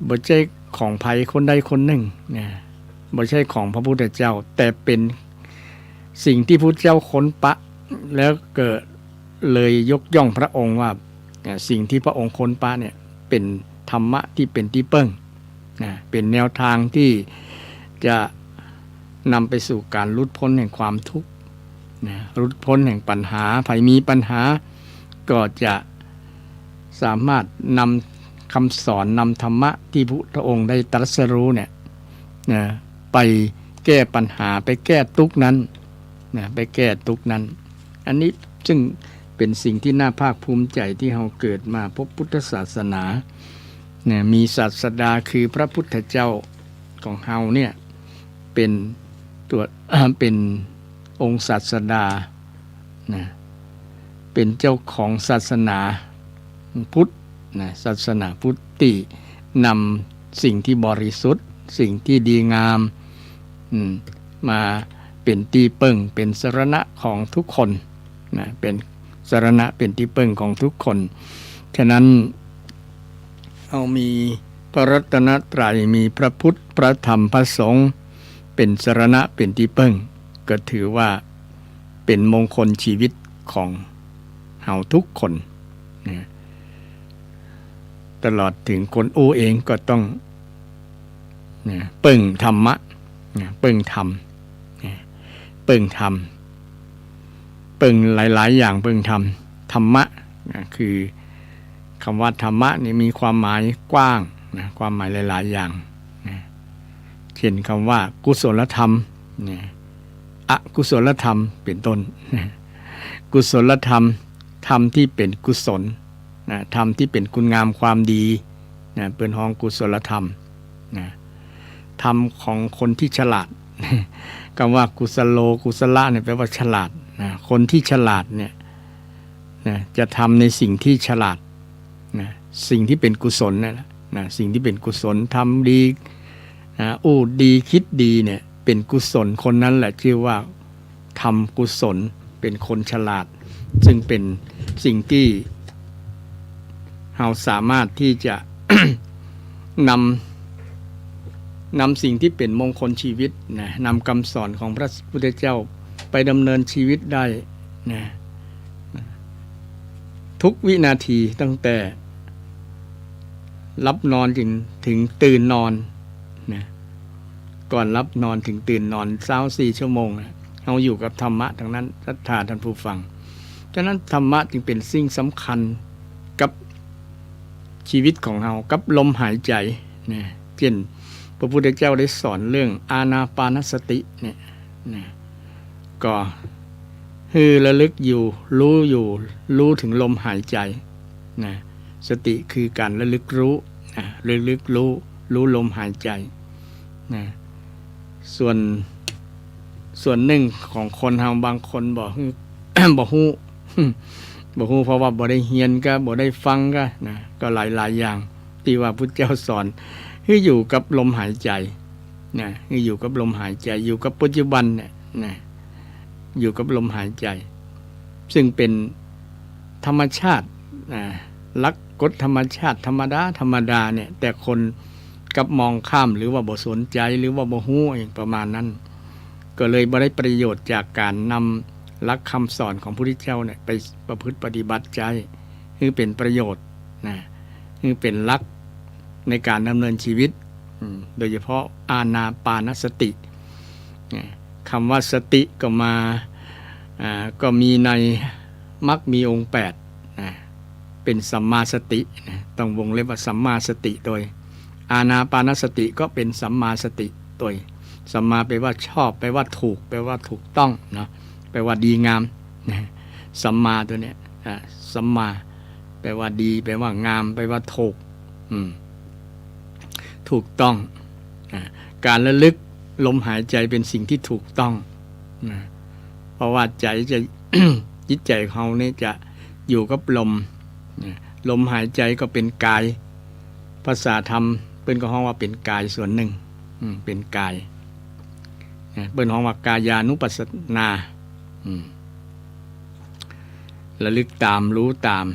บ่ใช่ของไผคนใดคนหนึ่งนะบ่ใช่ของพระพุทธเจ้าแต่เป็นสิ่งที่พระพุทธเจ้าค้นปะแล้วเกิดเลยยกย่องพระองค์ว่าสิ่งที่พระองค์ค้นปะเนี่ยเป็นธรรมะที่เป็นที่เปิ้งนะเป็นแนวทางที่จะนำไปสู่การหลุดพ้นแห่งความทุกข์นะหลุดพ้นแห่งปัญหาใครมีปัญหาก็จะสามารถนำคำสอนนำธรรมะที่พระองค์ได้ตรัสรู้เนี่ยนะไปแก้ปัญหาไปแก้ทุกข์นั้นนะไปแก้ทุกข์นั้น อันนี้จึงเป็นสิ่งที่น่าภาคภูมิใจที่เราเกิดมาพบพุทธศาสนาเนี่ยมีศาสดาคือพระพุทธเจ้าของเราเนี่ยเป็นตัวเป็นองค์ศาสดานะเป็นเจ้าของศาสนาพุทธนะศาสนาพุทธที่นำสิ่งที่บริสุทธิ์สิ่งที่ดีงามมาเป็นที่เปิ้งเป็นสรณะของทุกคนนะเป็นสรณะเป็นที่เปิ้งของทุกคนฉะนั้นเอามีพระรัตนตรัยมีพระพุทธพระธรรมพระสงฆ์เป็นสรณะเป็นที่เปิ้งก็ถือว่าเป็นมงคลชีวิตของเฮาทุกคนนะตลอดถึงคนอู้เองก็ต้องนะเปิ้งธรรมะนะเปิ้งธรรมนะเปิ้งธรรมเปิ้งหลายๆอย่างเปิ้งธรรมธรรมะนะคือคำว่าธรรมะนี่มีความหมายกว้างนะความหมายหลายๆอย่างนะเช่นคำว่ากุศลธรรมนะอกุศลธรรมเป็นต้นนะกุศลธรรมธรรมที่เป็นกุศลนะธรรมที่เป็นคุณงามความดีนะเป็นห้องกุศลธรรมนะธรรมของคนที่ฉลาดคำว่ากุศโลกุศละเนี่ยแปลว่าฉลาดนะคนที่ฉลาดเนี่ยนะจะทำในสิ่งที่ฉลาดนะสิ่งที่เป็นกุศลนั่นแหละนะสิ่งที่เป็นกุศลทำดีนะอู้ดีคิดดีเนี่ยเป็นกุศลคนนั้นแหละชื่อว่าทำกุศลเป็นคนฉลาดซึ่งเป็นสิ่งที่เราสามารถที่จะ นำสิ่งที่เป็นมงคลชีวิตนะนำคำสอนของพระพุทธเจ้าไปดำเนินชีวิตได้นะทุกวินาทีตั้งแต่รับนอนถึงตื่นนอนนะก่อนรับนอนถึงตื่นนอน24 ชั่วโมงนะเราอยู่กับธรรมะทั้งนั้นศรัทธาท่านผู้ฟังฉะนั้นธรรมะจึงเป็นสิ่งสำคัญกับชีวิตของเรากับลมหายใจนะเช่นพระพุทธเจ้าได้สอนเรื่องอานาปานสติเนี่ยนะก็คือระลึกอยู่รู้ถึงลมหายใจนะสติคือการระลึกรู้นะระลึกรู้ลมหายใจนะส่วนหนึ่งของคนเราบางคนบอก บ่ฮู้ บ่ฮู้เพราะว่าบ่ได้เรียนก็บ่ได้ฟังก็นะก็หลายอย่างที่ว่าพุทธเจ้าสอนคืออยู่กับลมหายใจนะคืออยู่กับลมหายใจอยู่กับปัจจุบันเนี่ยนะอยู่กับลมหายใจซึ่งเป็นธรรมชาติลักกฎธรรมชาติธรรมดาเนี่ยแต่คนกับมองข้ามหรือว่าบ่สนใจหรือว่าบ่ฮู้เองประมาณนั้นก็เลยบ่ได้ประโยชน์จากการนำหลักคำสอนของพระพุทธเจ้าเนี่ยไปประพฤติปฏิบัติใจคือเป็นประโยชน์นะคือเป็นหลักในการดำเนินชีวิตโดยเฉพาะอานาปานสติคำว่าสติก็มีในมรรคมีองค์8นะเป็นสัมมาสตินะต้องวงเล็บว่าสัมมาสติโดยอานาปานสติก็เป็นสัมมาสติโดยสัมมาแปลว่าชอบแปลว่าถูกแปลว่าถูกต้องเนาะแปลว่าดีงามนะสัมมาตัวเนี้ยสัมมาแปลว่าดีแปลว่างามแปลว่าถูกถูกต้องการระลึกลมหายใจเป็นสิ่งที่ถูกต้องนะเพราะว่าใจจะ จิตใจของเขานี่จะอยู่กับลมหายใจก็เป็นกายภาษาธรรมเปิ้นก็ฮ้องว่าเป็นกายส่วนหนึ่งเป็นกายเปิ้นฮ้องว่ากายานุปัสสนาระลึกตามรู้ตาม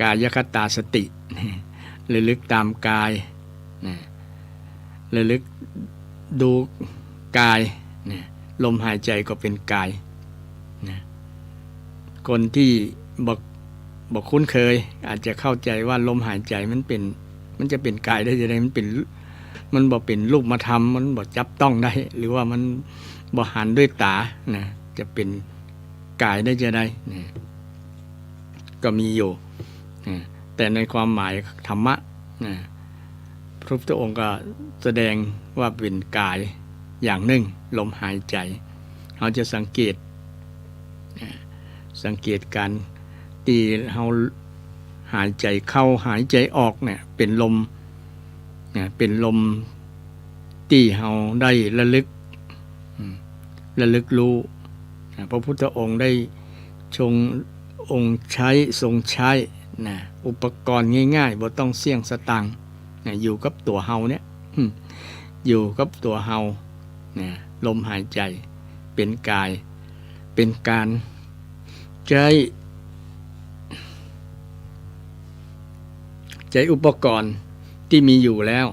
กายคตาสติ ระลึกตามกายนะระลึกดูกายนะลมหายใจก็เป็นกายนะคนที่บอกคุ้นเคยอาจจะเข้าใจว่าลมหายใจมันจะเป็นกายได้ยังไงมันบอกเป็นรูปธรรมมันบอกจับต้องได้หรือว่ามันบอกหันด้วยตานะจะเป็นกายได้จะได้นะก็มีอยู่นะแต่ในความหมายธรรมะนะพระพุทธองค์ก็แสดงว่าเป็นกายอย่างหนึ่งลมหายใจเราจะสังเกตการตีเราหายใจเข้าหายใจออกเนี่ยเป็นลมที่เราได้ระลึกรู้พระพุทธองค์ได้ทรงใช้นะอุปกรณ์ง่ายๆบ่ต้องเสี่ยงสตังค์นะอยู่กับตัวเฮาเนี่ยอยู่กับตัวเฮานะลมหายใจเป็นกายเป็นการใช้อุปกรณ์ที่มีอยู่แล้ว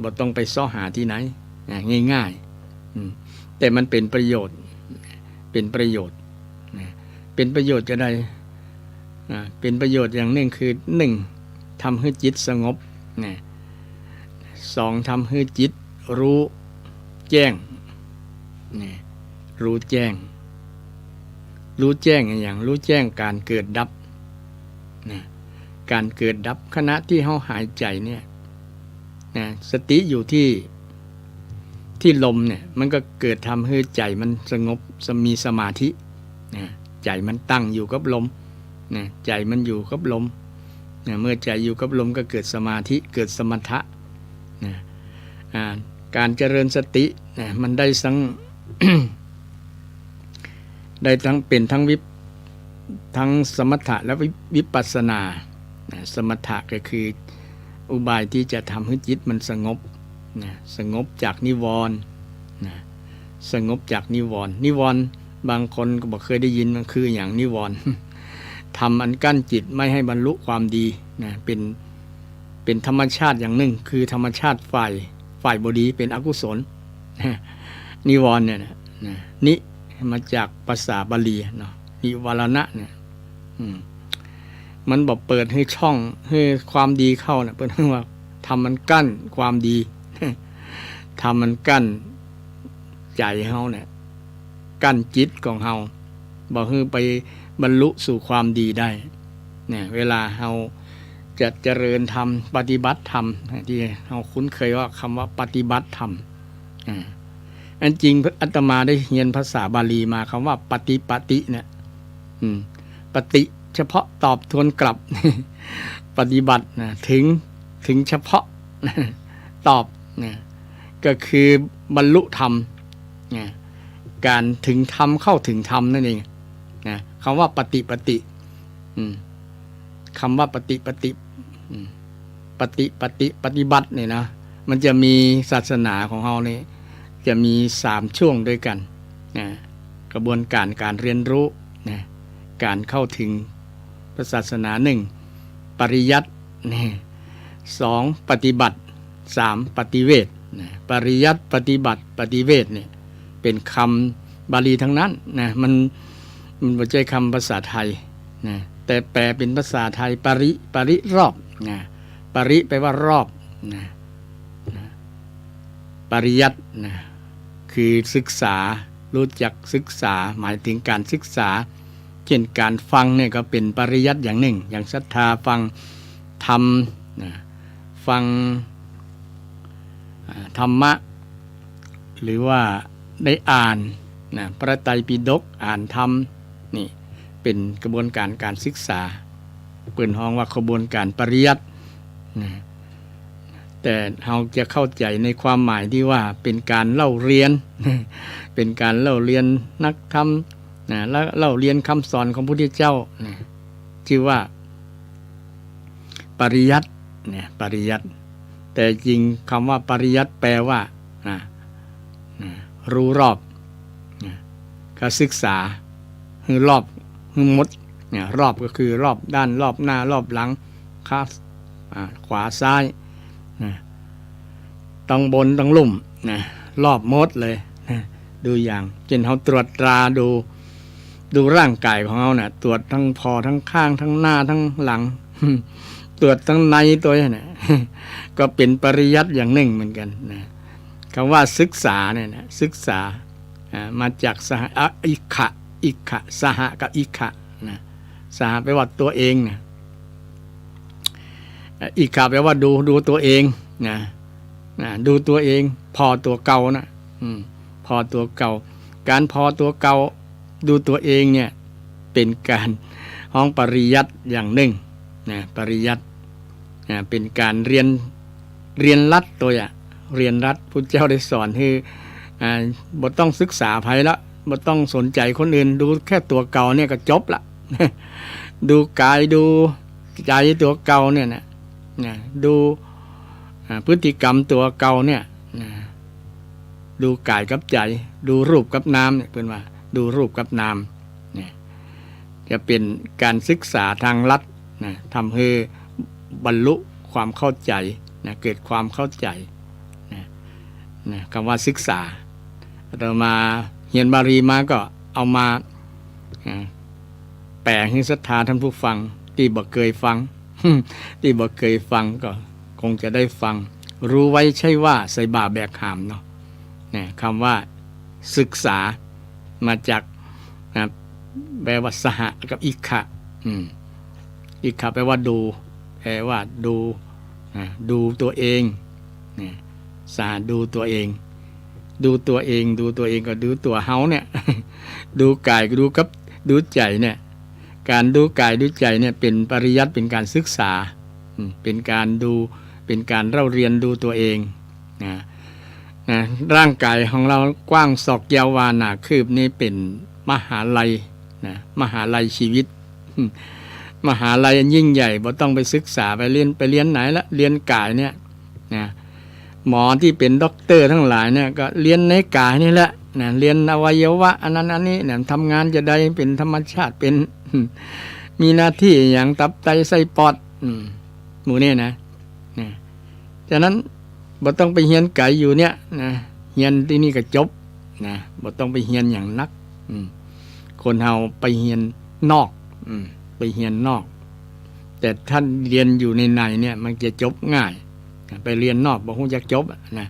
บ่ต้องไปซ้อหาที่ไหนนะง่ายๆแต่มันเป็นประโยชน์จะได้เป็นประโยชน์อย่างหนึ่งคือ1ทำให้จิตสงบนะ2ทำให้จิตรู้แจ้งนะรู้แจ้งอย่างรู้แจ้งการเกิดดับนะการเกิดดับขณะที่เราหายใจเนี่ยนะสติอยู่ที่ลมเนี่ยมันก็เกิดทำให้ใจมันสงบมีสมาธินะใจมันตั้งอยู่กับลมนะใจมันอยู่กับลมนะเมื่อใจอยู่กับลมก็เกิดสมาธิเกิดสมถะนะการเจริญสตินะมันได้ทั้ง ได้ทั้งเป็นทั้งสมถะและวิปัสสนาสมถะก็คืออุบายที่จะทำให้จิตมันสงบสงบจากนิวรณ์สงบจากนิวรณ์บางคนก็บอกเคยได้ยินมันคืออย่างนิวรณ์ ทำอันกั้นจิตไม่ให้บรรลุความดีเป็นธรรมชาติอย่างหนึ่งคือธรรมชาติฝ่ายบดีเป็นอกุศล นิวรณ์เนี่ยนิมาจากภาษาบาลีเนาะนิวรณะเนี่ยมันบอกเปิดให้ช่องให้ความดีเข้าเนี่ยเปิดให้ว่าทำมันกั้นความดี ทำมันกั้นใจเฮาเนี่ยกั้นจิตของเฮาบอกให้ไปบรรลุสู่ความดีได้เนี่ยเวลาเฮาจะเจริญธรรมปฏิบัติธรรมที่เฮาคุ้นเคยว่าคำว่าปฏิบัติธรรมอันจริงอาตมาได้เรียนภาษาบาลีมาคำว่าปฏิเนี่ยปฏิเฉพาะตอบทวนกลับ ปฏิบัตินะถึงเฉพาะ ตอบนะก็คือบรรลุธรรมนะการถึงธรรมเข้าถึงธรรมนั่นเองนะคำว่าปฏิคำว่าปฏิบัติเนี่ยนะมันจะมีศาสนาของเราเนี่ยจะมี3ช่วงด้วยกันนะกระบวนการเรียนรู้นะการเข้าถึงพระศาสนา1ปริยัติ2ปฏิบัติ3ปฏิเวทปริยัติปฏิบัติปฏิเวทเนี่ยเป็นคำบาลีทั้งนั้นนะมันไม่ใช่คำภาษาไทยนะแต่แปลเป็นภาษาไทยปริรอบนะปริแปลว่ารอบนะปริยัตินะคือศึกษารู้จักศึกษาหมายถึงการศึกษาเช่นการฟังเนี่ยก็เป็นปริยัติอย่างหนึ่งอย่างศรัทธาฟังธรรมฟังธรรมะหรือว่าได้อ่านพระไตรปิฎกอ่านธรรมนี่เป็นกระบวนการศึกษาเปิดห้องว่ากระบวนการปริยัติแต่เราจะเข้าใจในความหมายที่ว่าเป็นการเล่าเรียน เป็นการเล่าเรียนนักธรรมแล้วเล่าเรียนคำสอนของพระพุทธเจ้าชื่อว่าปริยัติปริยัติแต่จริงคำว่าปริยัติแปลว่ารู้รอบก็ศึกษาคือรอบคือมดรอบก็คือรอบด้านรอบหน้ารอบหลัง ขวาซ้ายนะต้องบนต้องลุ่มนะรอบหมดเลยนะดูอย่างเช่นเขาตรวจตราดูร่างกายของเขาเนี่ยตรวจทั้งพอทั้งข้างทั้งหน้าทั้งหลัง ตรวจทั้งในตัวเนี่ย ก็เป็นปริยัติอย่างหนึ่งเหมือนกันนะคำว่าศึกษาเนี่ยนะศึกษามาจากสหอิขะสหกับอิขะนะสหแปลว่าตัวเองนะอิขะแปลว่าดูตัวเองนะดูตัวเองพอตัวเก่านะพอตัวเก่าการพอตัวเก่าดูตัวเองเนี่ยเป็นการห้องปริยัติอย่างหนึ่งนะปริยัติเป็นการเรียนรัดตัวเรียนรัดพุทธเจ้าได้สอนให้บ่ต้องศึกษาไผละบ่ต้องสนใจคนอื่นดูแค่ตัวเก่าเนี่ยก็จบละ ดูกายดูใจตัวเก่าเนี่ยนะดูพฤติกรรมตัวเก่าเนี่ยดูกายกับใจดูรูปกับนามเนี่ยเป็นว่าดูรูปกับนามเนี่ยจะเป็นการศึกษาทางลัดนะทำให้บรรลุความเข้าใจนะเกิดความเข้าใจนะคำว่าศึกษาต่อมาเรียนบาลีมาก็เอามาแปลให้ศรัทธาท่านผู้ฟังที่บ่เคยฟัง ที่บ่เคยฟังก็คงจะได้ฟังรู้ไว้ใช่ว่าใส่บาแบกหามเนาะคำว่าศึกษามาจากแปลว่าสหกับอิขะอิขะแปลว่าดูแปลว่าดูตัวเองสหดูตัวเองดูตัวเองก็ดูตัวเฮาเนี่ย ดูกายก็ดูใจเนี่ยการดูกายดูใจเนี่ยเป็นปริยัติเป็นการศึกษาเป็นการดูเป็นการเล่าเรียนดูตัวเองนะร่างกายของเรากว้างศอกยาววาหนาคืบนี่เป็นมหาลัยนะมหาลัยชีวิต มหาลัยยิ่งใหญ่บ่ต้องไปศึกษาไปเรียนไหนละเรียนกายเนี่ยนะหมอที่เป็นด็อกเตอร์ทั้งหลายเนี่ยก็เรียนในกายนี่แหละนะเรียนอวัยวะอันนั้นอันนี้เนี่ยทำงานจะได้เป็นธรรมชาติเป็นมีหน้าที่อย่างตับไตไส้ปอดหมู่นี่นะฉะนั้นบ่ต้องไปเรียนไกอยู่เนี่ยนะเรียนที่นี่ก็จบนะบ่ต้องไปเรียนอย่างนักคนเฮาไปเรียนนอกไปเรียนนอกแต่ท่านเรียนอยู่ในเนี่ยมันจะจบง่ายไปเรียนนอกบ่คงจะจบนะ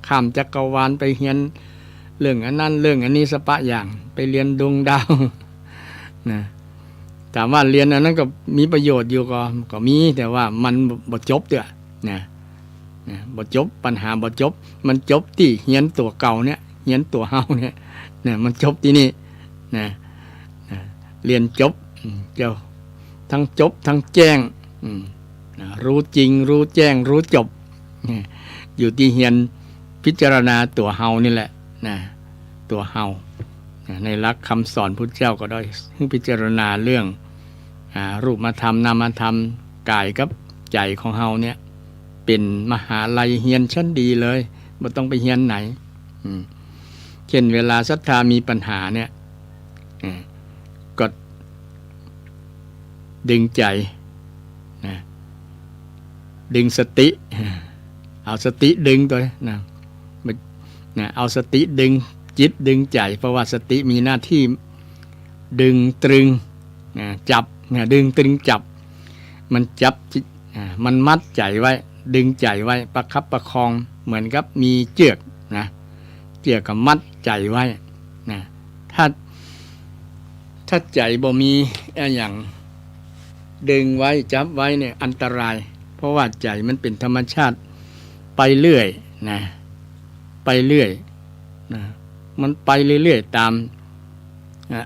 ข้ามจักรวาลไปเรียนเรื่องอันนั้นเรื่องอันนี้สปะอย่างไปเรียนดวงดาวนะถามว่าเรียนอันนั้นก็มีประโยชน์อยู่ก็มีแต่ว่ามันบ่จบเด้อนะบ่จบปัญหาบ่จบมันจบที่เรียนตัวเก่าเนี่ยเรียนตัวเฮาเนี่ยมันจบที่นี่นะเรียนจบเจ้าทั้งจบทั้งแจ้งรู้จริงรู้แจ้งรู้จบอยู่ที่เรียนพิจารณาตัวเฮานี่แหละนะตัวเฮาในหลักคำสอนพุทธเจ้าก็ได้พิจารณาเรื่องรูปธรรมนามธรรมกายกับใจของเฮาเนี่ยเป็นมหาลัยเรียนชั้นดีเลยบ่ต้องไปเรียนไหนเช่นเวลาศรัทธามีปัญหาเนี่ยก็ดึงใจดึงสติเอาสติดึงตัวนะเอาสติดึงจิตดึงใจเพราะว่าสติมีหน้าที่ดึงตรึงจับดึงตรึงจับมันจับมันมัดใจไว้ดึงใจไว้ประคับประคองเหมือนกับมีเชือกนะเชือกกับมัดใจไว้นะถ้าใจบ่มีอย่างดึงไว้จับไว้เนี่ยอันตรายเพราะว่าใจมันเป็นธรรมชาติไปเรื่อยนะไปเรื่อยนะมันไปเรื่อยๆตาม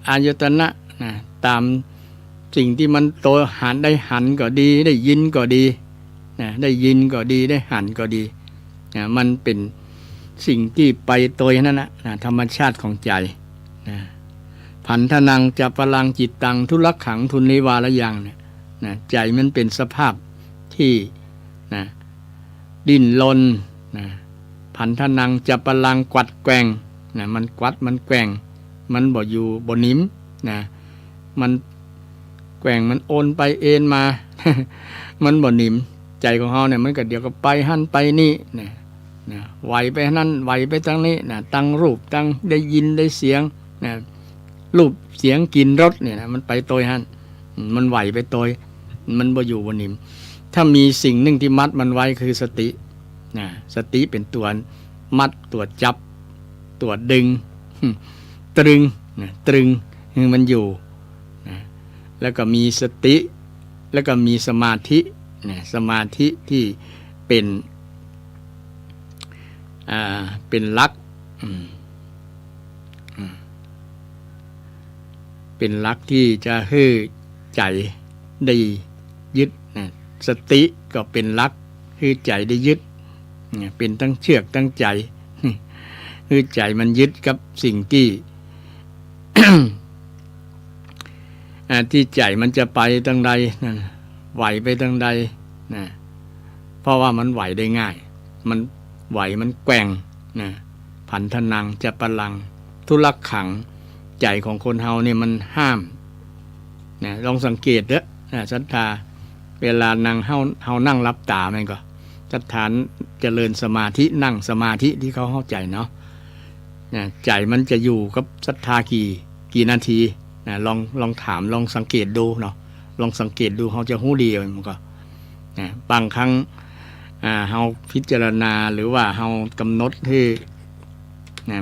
อายตนะนะตามสิ่งที่มันโตหันก็ดีได้ยินก็ดีนะได้ยินก็ดีได้หันก็ดีนะมันเป็นสิ่งที่ไปโตนั่นนะธรรมชาติของใจนะพันธนังจะพลังจิตตังทุลักขังทุนนิวาระยังเนี่ยนะใจมันเป็นสภาพที่นะดิ้นรนนะพันธนังจะพลังกวัดแกว่งนะมันกวัดมันแกว่งมันบ่อยู่บ่นิ่มนะมันแกว่งมันโอนไปเอ็นมา มันบ่นิ่มใจของเฮาเนี่ยมันก็เดี๋ยวก็ไปหั่นไปนี่นะไหวไปนั่นไหวไปทางนี้นะตั้งรูปตั้งได้ยินได้เสียงนะรูปเสียงกลิ่นรสเนี่ยนะมันไปโตยหั่นมันไหวไปโตยมันบ่อยู่บ่นิ่มถ้ามีสิ่งหนึ่งที่มัดมันไว้คือสตินะสติเป็นตัวมัดตัวจับตัวดึงตรึงนะตรึงคือมันอยู่นะแล้วก็มีสติแล้วก็มีสมาธินะสมาธิที่เป็นหลักเป็นหลักที่จะให้ใจได้ยึดนะสติก็เป็นหลักให้ใจได้ยึดเป็นทั้งเชือกทั้งใจให้ใจมันยึดกับสิ่งที่ ที่ใจมันจะไปทางใดนั่นไหวไปทางใดนะเพราะว่ามันไหวได้ง่ายมันไหวมันแกว่งนะผันทนังจะปลังทุลักขังใจของคนเฮาเนี่ยมันห้ามนะลองสังเกตเด้อนะศรัทธาเวลานั่งเฮานั่งรับตามันก็ศรัทธาเจริญสมาธินั่งสมาธิที่เขาเข้าใจเนาะนะใจมันจะอยู่กับศรัทธากี่นาทีนะลองถามลองสังเกตดูเนาะลองสังเกตดูเขาจะฮู้ดีมันก็นะบางครั้งเฮาพิจารณาหรือว่าเฮากำหนดที่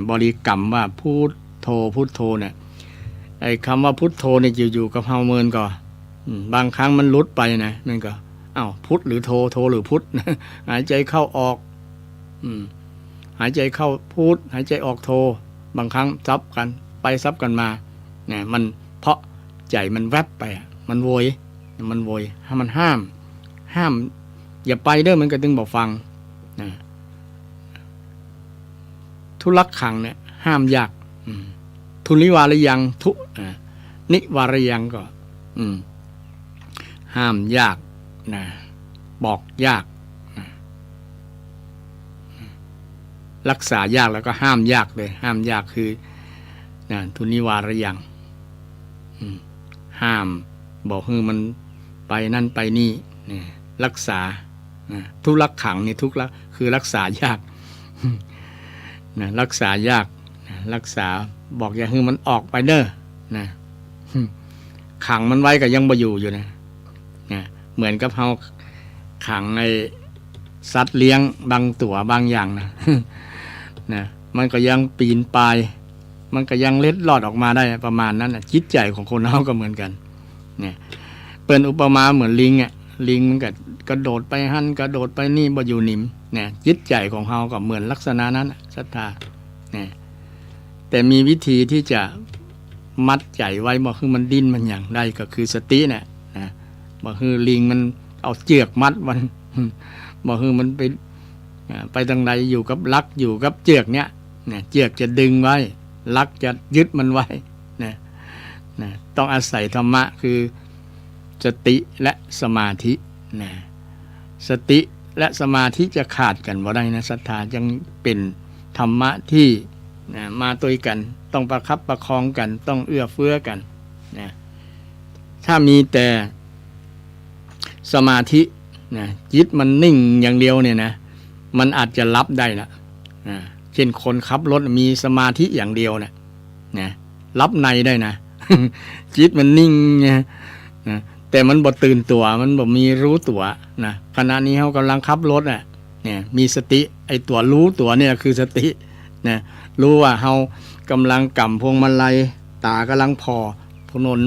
บริกรรมว่าพุทโธพุทโธเนี่ยไอ้คำว่าพุทโธเนี่ยอยู่กับเฮาเมินก็บางครั้งมันหลุดไปนะมันก็พุทหรือโธโธหรือพุทหายใจเข้าออกหายใจเข้าพุทหายใจออกโธบางครั้งซับกันไปซับกันมาเนี่ยมันเพราะใจมันแวบไปมันโวยให้มันห้ามอย่าไปเด้อมันก็ตึงบอกฟังนะทุลักขังเนี่ยห้ามยากทุนิวารยังนิวารยังก็ห้ามยากนะบอกยากนะรักษายากแล้วก็ห้ามยากเลยห้ามยากคือนะทุนิวารยังห้ามบอกให้มันไปนั่นไปนี่เนี่ยรักษาทุลักขังนี่ทุกละคือรักษายากนะรักษายากนะรักษาบอกอย่าให้มันออกไปเด้อนะขังมันไว้ก็ยังบ่อยู่นะเหมือนกับเฮาขังไอ้สัตว์เลี้ยงบางตัวบางอย่างนะมันก็ยังปีนป่ายมันก็ยังเล็ดลอดออกมาได้ประมาณนั้นจิตใจของคนเฮาก็เหมือนกันเนี่ยเป็นอุปมาเหมือนลิงลิงมันก็กระโดดไปหั่นกระโดดไปนี่บ่อยู่นิ่มเนี่ยจิตใจของเฮาก็เหมือนลักษณะนั้นศรัทธาเนี่ยแต่มีวิธีที่จะมัดใจไว้บ่คือมันดิ้นมันอย่างได้ก็คือสติเนี่ยนะบ่คือลิงมันเอาเจือกมัดมันบ่คือมันไปทางใดอยู่กับลักอยู่กับเจือกเนี่ยเจือกจะดึงไว้ลักจะยึดมันไว้นะต้องอาศัยธรรมะคือสติและสมาธินะสติและสมาธิจะขาดกันบ่ได้นะศรัทธายังเป็นธรรมะที่มาตัวกันต้องประคับประคองกันต้องเอื้อเฟื้อกันนะถ้ามีแต่สมาธินะจิตมันนิ่งอย่างเดียวเนี่ยนะมันอาจจะรับได้นะเช่นคนขับรถมีสมาธิอย่างเดียวนะรับในได้นะ จิตมันนิ่งนะแต่มันบ่ตื่นตัวมันบ่มีรู้ตัวนะขณะนี้เขากำลังขับรถเนี่ยมีสติไอตัวรู้ตัวเนี่ยคือสตินะรู้ว่าเขากำลังกำพวงมาลัยตากำลังพอถนน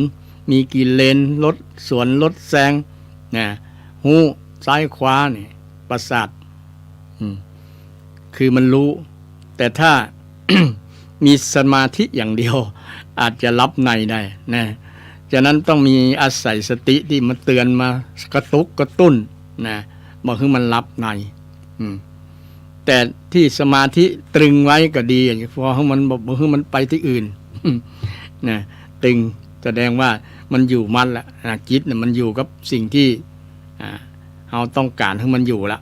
มีกี่เลนรถสวนรถแซงนะหูซ้ายขวาเนี่ยประสาทคือมันรู้แต่ถ้า มีสมาธิอย่างเดียวอาจจะรับในได้นะฉะนั้นต้องมีอาศัยสติที่มาเตือนมากระตุกกระตุ้นนะบอกให้มันรับในแต่ที่สมาธิตรึงไว้ก็ดีเพราะให้มันบอกให้มันไปที่อื่นนะตึงแสดงว่ามันอยู่มั่นละจิตเนี่ยมันอยู่กับสิ่งที่เราต้องการให้มันอยู่ละ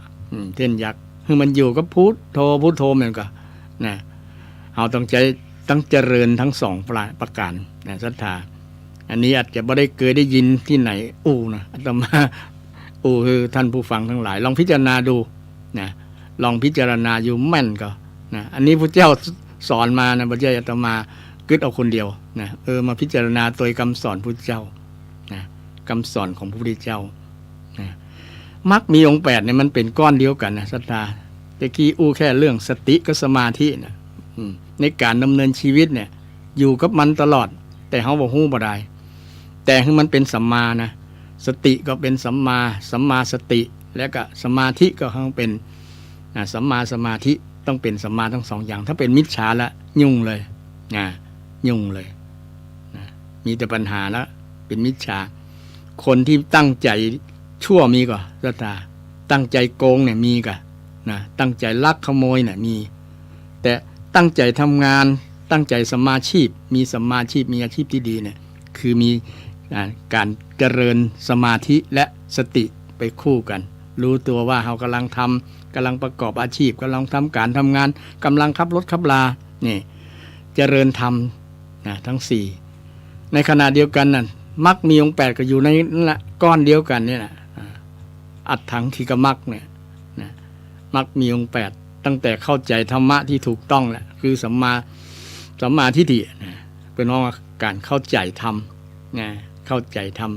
เช่นอยากให้มันอยู่กับพุทโธเหมือนกันนะเราต้องเจริญทั้งสองประการนะศรัทธาอันนี้อาจจะไม่ได้เคยได้ยินที่ไหนนะอาตมา คือท่านผู้ฟังทั้งหลายลองพิจารณาดูนะลองพิจารณาอยู่แม่นก็นะอันนี้พระเจ้าสอนมานะพระเจ้าอาตมากึศเอาคนเดียวนะมาพิจารณาตัวคำสอนพระเจ้านะคำสอนของพระพุทธเจ้านะมรรคมีองค์8เนี่ยมันเป็นก้อนเดียวกันนะศรัทธาตะกี้แค่เรื่องสติกับสมาธินะในการดำเนินชีวิตเนี่ยอยู่กับมันตลอดแต่เฮาบ่ฮู้บ่ได้แต่ให้มันเป็นสัมมานะสติก็เป็นสัมมาสติแล้วก็สมาธิก็ต้องเป็นสัมมาสมาธิต้องเป็นสัมมาทั้งสองอย่างถ้าเป็นมิจฉาละยุ่งเลยยุ่งเลยนะมีแต่ปัญหาแล้วเป็นมิจฉาคนที่ตั้งใจชั่วมีก็ศรัทธาตั้งใจโกงเนี่ยมีก็นะตั้งใจลักขโมยเนี่ยมีแต่ตั้งใจทำงานตั้งใจสัมมาชีพมีสัมมาชีพมีอาชีพที่ดีเนี่ยคือมีการเจริญสมาธิและสติไปคู่กันรู้ตัวว่าเรากำลังประกอบอาชีพกำลังทำการทำงานกำลังขับรถขับลานี่เจริญธรรมนะทั้ง4ในขณะเดียวกันน่ะมรรคมีองค์8ก็อยู่ในนั่นแหละก้อนเดียวกันเนี่ยนะอัตถังคิกมรรคเนี่ยนะมรรคมีองค์8ตั้งแต่เข้าใจธรรมะที่ถูกต้องแหละคือสัมมาทิฏฐินะเป็นว่าการเข้าใจธรรมนะเข้าใจธรรม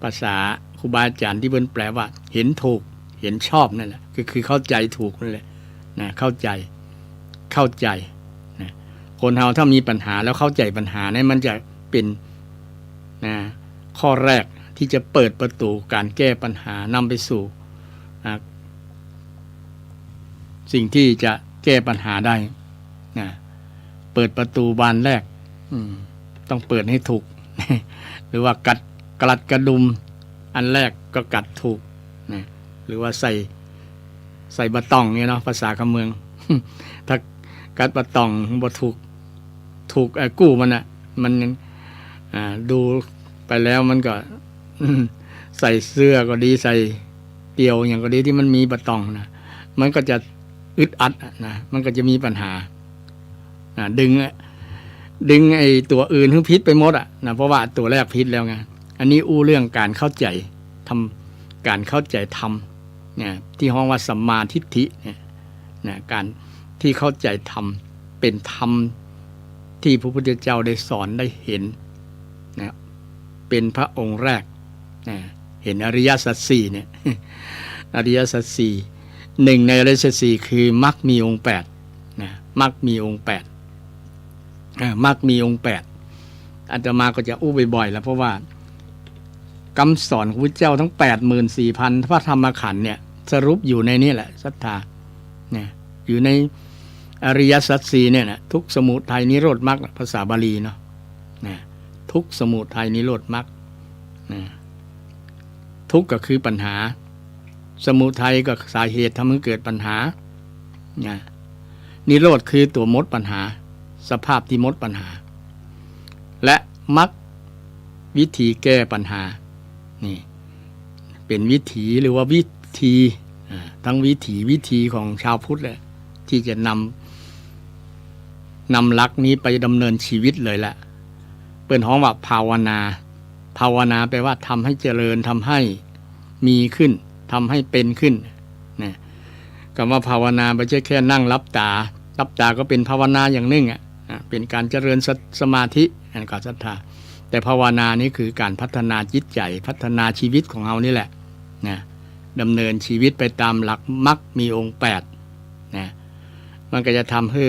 ภาษาครูบาอาจารย์ที่เพิ่นแปลว่าเห็นถูกเห็นชอบนั่นแหละคือเข้าใจถูกนั่นแหละนะเข้าใจนะคนเราถ้ามีปัญหาแล้วเข้าใจปัญหาเนี่ยมันจะเป็นนะข้อแรกที่จะเปิดประตูการแก้ปัญหานำไปสู่นะสิ่งที่จะแก้ปัญหาได้นะเปิดประตูบานแรกต้องเปิดให้ถูก หรือว่ากัดกระดุมอันแรกก็กัดถูกนะหรือว่าใส่บะตองเนี่ยเนาะภาษาคำเมือง ถ้ากัดบะตองบ่ถูกกู้มันอ่ะมันดูไปแล้วมันก็ใส่เสื้อก็ดีใส่เตี่ยวอย่างก็ดีที่มันมีบะตองนะมันก็จะอึดอัดนะมันก็จะมีปัญหาดึงไอ้ตัวอื่นให้พิษไปหมดนะเพราะว่าตัวแรกพิษแล้วไงอันนี้เรื่องการเข้าใจการเข้าใจธรรมเนี่ยที่ห้องว่าสัมมาทิฏฐิเนี่ยนะการที่เข้าใจธรรมเป็นธรรมที่พระพุทธเจ้าได้สอนได้เห็นนะเป็นพระองค์แรกนะเห็นอริยสัจสี่เนี่ย อริยสัจสี่หนึ่งในอริยสัจสี่คือมรรคมีองค์8นะมรรคมีองค์8มรรคมีองค์8อาตมาก็จะบ่อยๆแล้วเพราะว่าคำสอนของพระเจ้าทั้ง 84,000 พระธรรมขันธ์เนี่ยสรุปอยู่ในนี้แหละศรัทธาเนี่ยอยู่ในอริยสัจสี่เนี่ยนะทุกสมุทัยนิโรธมรรคภาษาบาลีเนาะนะทุกสมุทัยนิโรธมรรคนะทุกก็คือปัญหาสมุทัยก็สาเหตุทำให้เกิดปัญหานะนิโรธคือตัวมดปัญหาสภาพที่มดปัญหาและมรรควิธีแก้ปัญหานี่เป็นวิถีหรือว่าวิธีทั้งวิถีของชาวพุทธเลยที่จะนำหลักนี้ไปดำเนินชีวิตเลยแหละเปิ้นฮ้องว่าภาวนาแปลว่าทำให้เจริญทำให้มีขึ้นทำให้เป็นขึ้นนะคำว่าภาวนาไม่ใช่แค่นั่งรับตาก็เป็นภาวนาอย่างหนึ่งเป็นการเจริญสมาธิอันก็ศรัทธาแต่ภาวนานี้คือการพัฒนาจิตใจพัฒนาชีวิตของเรานี่แหละนะดำเนินชีวิตไปตามหลักมรรคมีองค์8นะมันก็จะทำให้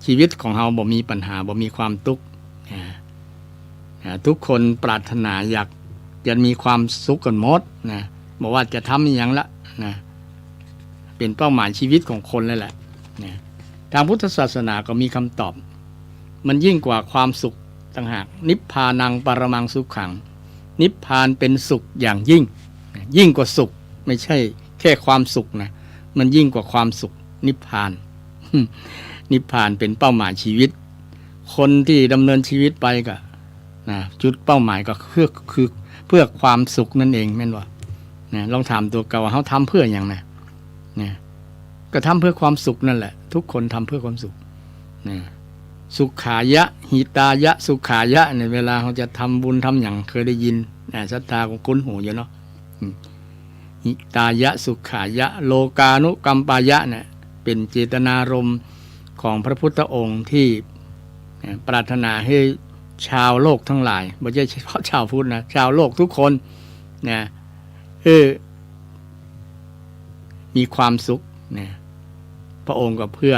ชีวิตของเราบ่มีปัญหาบ่มีความทุกข์ทุกคนปรารถนาอยากจะมีความสุขกันหมดนะบอกว่าจะทำอย่างละนะเป็นเป้าหมายชีวิตของคนเลยแหละนะทางพุทธศาสนาก็มีคำตอบมันยิ่งกว่าความสุขต่างหากนิพพานังปรมังสุขขังนิพพานเป็นสุขอย่างยิ่งกว่าสุขไม่ใช่แค่ความสุขนะมันยิ่งกว่าความสุขนิพพาน นิพพานเป็นเป้าหมายชีวิตคนที่ดำเนินชีวิตไปก็นะจุดเป้าหมายก็คือเพื่อความสุขนั่นเองแม่นว่านะลองถามตัวเก่าว่าเขาทำเพื่ออย่างนะก็ทำเพื่อความสุขนั่นแหละทุกคนทำเพื่อความสุขนะสุขายะหิตายะสุขายะในเวลาเขาจะทำบุญทำอย่างเคยได้ยินศรัทธาของคุ้นหูอยู่เนาะ หิตายะสุขายะโลกานุกัมปายะเนี่ยเป็นเจตนารมณ์ของพระพุทธองค์ที่ปรารถนาให้ชาวโลกทั้งหลายไม่ใช่เฉพาะชาวพุทธนะชาวโลกทุกคนนะมีความสุขนะพระองค์ก็เพื่อ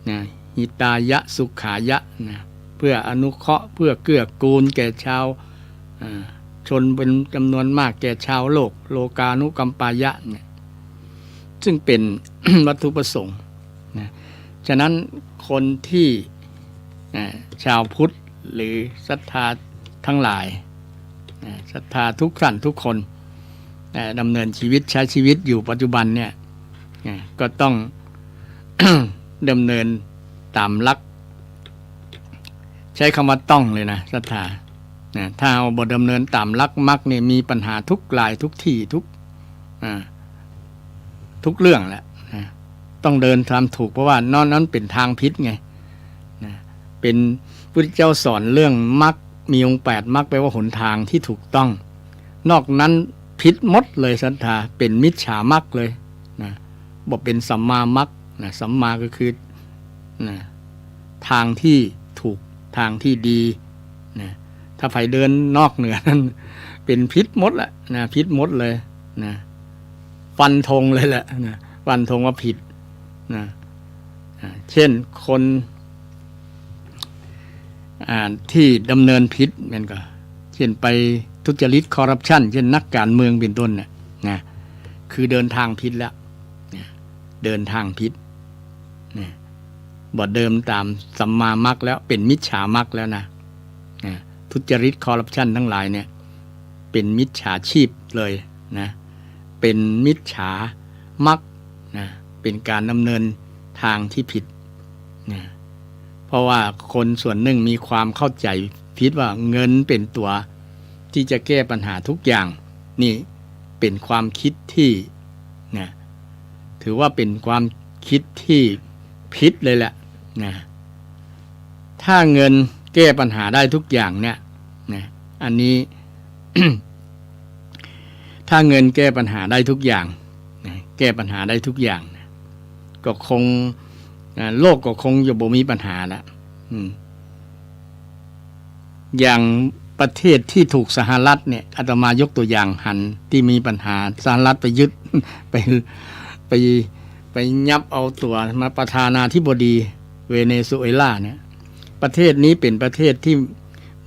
นะหิตายะสุขายะนะเพื่ออนุเคราะห์เพื่อเกื้อกูลแก่ชาวชนเป็นจำนวนมากแก่ชาวโลกโลกานุกัมปายะเนี่ยซึ่งเป็น วัตถุประสงค์นะฉะนั้นคนที่ชาวพุทธหรือศรัทธาทั้งหลายศรัทธาทุกท่านทุกคนดำเนินชีวิตใช้ชีวิตอยู่ปัจจุบันเนี่ยก็ต้อง ดำเนินตามหลักใช้คำว่าต้องเลยนะศรัทธาถ้าเอาบทดำเนินตามหลักมรรคเนี่ยมีปัญหาทุกรายทุกที่ทุกเรื่องแหละต้องเดินตามถูกเพราะว่านอกนั้นเป็นทางพิษไงเป็นพุทธเจ้าสอนเรื่องมรรคมีองค์8มรรคแปลว่าหนทางที่ถูกต้องนอกนั้นพิษมดเลยศรัทธาเป็นมิจฉามรรคเลยนะบอกเป็นสัมมามรรคนะสัมมาก็คือนะทางที่ถูกทางที่ดีนะถ้าใครเดินนอกเหนือนั้นเป็นพิษมดแหละนะพิษมดเลยนะฟันธงเลยแหละนะฟันธงว่าผิดนะเช่นคนที่ดำเนินพิษมันก็เช่นไปทุจริตคอร์รัปชันเช่นนักการเมืองเป็นต้นเนี่ยนะคือเดินทางพิษแล้วเดินทางพิษนะบ่เดิมตามสัมมามรรคแล้วเป็นมิจฉามรรคแล้วนะทุจริตคอร์รัปชันทั้งหลายเนี่ยเป็นมิจฉาชีพเลยนะเป็นมิจฉามรรคนะเป็นการดำเนินทางที่ผิดนะเพราะว่าคนส่วนหนึ่งมีความเข้าใจผิดว่าเงินเป็นตัวที่จะแก้ปัญหาทุกอย่างนี่เป็นความคิดที่นะถือว่าเป็นความคิดที่ผิดเลยแหละนะถ้าเงินแก้ปัญหาได้ทุกอย่างเนี่ยนะอันนี้ ถ้าเงินแก้ปัญหาได้ทุกอย่างนะแก้ปัญหาได้ทุกอย่างนะก็คงโลกก็คงจะบ่มีปัญหาละอย่างประเทศที่ถูกสหรัฐเนี่ยอาตมายกตัวอย่างหันที่มีปัญหาสหรัฐไปยึด ไปยับเอาตัวมาประธานาธิบดีเวเนซุเอลาเนี่ยประเทศนี้เป็นประเทศที่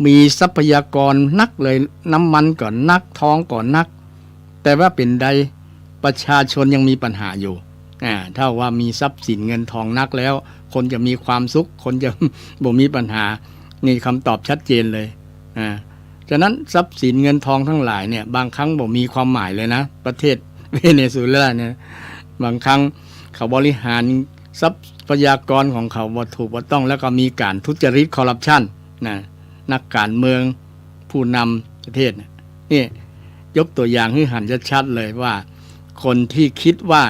มีทรัพยากรนักเลยน้ำมันก่อนนักทองก่อนนักแต่ว่าเป็นใดประชาชนยังมีปัญหาอยู่ถ้าว่ามีทรัพย์สินเงินทองนักแล้วคนจะมีความสุขคนจะบ่มีปัญหานี่คำตอบชัดเจนเลยฉะนั้นทรัพย์สินเงินทองทั้งหลายเนี่ยบางครั้งบ่มีความหมายเลยนะประเทศเวเนซุเอลาเนี่ยบางครั้งเขาบริหารทรัพยากรของเขาบ่ถูกบ่ต้องแล้วก็มีการทุจริตคอร์รัปชันนักการเมืองผู้นำประเทศนี่ยกตัวอย่างให้หันชัดๆเลยว่าคนที่คิดว่า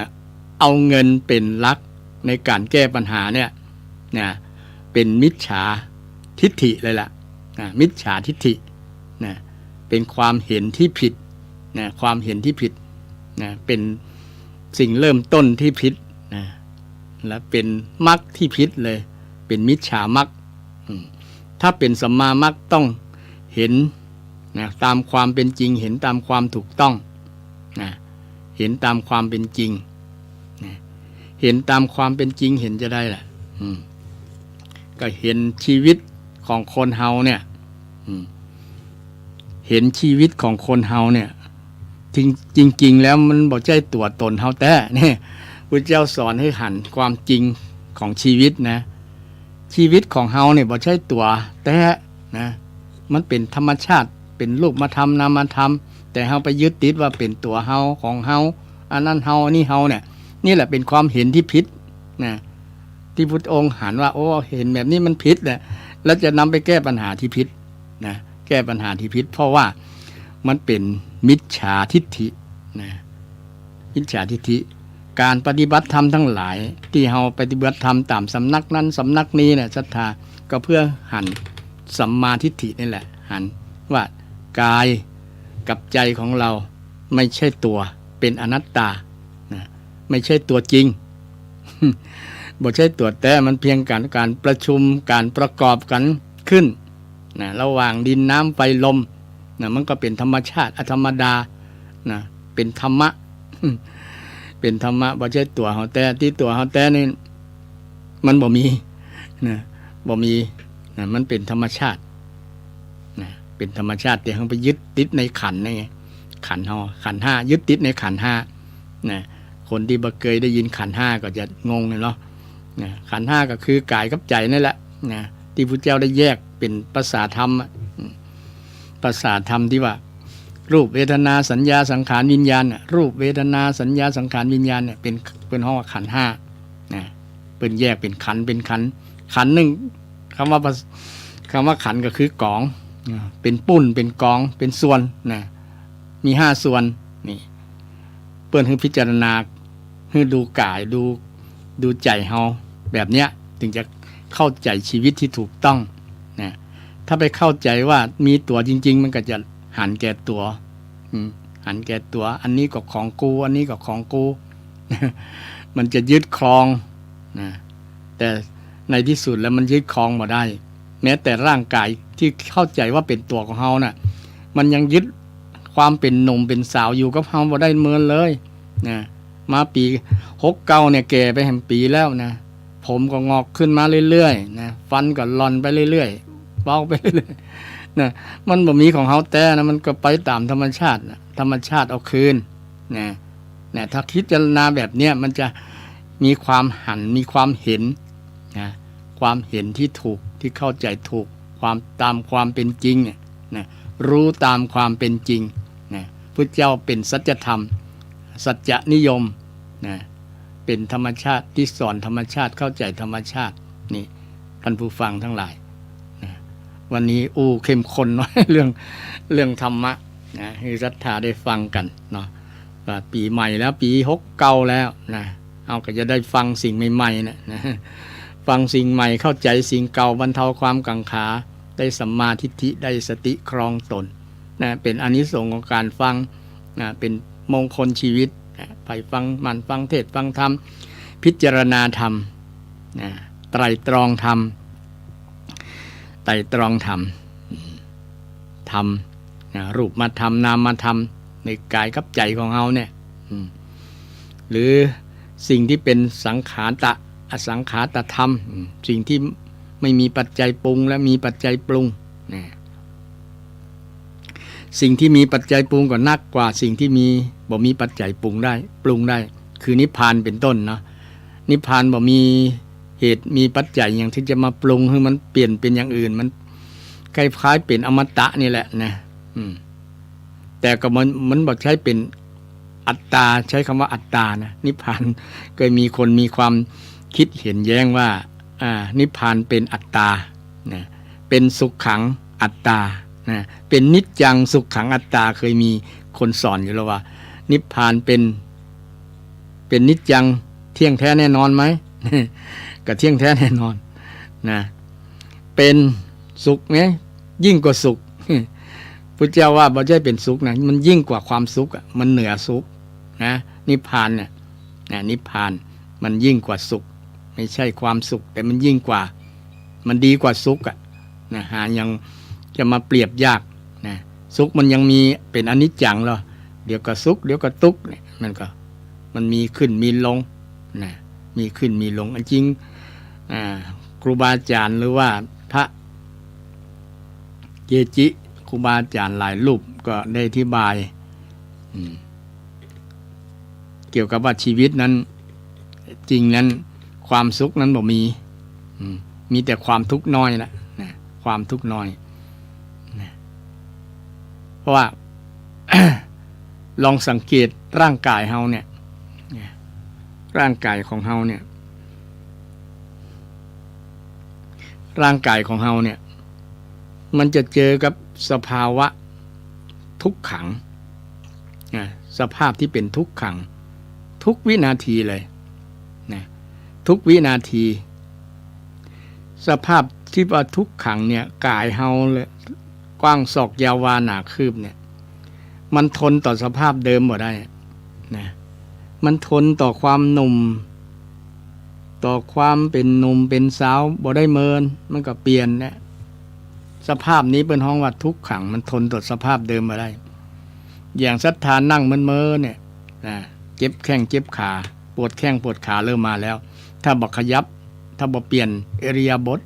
เอาเงินเป็นหลักในการแก้ปัญหาเนี่ยเป็นมิจฉาทิฏฐิเลยล่ะมิจฉาทิฏฐิเป็นความเห็นที่ผิดความเห็นที่ผิดเป็นสิ่งเริ่มต้นที่ผิดและเป็นมรรคที่ผิดเลยเป็นมิจฉามรรคถ้าเป็นสัมมามรรคต้องเห็นตามความเป็นจริงเห็นตามความถูกต้องเห็นตามความเป็นจริงเห็นตามความเป็นจริงเห็นจะได้แหละก็เห็นชีวิตของคนเฮาเนี่ยเห็นชีวิตของคนเฮาเนี่ยจริงแล้วมันบ่ใช่ตัวตนเฮาแต่นี่พุทธเจ้าสอนให้หันความจริงของชีวิตนะชีวิตของเฮาเนี่ยบ่ใช่ตัวแต่นะมันเป็นธรรมชาติเป็นรูปธรรมนามธรรมแต่เฮาไปยึดติดว่าเป็นตัวเฮาของเฮาอันนั้นเฮาอันนี้เฮาเนี่ยนี่แหละเป็นความเห็นที่ผิดนะที่พุทธองค์หันว่าโอ้เห็นแบบนี้มันผิดแหละแล้วจะนำไปแก้ปัญหาที่ผิดนะแก้ปัญหาที่ผิดเพราะว่ามันเป็นมิจฉาทิฏฐินะมิจฉาทิฏฐิการปฏิบัติธรรมทั้งหลายที่เฮาปฏิบัติธรรมตามสำนักนั้นสำนักนี้เนี่ยศรัทธาก็เพื่อหันสัมมาทิฏฐินี่แหละหันว่ากายกับใจของเรา ไม่ใช่ตัวเป็นอนัตตานะไม่ใช่ตัวจริง บ่ใช่ตัวแต่มันเพียงการประชุมการประกอบกันขึ้นนะระหว่างดินน้ำไฟลมนะมันก็เป็นธรรมชาติอธรรมดานะเป็นธรรมะ เป็นธรรมะบ่ใช่ตัวเฮาแต่ที่ตัวเฮาแต่นี่มันบ่มีนะบ่มีนะมันเป็นธรรมชาตินะเป็นธรรมชาติที่เฮาไปยึดติดในขันธ์นี่ไงขันธ์เฮาขันธ์5ยึดติดในขันธ์5นะคนที่บ่เคยได้ยินขันธ์5ก็จะงงเนาะนะขันธ์5ก็คือกายกับใจนั่นแหละนะที่พุทธเจ้าได้แยกเป็นภาษาธรรมภาษาธรรมที่ว่ารูปเวทนาสัญญาสังขารวิญญาณรูปเวทนาสัญญาสังขารวิญญาณเนี่ยเป็นห้องขันธ์5นะเป็นแยกเป็นขันธ์เป็นขันธ์ขันธ์หนึ่งคำว่าขันธ์ก็คือกองเป็นปุ้นเป็นกองเป็นส่วนนะมี5ส่วนนี่เปิ้นให้พิจารณาให้ดูกายดูใจเฮาแบบเนี้ยถึงจะเข้าใจชีวิตที่ถูกต้องนะถ้าไปเข้าใจว่ามีตัวจริงๆมันก็จะหันแก่ตัวหันแก่ตัวอันนี้ก็ของกูอันนี้ก็ของกู มันจะยึดครองนะแต่ในที่สุดแล้วมันยึดครองบ่ได้แม้แต่ร่างกายที่เข้าใจว่าเป็นตัวของเฮาน่ะมันยังยึดความเป็นหนุ่มเป็นสาวอยู่กับเฮาบ่ได้เหมือนเลยนะมาปี69เนี่ยแก่ไปแห่งปีแล้วนะผมก็งอกขึ้นมาเรื่อยๆนะฟันก็หล่อนไปเรื่อยๆเบาไปเรื่อยๆนะมันบ่มีของเฮาแต่นะมันก็ไปตามธรรมชาตินะธรรมชาติเอาคืนนะถ้าคิดพิจารณาแบบเนี้ยมันจะมีความหันมีความเห็นนะความเห็นที่ถูกที่เข้าใจถูกความตามความเป็นจริงเนี่ยนะรู้ตามความเป็นจริงนะพุทธเจ้าเป็นสัจธรรมสัจจนิยมนะเป็นธรรมชาติที่สอนธรรมชาติเข้าใจธรรมชาตินี่ท่านผู้ฟังทั้งหลายนะวันนี้เข้มข้นน้อย เรื่องธรรมะนะให้ศรัทธาได้ฟังกันเนาะว่าปีใหม่แล้วปี69แล้วนะเอาก็จะได้ฟังสิ่งใหม่ๆนะฟังสิ่งใหม่เข้าใจสิ่งเก่าบรรเทาความกังขาได้สัมมาทิฏฐิได้สติครองตนนะเป็นอานิสงส์ของการฟังนะเป็นมงคลชีวิตไปฟังมันฟังเทศฟังธรรมพิจารณาธรรมนะไตรตรองธรรมไตรตรองธรรมธรรมนะรูปมาธรรมนามมาธรรมในกายกับใจของเราเนี่ยหรือสิ่งที่เป็นสังขารตะอสังขารตธรรมสิ่งที่ไม่มีปัจจัยปรุงและมีปัจจัยปรุงนะสิ่งที่มีปัจจัยปรุงก็นักกว่าสิ่งที่มีบ่มีปัจจัยปรุงได้คือนิพพานเป็นต้นเนาะนิพพานบ่มีเหตุมีปัจจัยอย่างที่จะมาปรุงให้มันเปลี่ยนเป็นอย่างอื่นมันคล้ายๆเป็นอมตะนี่แหละนะแต่ก็มันบ่ใช้เป็นอัตตาใช้คำว่าอัตตานะนิพพานเคยมีคนมีความคิดเห็นแย้งว่านิพพานเป็นอัตตานะเป็นสุขขังอัตตานะเป็นนิจจังสุขขังอัตตาเคยมีคนสอนอยู่แล้วว่านิพพานเป็นนิจจังเที่ยงแท้แน่นอนไหม ก็เที่ยงแท้แน่นอนนะเป็นสุขไหมยิ่งกว่าสุข พุทธเจ้าว่าบ่ใช่เป็นสุขนะมันยิ่งกว่าความสุขมันเหนือสุขนะนิพพานเนี่ยนะนิพพานมันยิ่งกว่าสุขไม่ใช่ความสุขแต่มันยิ่งกว่ามันดีกว่าสุขนะหายังจะมาเปรียบยากนะสุขมันยังมีเป็นอนิจจังหรอเดี๋ยวก็สุขเดี๋ยวก็ทุกข์เนี่ยมันมีขึ้นมีลงนะมีขึ้นมีลงจริงครูบาอาจารย์หรือว่าพระเกจิครูบาอาจารย์หลายรูปก็ได้อธิบายเกี่ยวกับว่าชีวิตนั้นจริงนั้นความสุขนั้นบ่มีแต่ความทุกข์น้อยนะความทุกข์น้อยนะเพราะว่า ลองสังเกตร่างกายเฮาเนี่ยร่างกายของเฮาเนี่ยร่างกายของเฮาเนี่ยมันจะเจอกับสภาวะทุกขังสภาพที่เป็นทุกขังทุกวินาทีเลยนะทุกวินาทีสภาพที่ว่าทุกขังเนี่ยกายเฮาเลยกว้างศอกยาววาหนาคืบเนี่ย มันทนต่อสภาพเดิมบ่ได้นะมันทนต่อความหนุ่มต่อความเป็นหนุ่มเป็นสาวบ่ได้เมินมันก็เปลี่ยนนะสภาพนี้เป็นห้องว่าทุกขังมันทนต่อสภาพเดิมบ่ได้อย่างศรัทธานั่งเมินเนี่ยนะเจ็บแข้งเจ็บขาปวดแข้งปวดขาเริ่มมาแล้วถ้าบ่ขยับถ้าบ่เปลี่ยนอิริยาบถ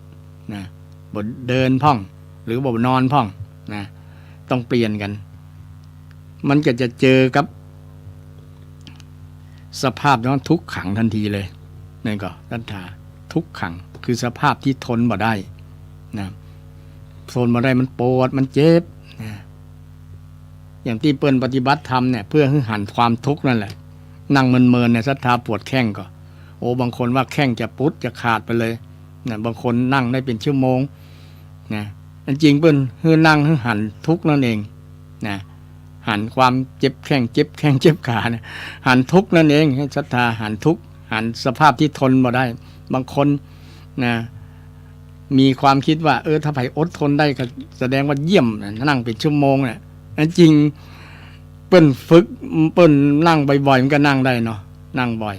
นะบ่เดินพ่องหรือบ่นอนพ่องนะต้องเปลี่ยนกันมันก็จะเจอกับสภาพนั้นทุกขังทันทีเลยนั่นก็ศรัทธาทุกขังคือสภาพที่ทนบ่ได้นะทนบ่ได้มันปวดมันเจ็บนะอย่างที่เปิ้นปฏิบัติธรรมเนี่ยเพื่อให้หันความทุกข์นั่นแหละนั่งเมินๆเนี่ยศรัทธาปวดแข้งก็โอ้บางคนว่าแข้งจะปุ๊ดจะขาดไปเลยนะบางคนนั่งได้เป็นชั่วโมงนะจริงเปิ้นให้นั่งให้หันทุกข์นั่นเองนะหันความเจ็บแข้งเจ็บขาเนี่ยหันทุกข์นั่นเองให้ศรัทธาหันทุกข์หันสภาพที่ทนบ่ได้บางคนนะมีความคิดว่าถ้าไผอดทนได้ก็แสดงว่าเยี่ยมนั่งเป็นชั่วโมงเนี่ยจริงเปิ้นฝึกเปิ้นนั่งบ่อยๆมันก็นั่งได้เนาะนั่งบ่อย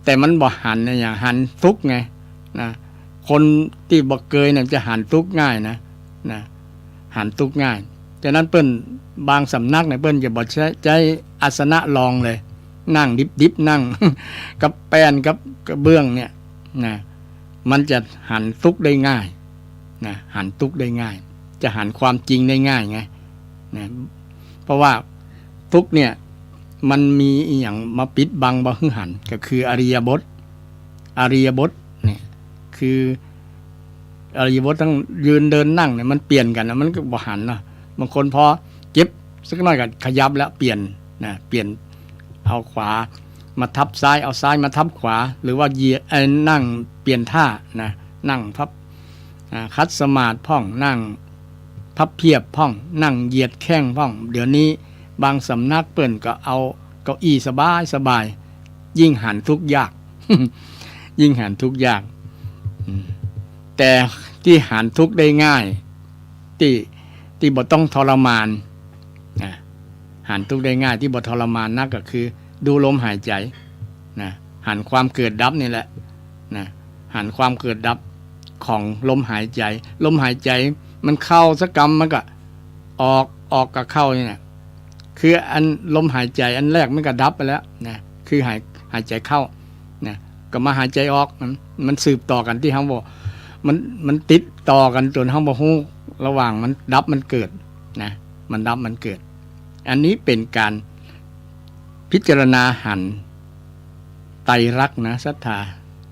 แต่มันบ่หันนะอย่างหันทุกข์ไงนะคนที่บ่เคยเนี่ยจะหันทุกข์ง่ายนะหันทุกข์ง่ายฉะนั้นเปิ้นบางสำนักเนี่ยเปิ้นจะบ่ใช้อาสนะรองเลยนั่งดิบๆนั่ง กับแป้นกับกระเบื้องเนี่ยนะมันจะหันทุกข์ได้ง่ายนะหันทุกข์ได้ง่ายจะหันความจริงได้ง่ายไงนะเพราะว่าทุกข์เนี่ยมันมีอย่างมาปิดบังบ่ให้หันก็คืออริยบทเนี่ยคืออริยบททั้งยืนเดินนั่งเนี่ยมันเปลี่ยนกันนะมันก็บ่หันเนาะบางคนพอเจ็บสักหน่อยก็ขยับแล้วเปลี่ยนเอาขวามาทับซ้ายเอาซ้ายมาทับขวาหรือว่าเหยียดนั่งเปลี่ยนท่านะนั่งพับคัดสมาธิพ่องนั่งพับเพียบพ่องนั่งเหยียดแข้งพ่องเดี๋ยวนี้บางสำนักเปิ้นก็เอาเก้าอี้สบายยิ่งหันทุกยาก ยิ่งหันทุกยากแต่ที่หันทุกได้ง่ายที่บ่ต้องทรมานหันทุกได้ง่ายที่บ่ทรมานนักก็คือดูลมหายใจนะหันความเกิดดับนี่แหละนะหันความเกิดดับของลมหายใจมันเข้าสักกรรมมันก็ออกกับเข้านี่นะคืออันลมหายใจอันแรกมันก็ดับไปแล้วนะคือหายใจเข้านะก็มาหายใจออกมันสืบต่อกันที่เฮาบอกมันติดต่อกันจนเฮาบ่ฮู้ระหว่างมันดับมันเกิดนะมันดับมันเกิดอันนี้เป็นการพิจารณาหันไตรลักษณ์นะศรัทธา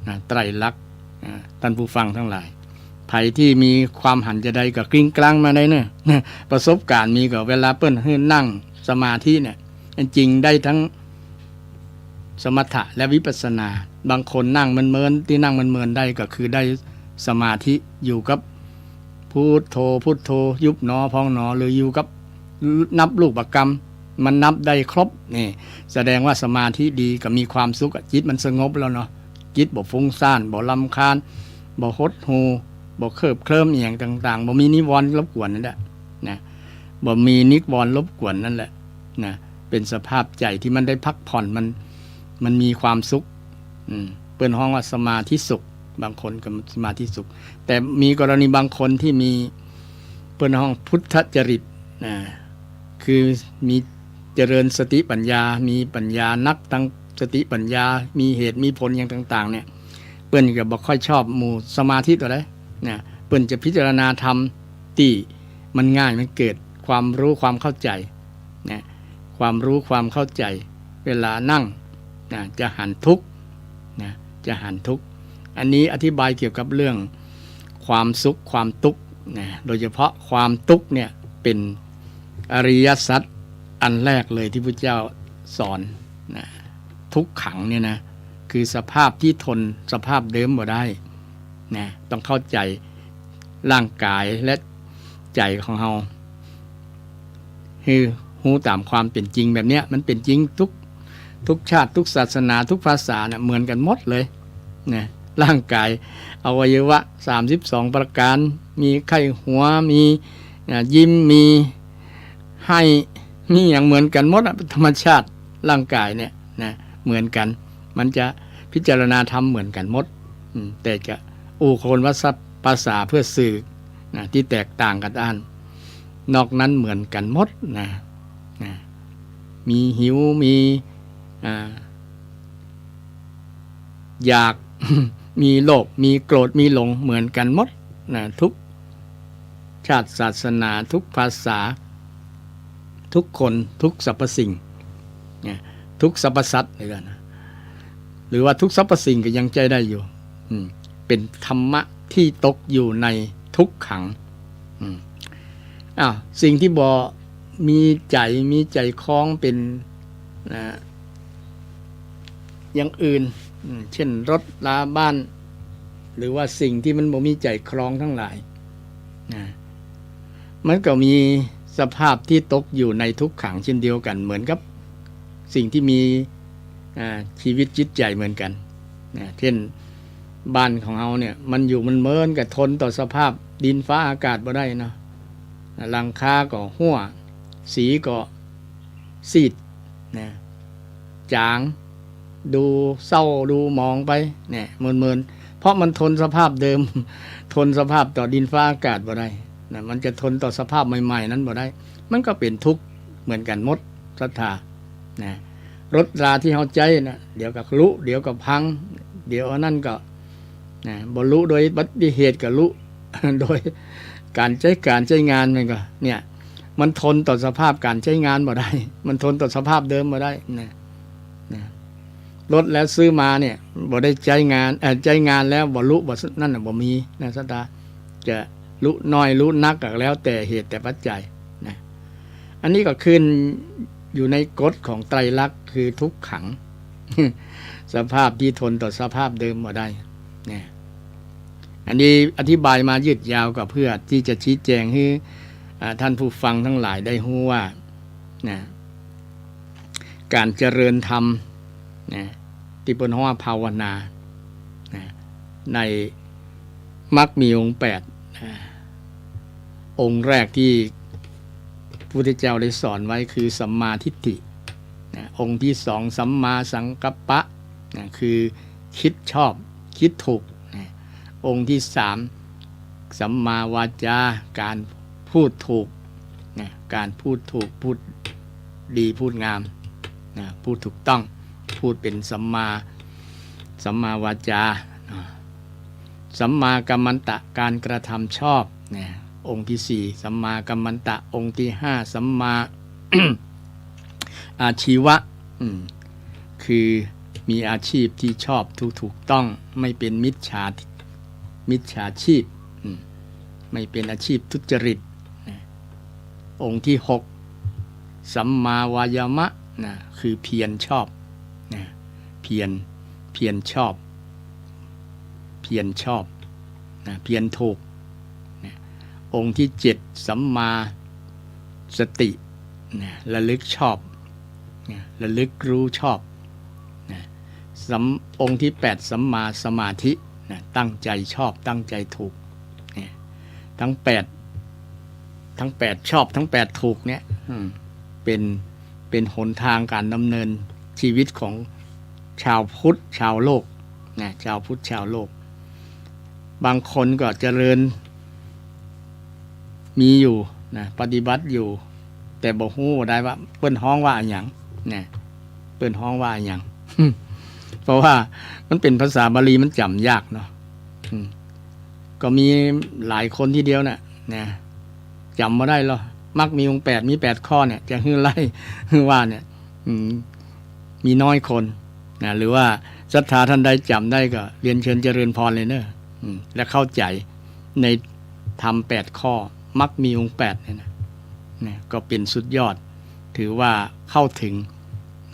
นะไตรลักษณ์ท่านผู้ฟังทั้งหลายไผที่มีความหันจะใดก็กลิ้งกลางมาได้เนี่ยประสบการณ์มีก็เวลาเปิ้นให้นั่งสมาธิเนี่ยจริงได้ทั้งสมถะและวิปัสสนาบางคนนั่งเมินที่นั่งเมินได้ก็คือได้สมาธิอยู่กับพุทโธยุบหนอพองหนอหรืออยู่กับนับลูกประกรรมมันนับได้ครบนี่แสดงว่าสมาธิดีก็มีความสุขจิตมันสงบแล้วเนาะจิตบ่ฟุ้งซ่านบ่รำคาญบ่หดหู่บ่เคลิบเคลิ้มอหย่างต่างๆบ่มีนิวรณ์รบกวนนั่นแหละนะบ่มีนิวรณ์รบกวนนั่นแหละนะเป็นสภาพใจที่มันได้พักผ่อนมันมีความสุขเปิ้นฮ้องว่าสมาธิสุขบางคนก็สมาธิสุขแต่มีกรณีบางคนที่มีเปิ้นฮ้องพุทธจริตนะคือมีเจริญสติปัญญามีปัญญานักตั้งสติปัญญามีเหตุมีผลอย่างต่างๆเนี่ยเปิ้นก็บ่ค่อยชอบหมู่สมาธิตัวใดนะเปิ้นจะพิจารณาธรรมที่มันง่ายมันเกิดความรู้ความเข้าใจนะความรู้ความเข้าใจเวลานั่งนะจะหันทุกข์นะจะหันทุกข์อันนี้อธิบายเกี่ยวกับเรื่องความสุขความทุกข์นะโดยเฉพาะความทุกข์เนี่ยเป็นอริยสัจอันแรกเลยที่พระเจ้าสอนนะทุกขังเนี่ยนะคือสภาพที่ทนสภาพเดิมบ่ได้นะต้องเข้าใจร่างกายและใจของเราคือหูตามความเป็นจริงแบบเนี้ยมันเป็นจริงทุกชาติทุกศาสนาทุกภาษาเนี่ยเหมือนกันหมดเลยนะร่างกายอวัยวะ32ประการมีไข้หัวมียิ้มมีให้ มีอย่างเหมือนกันหมดธรรมชาติร่างกายเนี่ยนะเหมือนกันมันจะพิจารณาธรรมเหมือนกันหมดแต่จะคนภาษาเพื่อสื่อนะที่แตกต่างกันด้านนอกนั้นเหมือนกันหมดนะมีหิวมีอยาก มีโลภมีโกรธมีหลงเหมือนกันหมดนะทุกชาติศาสนาทุกภาษาทุกคนทุกสรรพสิ่งทุกสรรพสัตว์เลยนะหรือว่าทุกสรรพสิ่งก็ยังใจได้อยู่เป็นธรรมะที่ตกอยู่ในทุกขังสิ่งที่บ่มีใจคล้องเป็นอย่างอื่นเช่นรถลาบ้านหรือว่าสิ่งที่มันบ่มีใจคล้องทั้งหลายมันก็มีสภาพที่ตกอยู่ในทุกขังเช่นเดียวกันเหมือนกับสิ่งที่มีชีวิตจิตใจเหมือนกันเช่นบ้านของเราเนี่ยมันอยู่มันเมินกับทนต่อสภาพดินฟ้าอากาศบ่ได้เนาะหลังคาก็หัวสีก็ซีดจางดูเศร้าดูมองไปเนี่ยเมินเพราะมันทนสภาพเดิม ทนสภาพต่อดินฟ้าอากาศบ่ได้นะมันจะทนต่อสภาพใหม่ๆนั้นบ่ได้มันก็เป็นทุกข์เหมือนกันหมดศรัทธานะรถราที่เฮาใจนะเดี๋ยวก็ลุเดี๋ยวก็พังเดี๋ยวนั่นก็นะบ่ลุโดยอุบัติเหตุก็ลุ โดยการใช้งานมันก็เนี่ยมันทนต่อสภาพการใช้งานบ่ได้มันทนต่อสภาพเดิมบ่ได้นะรถแล้วซื้อมาเนี่ยบ่ได้ใช้งานแล้วบ่ลุบ่นั่นน่ะบ่มีนะศรัทธาจะลุน้อยลุนักก็แล้วแต่เหตุแต่ปัจจัยนะอันนี้ก็ขึ้นอยู่ในกฎของไตรลักษณ์คือทุกขัง สภาพที่ทนต่อสภาพเดิมบ่ได้เนี่ยอันนี้อธิบายมายืดยาวก็เพื่อที่จะชี้แจงให้ท่านผู้ฟังทั้งหลายได้รู้ว่านะการเจริญธรรมนะที่เป็นว่าภาวนานะในมรรคมีองค์8นะองค์แรกที่พระพุทธเจ้าได้สอนไว้คือสัมมาทิฏฐินะองค์ที่2สัมมาสังกัปปะนะคือคิดชอบคิดถูกนะองค์ที่3สัมมาวาจาการพูดถูกนะการพูดถูกพูดดีพูดงามนะพูดถูกต้องพูดเป็นสัมมาวาจาสัมมากัมมันตะการกระทำชอบนะองค์ที่4สัมมากัมมันตะองค์ที่5สัมมา อาชีวะคือมีอาชีพที่ชอบถูกต้องไม่เป็นมิจฉาชีพไม่เป็นอาชีพทุจริตองค์ที่6สัมมาวายามะนะคือเพียรชอบนะเพียรชอบนะเพียรถูกนะองค์ที่7สัมมาสตินะระลึกชอบนะระลึกรู้ชอบนะองค์ที่8สัมมาสมาธินะตั้งใจชอบตั้งใจถูกนะทั้ง8ชอบทั้ง8ถูกเนี่ยเป็นหนทางการดำเนินชีวิตของชาวพุทธชาวโลกนะชาวพุทธชาวโลกบางคนก็เจริญมีอยู่นะปฏิบัติอยู่แต่บ่ฮู้ได้ว่าเปิ้นฮ้องว่าหยังนะเปิ้นฮ้องว่าหยัง เพราะว่ามันเป็นภาษาบาลีมันจำยากเนาะก็มีหลายคนทีเดียวน่ะนะจำบ่ได้หรอกมักมีองค์8มี8ข้อเนี่ยจะฮื้อไล่ฮื้อว่าเนี่ยมีน้อยคนนะหรือว่าศรัทธาท่านใดจำได้ก็เรียนเชิญเจริญพรเลยเนอะและเข้าใจในธรรม8ข้อมักมีองค์8เนี่ยนะก็เป็นสุดยอดถือว่าเข้าถึง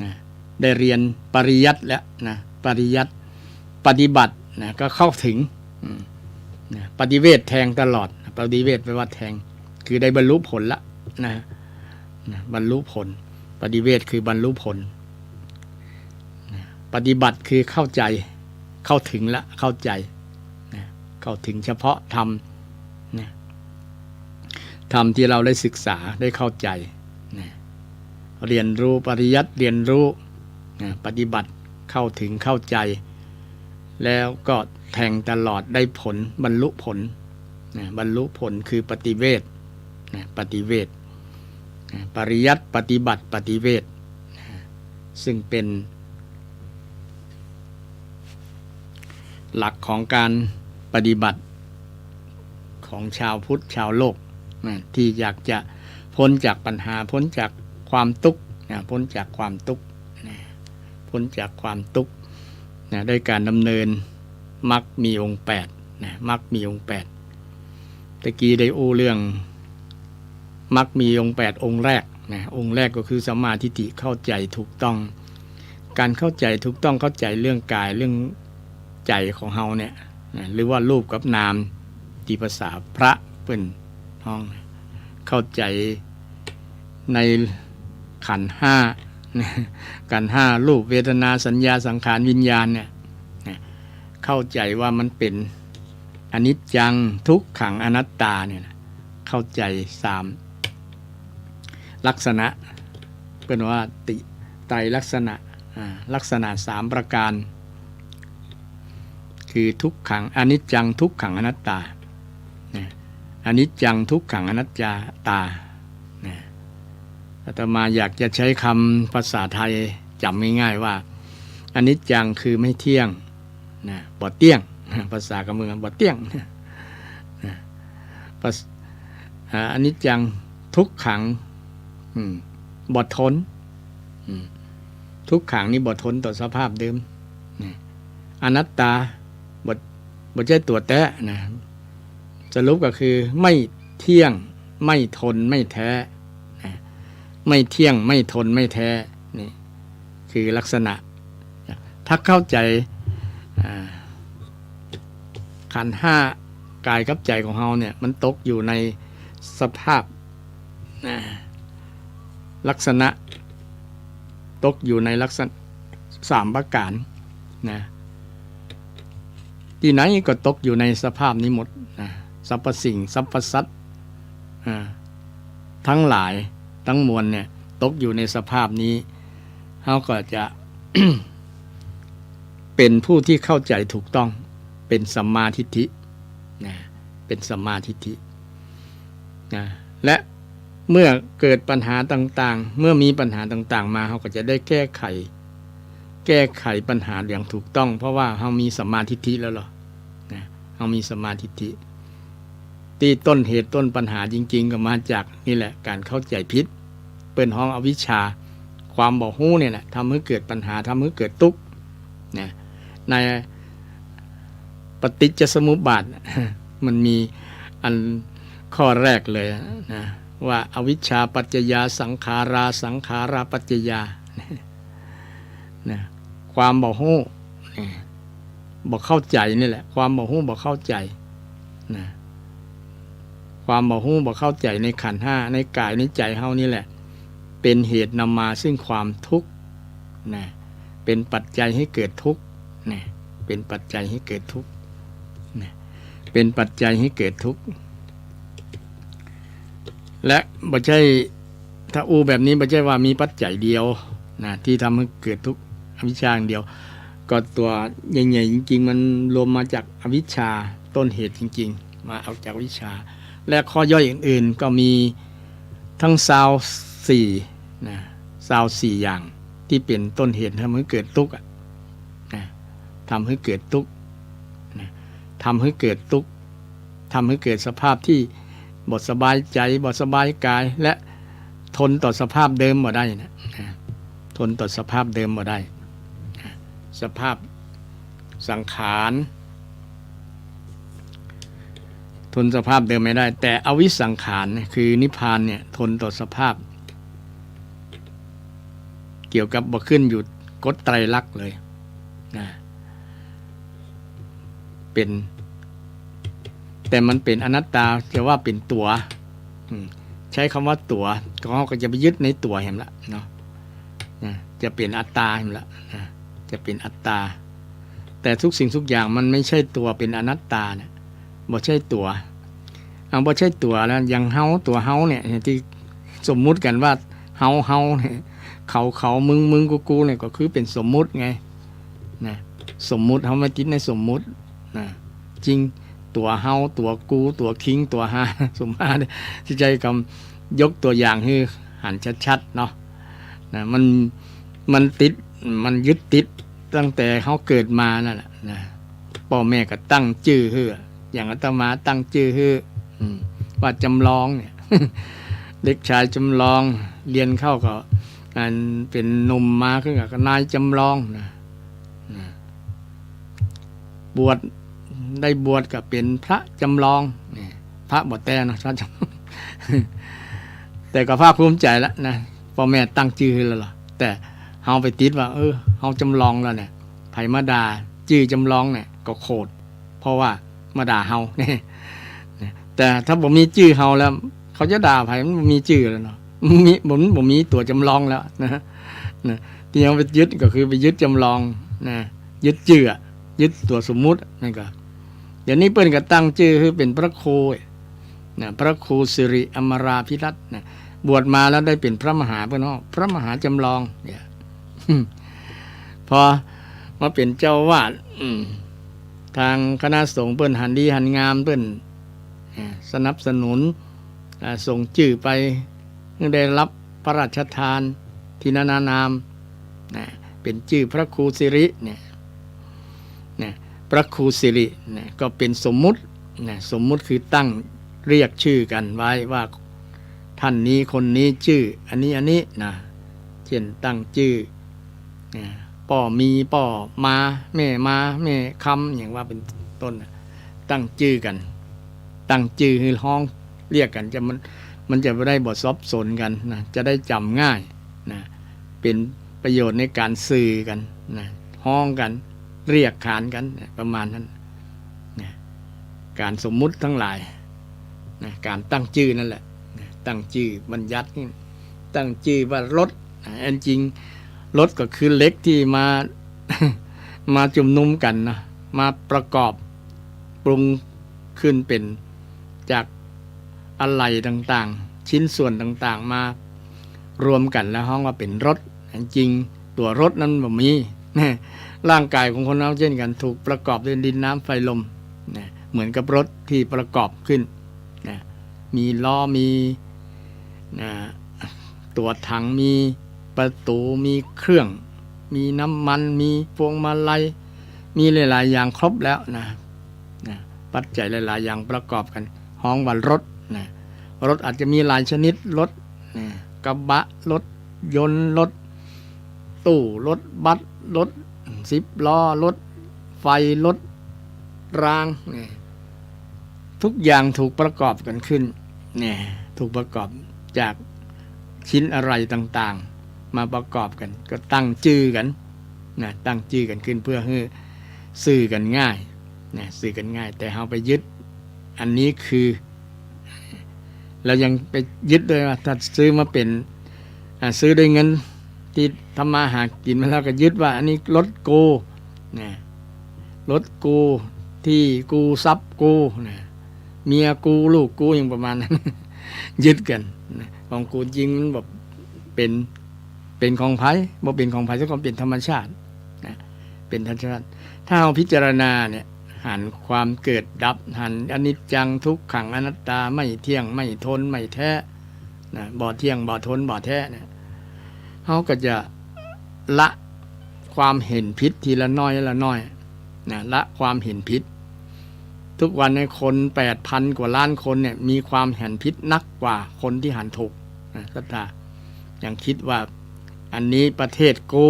นะได้เรียนปริยัติแล้วนะปริยัติปฏิบัตินะก็เข้าถึงนะปฏิเวทแทงตลอดปฏิเวทแปลว่าแทงคือได้บรรลุผลละนะบรรลุผลปฏิเวทคือบรรลุผลปฏิบัติคือเข้าใจเข้าถึงละเข้าใจนะเข้าถึงเฉพาะธรรมนะธรรมที่เราได้ศึกษาได้เข้าใจนะ เรียนรู้ปริยัติเรียนรู้ปฏิบัติเข้าถึงเข้าใจแล้วก็แทงตลอดได้ผลบรรลุผลบรรลุผลคือปฏิเวทปฏิเวทปริยัติปฏิบัติปฏิเวทซึ่งเป็นหลักของการปฏิบัติของชาวพุทธชาวโลกที่อยากจะพ้นจากปัญหาพ้นจากความทุกข์พ้นจากความทุกข์พ้นจากความทุกข์ด้วยการดำเนินมรรคมีองค์8มรรคมีองค์8ตะกี้ได้อู้เรื่องมรรคมีองค์8องค์แรกองค์แรกก็คือสัมมาทิฏฐิเข้าใจถูกต้องการเข้าใจถูกต้องเข้าใจเรื่องกายเรื่องใจของเฮาเนี่ยหรือว่ารูปกับนามที่ภาษาพระเปิ้นห้องเข้าใจในขันธ์5ขันธ์5รูปเวทนาสัญญาสังขารวิญญาณเนี่ยเข้าใจว่ามันเป็นอนิจจังทุกขังอนัตตาเนี่ยเข้าใจ3ลักษณะเป็นว่าไตรลักษณะลักษณะ3ประการคือทุกขังอนิจจังทุกขังอนัตตาอนิจจังทุกขังอนัตตาอาตมาอยากจะใช้คำภาษาไทยจำง่ายๆว่าอนิจจังคือไม่เที่ยงบ่เที่ยงภาษากำเมืองบ่เที่ยงอนิจจังทุกขังบ่ทนทุกขังนี่บ่ทนต่อสภาพเดิมอนัตตาบ่ใช่ตัวแท้นะสรุปก็คือไม่เที่ยงไม่ทนไม่แท้ไม่เที่ยงไม่ทนไม่แท้นี่คือลักษณะถ้าเข้าใจขันธ์5กายกับใจของเฮาเนี่ยมันตกอยู่ในสภาพลักษณะตกอยู่ในลักษณะ3ประการนะที่ไหนก็ตกอยู่ในสภาพนี้หมดสรรพสิ่งสรรพสัตว์ทั้งหลายทั้งมวลเนี่ยตกอยู่ในสภาพนี้เขาก็จะ เป็นผู้ที่เข้าใจถูกต้องเป็นสัมมาทิฏฐิเป็นสัมมาทิฏฐิและเมื่อเกิดปัญหาต่างๆเมื่อมีปัญหาต่างๆมาเขาก็จะได้แก้ไขปัญหาอย่างถูกต้องเพราะว่าเขามีสัมมาทิฏฐิแล้วหรอเขามีสัมมาทิฏฐิที่ต้นเหตุต้นปัญหาจริงๆก็มาจากนี่แหละการเข้าใจผิดเปิ้นห้องอวิชชาความบ่ฮู้เนี่ยแหละทำให้เกิดปัญหาทำให้เกิดทุกข์ในปฏิจจสมุปบาทมันมีอันข้อแรกเลยนะว่าอวิชชาปัจจยาสังขาราสังขาราปัจจยาความบ่ฮู้บ่เข้าใจนี่แหละความบ่ฮู้บ่เข้าใจความบ่ฮู้บ่เข้าใจในขันธ์5ในกายในใจเฮานี่แหละเป็นเหตุนำมาซึ่งความทุกข์เป็นปัจจัยให้เกิดทุกข์เป็นปัจจัยให้เกิดทุกข์เป็นปัจจัยให้เกิดทุกข์และบ่ใช่ถ้าอูแบบนี้บ่ใช่ว่ามีปัจจัยเดียวที่ทำให้เกิดทุกข์อวิชชาเดียวก็ตัวใหญ่ๆจริงๆมันรวมมาจากอวิชชาต้นเหตุจริงๆมาเอาจากวิชชาและข้อย่อยอื่นๆก็มีทั้ง24อย่างที่เป็นต้นเหตุทำให้เกิดทุกข์ทำให้เกิดทุกข์ทำให้เกิดทุกข์ทำให้เกิดสภาพที่บ่สบายใจบ่สบายกายและทนต่อสภาพเดิมบ่ได้ทนต่อสภาพเดิมบ่ได้สภาพสังขารทนสภาพเดิมไม่ได้แต่อวิสังขารคือนิพพานเนี่ยทนต่อสภาพเกี่ยวกับบ่ขึ้นอยู่กฎไตรลักษณ์เลยเป็นแต่มันเป็นอนัตตาจะว่าเป็นตัวใช้คำว่าตัวก็จะไปยึดในตัวเห็นละเนาะจะเป็นอัตตาเห็นละจะเป็นอัตตาแต่ทุกสิ่งทุกอย่างมันไม่ใช่ตัวเป็นอนัตตาเนี่ยบ่ใช่ตัวบ่ใช่ตัวแล้วอย่างเฮาตัวเฮาเนี่ยที่สมมุติกันว่า เฮาเนี่ยเขามึงกูเนี่ยก็คือเป็นสมมุติไงนะสมมุติเฮามาติดในสมมุตินะจริงตัวเฮาตัวกูตัวคิงตัวหาสมมาเนี่ยที่ใจคำยกตัวอย่างให้หันชัดๆเนาะนะมันติดมันยึดติดตั้งแต่เขาเกิดมานั่นแหละนะพ่อแม่ก็ตั้งชื่อให้อย่างอาตมาตั้งชื่อให้ว่าจำลองเนี่ย เด็กชายจำลองเรียนเข้าก็เป็นหนุ่มมาขึ้นกับนายจำลองนะบวชได้บวชก็เป็นพระจำลองนี่พระบวชแต่นะพระจำ แต่ก็ภาคภูมิใจแล้วนะพ่อแม่ตั้งชื่อให้แล้วล่ะแต่เฮาไปติดว่าเฮาจำลองแล้วเนี่ยไผมาด่าชื่อจำลองเนี่ยก็โคตรเพราะว่ามาด่าเฮาเนี่ยแต่ถ้าบ่มีชื่อเฮาแล้วเขาจะด่าไผมันบ่มีชื่อแล้วเนาะบ่มีตัวจำลองแล้วนะที่เอาไปยึดก็คือไปยึดจำลองนะยึดชื่อยึดตัวสมมุตินั่นก็เดี๋ยวนี้เปิ้นก็ตั้งชื่อคือเป็นพระครูนะพระครูสิริอมราภิรัตน์นะบวชมาแล้วได้เป็นพระมหาเปิ้นเนาะพระมหาจำลองเนี่ยพอมาเป็นเจ้าวาดทางคณะสงฆ์เปิ้นหันดีหันงามเปิ้นสนับสนุนส่งชื่อไปได้รับพระราชทานทินานามเป็นชื่อพระครูสิริเนี่ยพระครูสิริเนี่ยก็เป็นสมมุติสมมุติคือตั้งเรียกชื่อกันไว้ว่าท่านนี้คนนี้ชื่ออันนี้นะเช่นตั้งชื่อป่อมีป่อมาแม่คำอย่างว่าเป็นต้นตั้งชื่อกันตั้งชื่อคือห้องเรียกกันมันจะไม่ได้บทซับซ้อนกันนะจะได้จำง่ายนะเป็นประโยชน์ในการสื่อกันนะห้องกันเรียกขานกันประมาณนั้นนะการสมมุติทั้งหลายนะการตั้งชื่อนั่นแหละนะตั้งชื่อบัญญัตินี่ตั้งชื่อว่ารถอันจริงรถก็คือเล็กที่มา มาจุ่มนุมกันนะมาประกอบปรุงขึ้นเป็นจากอะไรต่างๆชิ้นส่วนต่างๆมารวมกันแล้วห้องว่าเป็นรถจริงตัวรถนั้นบ่มีร่างกายของคนเราเช่นกันถูกประกอบด้วยดินน้ำไฟลมเหมือนกับรถที่ประกอบขึ้นมีล้อมีตัวถังมีประตูมีเครื่องมีน้ำมันมีพวงมาลัยมีหลายๆอย่างครบแล้วนะปัจจัยหลายๆอย่างประกอบกันห้องว่ารถรถอาจจะมีหลายชนิดรถกระบะรถยนต์รถตู้รถบัสรถ10 ล้อรถไฟรถรางทุกอย่างถูกประกอบกันขึ้นถูกประกอบจากชิ้นอะไรต่างๆมาประกอบกันก็ตั้งชื่อกันตั้งชื่อกันขึ้นเพื่อให้สื่อกันง่ายสื่อกันง่ายแต่เราไปยึดอันนี้คือเรายังไปยึดด้วยว่าถ้าซื้อมาเป็นซื้อด้วยเงินที่ทำมาหากินมาแล้วก็ยึดว่าอันนี้รถกูรถกูที่กูทรัพย์กูเมียกูลูกกูอย่างประมาณนั้น ยึดกันของกูจริงมันแบบเป็นของไผ่บ่เป็นของไผ่ซะก่อนเป็นธรรมชาติเป็นธรรมชาติถ้าเราพิจารณาเนี่ยหันความเกิดดับหันอนิจจังทุกขังอนัตตาไม่เที่ยงไม่ทนไม่แท้บ่เที่ยงบ่ทนบ่แท้เนี่ยเขาก็จะละความเห็นผิดทีละน้อยละความเห็นผิดทุกวันในคน 8,000 กว่าล้านคนเนี่ยมีความเห็นผิดนักกว่าคนที่หันถูกศรัทธาอย่างคิดว่าอันนี้ประเทศกู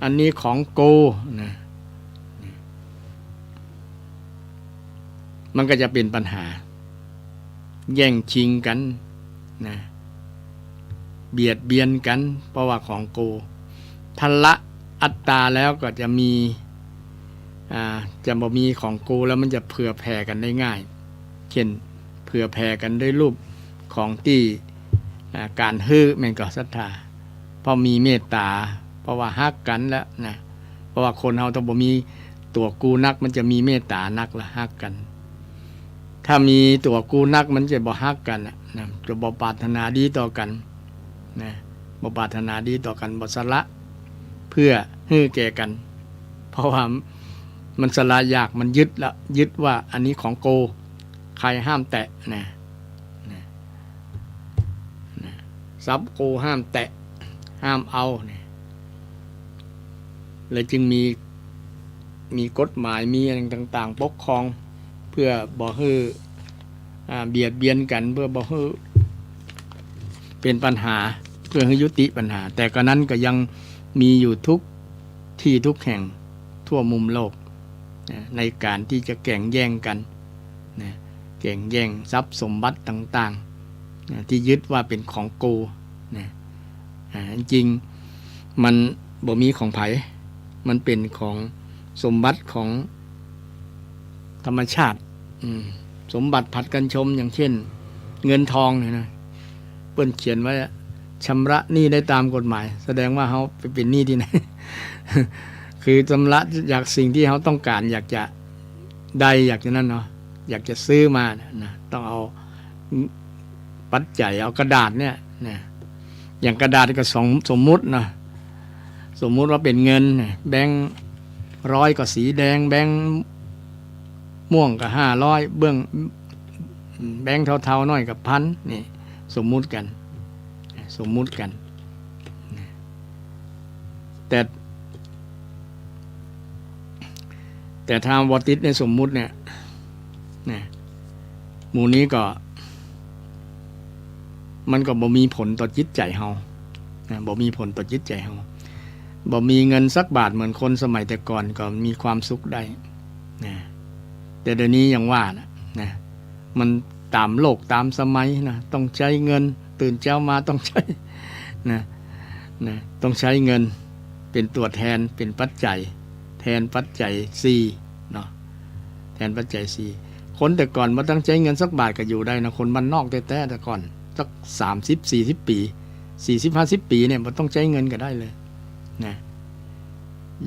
อันนี้ของกูมันก็จะเป็นปัญหาแย่งชิงกันเบียดเบียนกันเพราะว่าของกูทันละอัตตาแล้วก็จะมีจะบ่มีของกูแล้วมันจะเผื่อแผ่กันได้ง่ายเช่นเผื่อแผ่กันด้วยรูปของที่การฮื้อแม่นก็ศรัทธาเพราะมีเมตตาเพราะว่าฮักกันแล้วเพราะว่าคนเฮาต้องบ่มีตัวกูนักมันจะมีเมตตานักละฮักกันถ้ามีตัวกูนักมันจะบ่ฮักกันจะบ่ปรารถนาดีต่อกัน นะบ่ปรารถนาดีต่อกันบ่สละเพื่อให้แก่กันเพราะว่ามันสละยากมันยึดว่าอันนี้ของโกใครห้ามแตะนะทรัพย์โกห้ามแตะห้ามเอาเนี่ยเลยจึงมีกฎหมายมีอะไรต่างๆปกครองเพื่อบ่ให้เบียดเบียนกันเพื่อบ่ให้เป็นปัญหาเพื่อให้ยุติปัญหาแต่ก็นั้นก็ยังมีอยู่ทุกที่ทุกแห่งทั่วมุมโลกในการที่จะแข่งแย่งกันแข่งแย่งทรัพย์สมบัติต่างๆที่ยึดว่าเป็นของกูจริงมันบ่มีของไผมันเป็นของสมบัติของธรรมชาติสมบัติผัดกันชมอย่างเช่นเงินทองเนี่ยนะเปิ้นเขียนไว้ชำระหนี้ได้ตามกฎหมายแสดงว่าเขาไปเป็นหนี้ที่ไหน คือชำระอยากสิ่งที่เขาต้องการอยากจะได้อยากจะนั่นเนาะอยากจะซื้อมานะต้องเอาปัจจัยเอากระดาษเนี่ยนะอย่างกระดาษก็สมมุตินะสมมุติว่าเป็นเงินแบงค์100ก็สีแดงแบงค์ม่วงก็500เบื้องแบงค์เทาๆน้อยกับ1,000นี่สมมุติกันแต่ทางวอติสในสมมุติเนี่ยหมู่นี้ก็มันก็บ่มีผลต่อจิตใจเฮาบ่มีผลต่อจิตใจเฮาบ่มีเงินสักบาทเหมือนคนสมัยแต่ก่อนก็มีความสุขได้แต่เดี๋ยวนี้อย่างว่านะมันตามโลกตามสมัยนะต้องใช้เงินตื่นเช้ามาต้องใช้นะต้องใช้เงินเป็นตัวแทนเป็นปัจจัยแทนปัจจัย4เนาะแทนปัจจัย4คนแต่ก่อนบ่ต้องใช้เงินสักบาทก็อยู่ได้นะคนบ้านนอกแต่แต่ก่อนสัก30-40 ปี40-50 ปีเนี่ยบ่ต้องใช้เงินก็ได้เลยนะ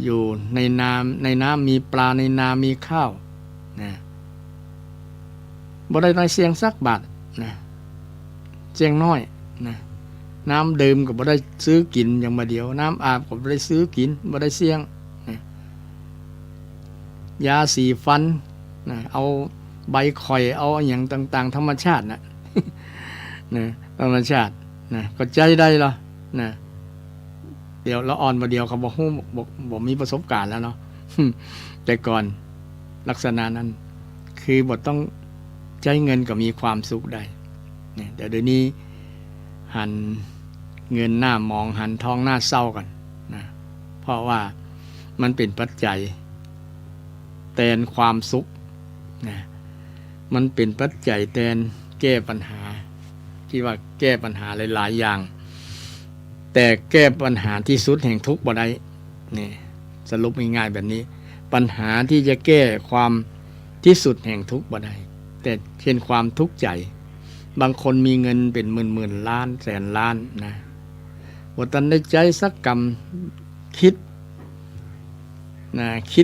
อยู่ในน้ำมีปลาในนามีข้าวนะบ่ได้เสี่ยงสักบาทนะเสี่ยงน้อยนะน้ำดื่มก็บ่ได้ซื้อกินอย่างมาเดียวน้ำอาบก็บ่ได้ซื้อกินบ่ได้เสี่ยงนะยาสีฟันนะเอาใบข่อยเอาอย่างต่างๆธรรมชาตินะ ธรรมชาตินะก็ใจได้เหรอนะเดี๋ยวเราอ่อนมาเดียวเขาบอกมีประสบการณ์แล้วเนาะ แต่ก่อนลักษณะนั้นคือบ่ต้องใช้เงินก็มีความสุขได้เนี่ยเดี๋ยวนี้หันเงินหน้ามองหันทองหน้าเศร้ากันนะเพราะว่ามันเป็นปัจจัยแทนความสุขนะมันเป็นปัจจัยแทนแก้ปัญหาที่ว่าแก้ปัญหาหลายๆอย่างแต่แก้ปัญหาที่สุดแห่งทุกข์บ่ได้นี่สรุปง่ายๆแบบนี้ปัญหาที่จะแก้ความที่สุดแห่งทุกข์บ่ได้แต่เช่นความทุกข์ใจบางคนมีเงินเป็นหมื่นล้านแสนล้านนะบ่ทันได้ใจสักกรรมคิ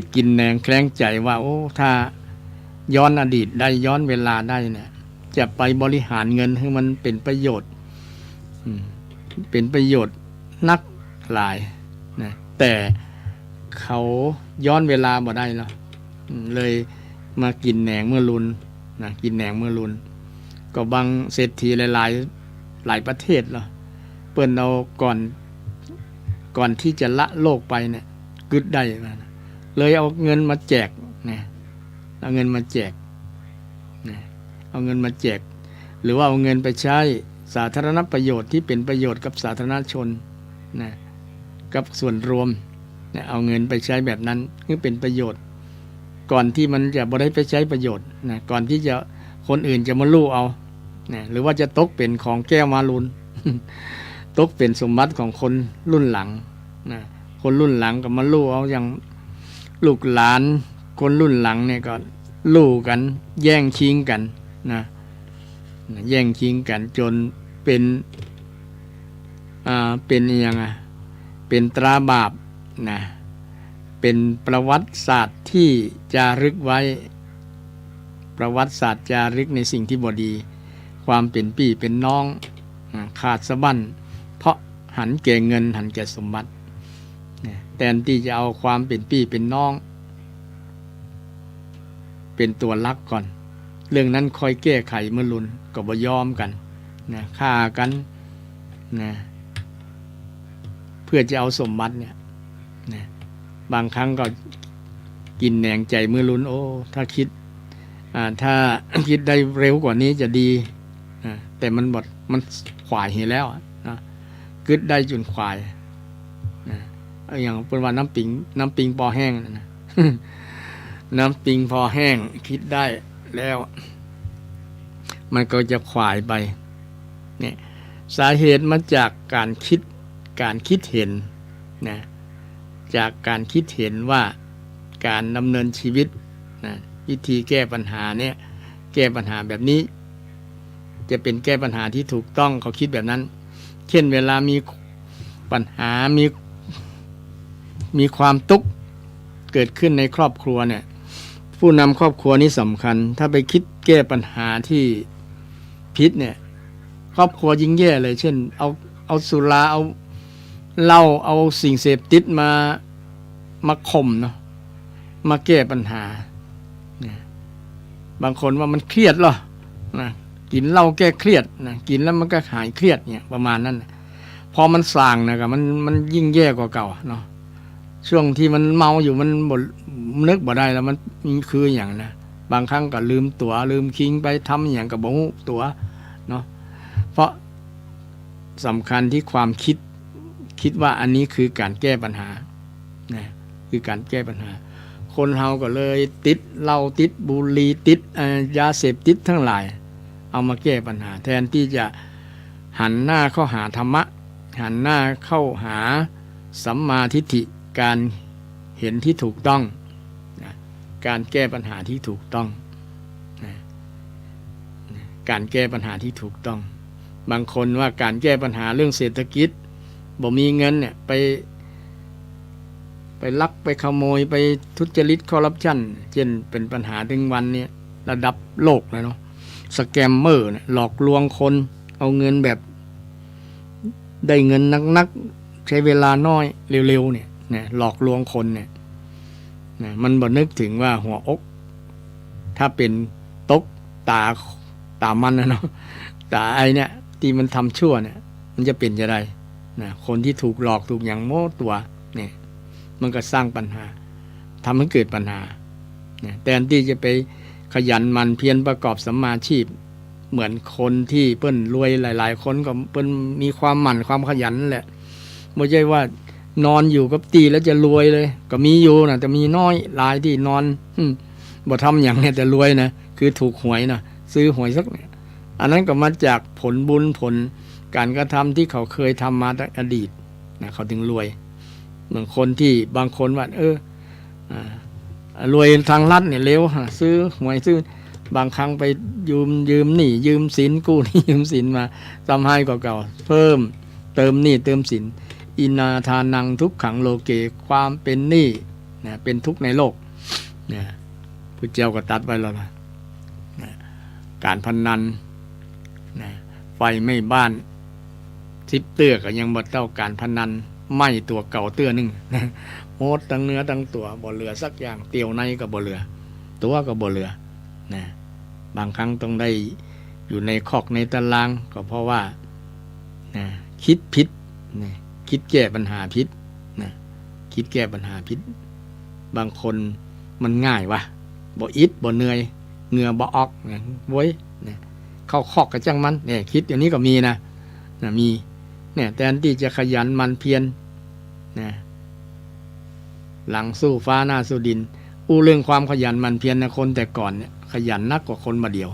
ดกินแหนงแคลงใจว่าโอ้ถ้าย้อนอดีตได้ย้อนเวลาได้เนี่ยจะไปบริหารเงินให้มันเป็นประโยชน์นักหลายนะแต่เขาย้อนเวลาบ่ได้แล้วเลยมากินแหนงเมื่อรุนนะกินแหนงเมื่อรุนก็บางเศรษฐีหลายประเทศแล้วเปิ้นเอาก่อนที่จะละโลกไปเนี่ยกึดได้มาเลยเอาเงินมาแจกนะเอาเงินมาแจกนะเอาเงินมาแจกหรือว่าเอาเงินไปใช้สาธารณประโยชน์ที่เป็นประโยชน์กับสาธารณชนนะกับส่วนรวมนะเอาเงินไปใช้แบบนั้นคือเป็นประโยชน์ก่อนที่มันจะบ่ได้ไปใช้ประโยชน์นะก่อนที่จะคนอื่นจะมาลู่เอานะหรือว่าจะตกเป็นของแก้วมาลุน ตกเป็นสมบัติของคนรุ่นหลังนะคนรุ่นหลังก็มาลู่เอาอย่างลูกหลานคนรุ่นหลังเนี่ยก็ลู่กันแย่งชิงกันนะแย่งชิงกันจนเป็นยังไงเป็นตราบาปนะเป็นประวัติศาสตร์ที่จารึกไว้ประวัติศาสตร์จารึกในสิ่งที่บ่ดีความเป็นพี่เป็นน้องขาดสะบั้นเพราะ หันแก่เงินหันแก่สมบัติแทนที่จะเอาความเป็นพี่เป็นน้องเป็นตัวรักก่อนเรื่องนั้นคอยแก้ไขเมื่อรุนก็บ่ยอมกันนะฆ่ากันนะเพื่อจะเอาสมบัติเนี่ยนะบางครั้งก็กินแหนงใจเมื่อรุนโอ้ถ้าคิดได้เร็วกว่านี้จะดีนะแต่มันบดมันขวายเห็นแล้วนะกึดได้จนขวายนะอย่างเป็นว่าน้ำปิงพอแห้งนะ น้ำปิงพอแห้งคิดได้แล้วมันก็จะขวายไปเนี่ยสาเหตุมาจากการคิดเห็นนะจากการคิดเห็นว่าการดำเนินชีวิตนะวิธีแก้ปัญหาเนี่ยแก้ปัญหาแบบนี้จะเป็นแก้ปัญหาที่ถูกต้องเขาคิดแบบนั้นเช่นเวลามีปัญหามีความทุกข์เกิดขึ้นในครอบครัวเนี่ยผู้นำครอบครัวนี้สำคัญถ้าไปคิดแก้ปัญหาที่ผิดเนี่ยครอบครัวยิ่งแย่เลยเช่นเอาสุราเอาเหล้าเอาสิ่งเสพติดมาข่มเนาะมาแก้ปัญหาเนี่ยบางคนว่ามันเครียดหรอนะกินเหล้าแก้เครียดนะกินแล้วมันก็หายเครียดเนี่ยประมาณนั้นพอมันส่างนะครับมันยิ่งแย่กว่าเก่าเนาะช่วงที่มันเมาอยู่มันบ่นึกบ่ได้แล้วมันคืออย่างนะบางครั้งก็ลืมตั๋วลืมคิงไปทำอย่างกับบ่ฮู้ตั๋วเนาะเพราะสำคัญที่ความคิดว่าอันนี้คือการแก้ปัญหานะคือการแก้ปัญหาคนเฮาก็เลยติดเหล้าติดบุหรี่ติดยาเสพติดทั้งหลายเอามาแก้ปัญหาแทนที่จะหันหน้าเข้าหาธรรมะหันหน้าเข้าหาสัมมาทิฏฐิการเห็นที่ถูกต้องนะการแก้ปัญหาที่ถูกต้องนะการแก้ปัญหาที่ถูกต้องบางคนว่าการแก้ปัญหาเรื่องเศรษฐกิจบ่มีเงินเนี่ยไปลักไปขโมยไปทุจริตคอร์รัปชันเช่นเป็นปัญหาถึงวันนี้ระดับโลกเลยเนาะสแกมเมอร์เนี่ยหลอกลวงคนเอาเงินแบบได้เงินนักใช้เวลาน้อยเร็วๆเนี่ยหลอกลวงคนเนี่ยมันบ่นึกถึงว่าหัวอกถ้าเป็นตกตามันนะเนาะตาไอเนี่ยที่มันทำชั่วเนี่ยมันจะเป็นจะไรนะคนที่ถูกหลอกถูกอย่างโม้ตัวเนี่ยมันก็สร้างปัญหาทำให้เกิดปัญหาแทนที่จะไปขยันมันเพียรประกอบสัมมาชีพเหมือนคนที่เปิ้นรวยหลายๆคนก็เปิ้นมีความหมั่นความขยันแหละไม่ใช่ว่านอนอยู่กับตีแล้วจะรวยเลยก็มีอยู่นะแต่มีน้อยหลายที่นอนบ่ทำอย่างเนี่ยจะรวยนะคือถูกหวยนะซื้อหวยสักเนี่ยอันนั้นก็มาจากผลบุญผลการกระทำที่เขาเคยทำมาในอดีตนะเขาถึงรวยบางคนที่บางคนว่ารวยทางลัดเนี่ยเร็วซื้อหวยซื้อบางครั้งไปยืมหนี้ยืมสินกู้หนี้ยืมสินมาทำให้เก่าๆเพิ่มเติมหนี้เติมสินอินาทานังทุกขังโลเกความเป็นหนี้นะเป็นทุกข์ในโลกนะพุทธเจ้าก็ตัดไว้แล้วนะการพนันนะไฟไม่บ้านทิพเตื้อก็ยังบ่เท่าการพนันไหม้ตัวเก่าเตื้อนึงนะโหดทั้งเนื้อทั้งตัวบ่เหลือสักอย่างเตียวในก็บ่เหลือตัวก็บ่เหลือนะบางครั้งต้องได้อยู่ในคอกในตารางก็เพราะว่านะคิดผิดนะคิดแก้ปัญหาผิดนะคิดแก้ปัญหาผิดบางคนมันง่ายวะบ่อิดบ่เหนื่อยเหงื่อบ่ออกนะโว้ยนะเข้าคอกกับจังมันเนี่ยคิดอย่างนี้ก็มีนะมีเนี่ยแทนที่จะขยันมันเพียรนะหลังสู้ฟ้าหน้าสู้ดินเรื่องความขยันมันเพียรนะคนแต่ก่อนเนี่ยขยันนักกว่าคนมาเดียว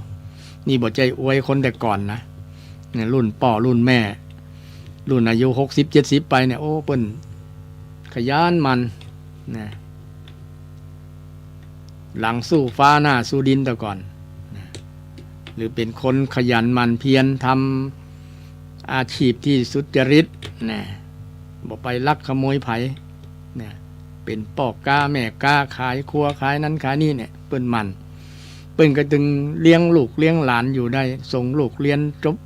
นี่บ่ใจอวยคนแต่ก่อนนะเนี่ยรุ่นป่อรุ่นแม่รุ่นอายุ60-70ไปเนี่ยโอ้เปิ้นขยันมันนะหลังสู้ฟ้าหน้าสู้ดินแต่ก่อนนะหรือเป็นคนขยันมันเพียรทำอาชีพที่สุจริตนะบ่ไปลักขโมยไผนะเป็นปอกกาแม่กาขายครัวขายนั้นขายนี่เนี่ยเปิ้นมันเปิ้นก็จึงเลี้ยงลูกเลี้ยงหลานอยู่ได้ส่งลูกเรียนจบ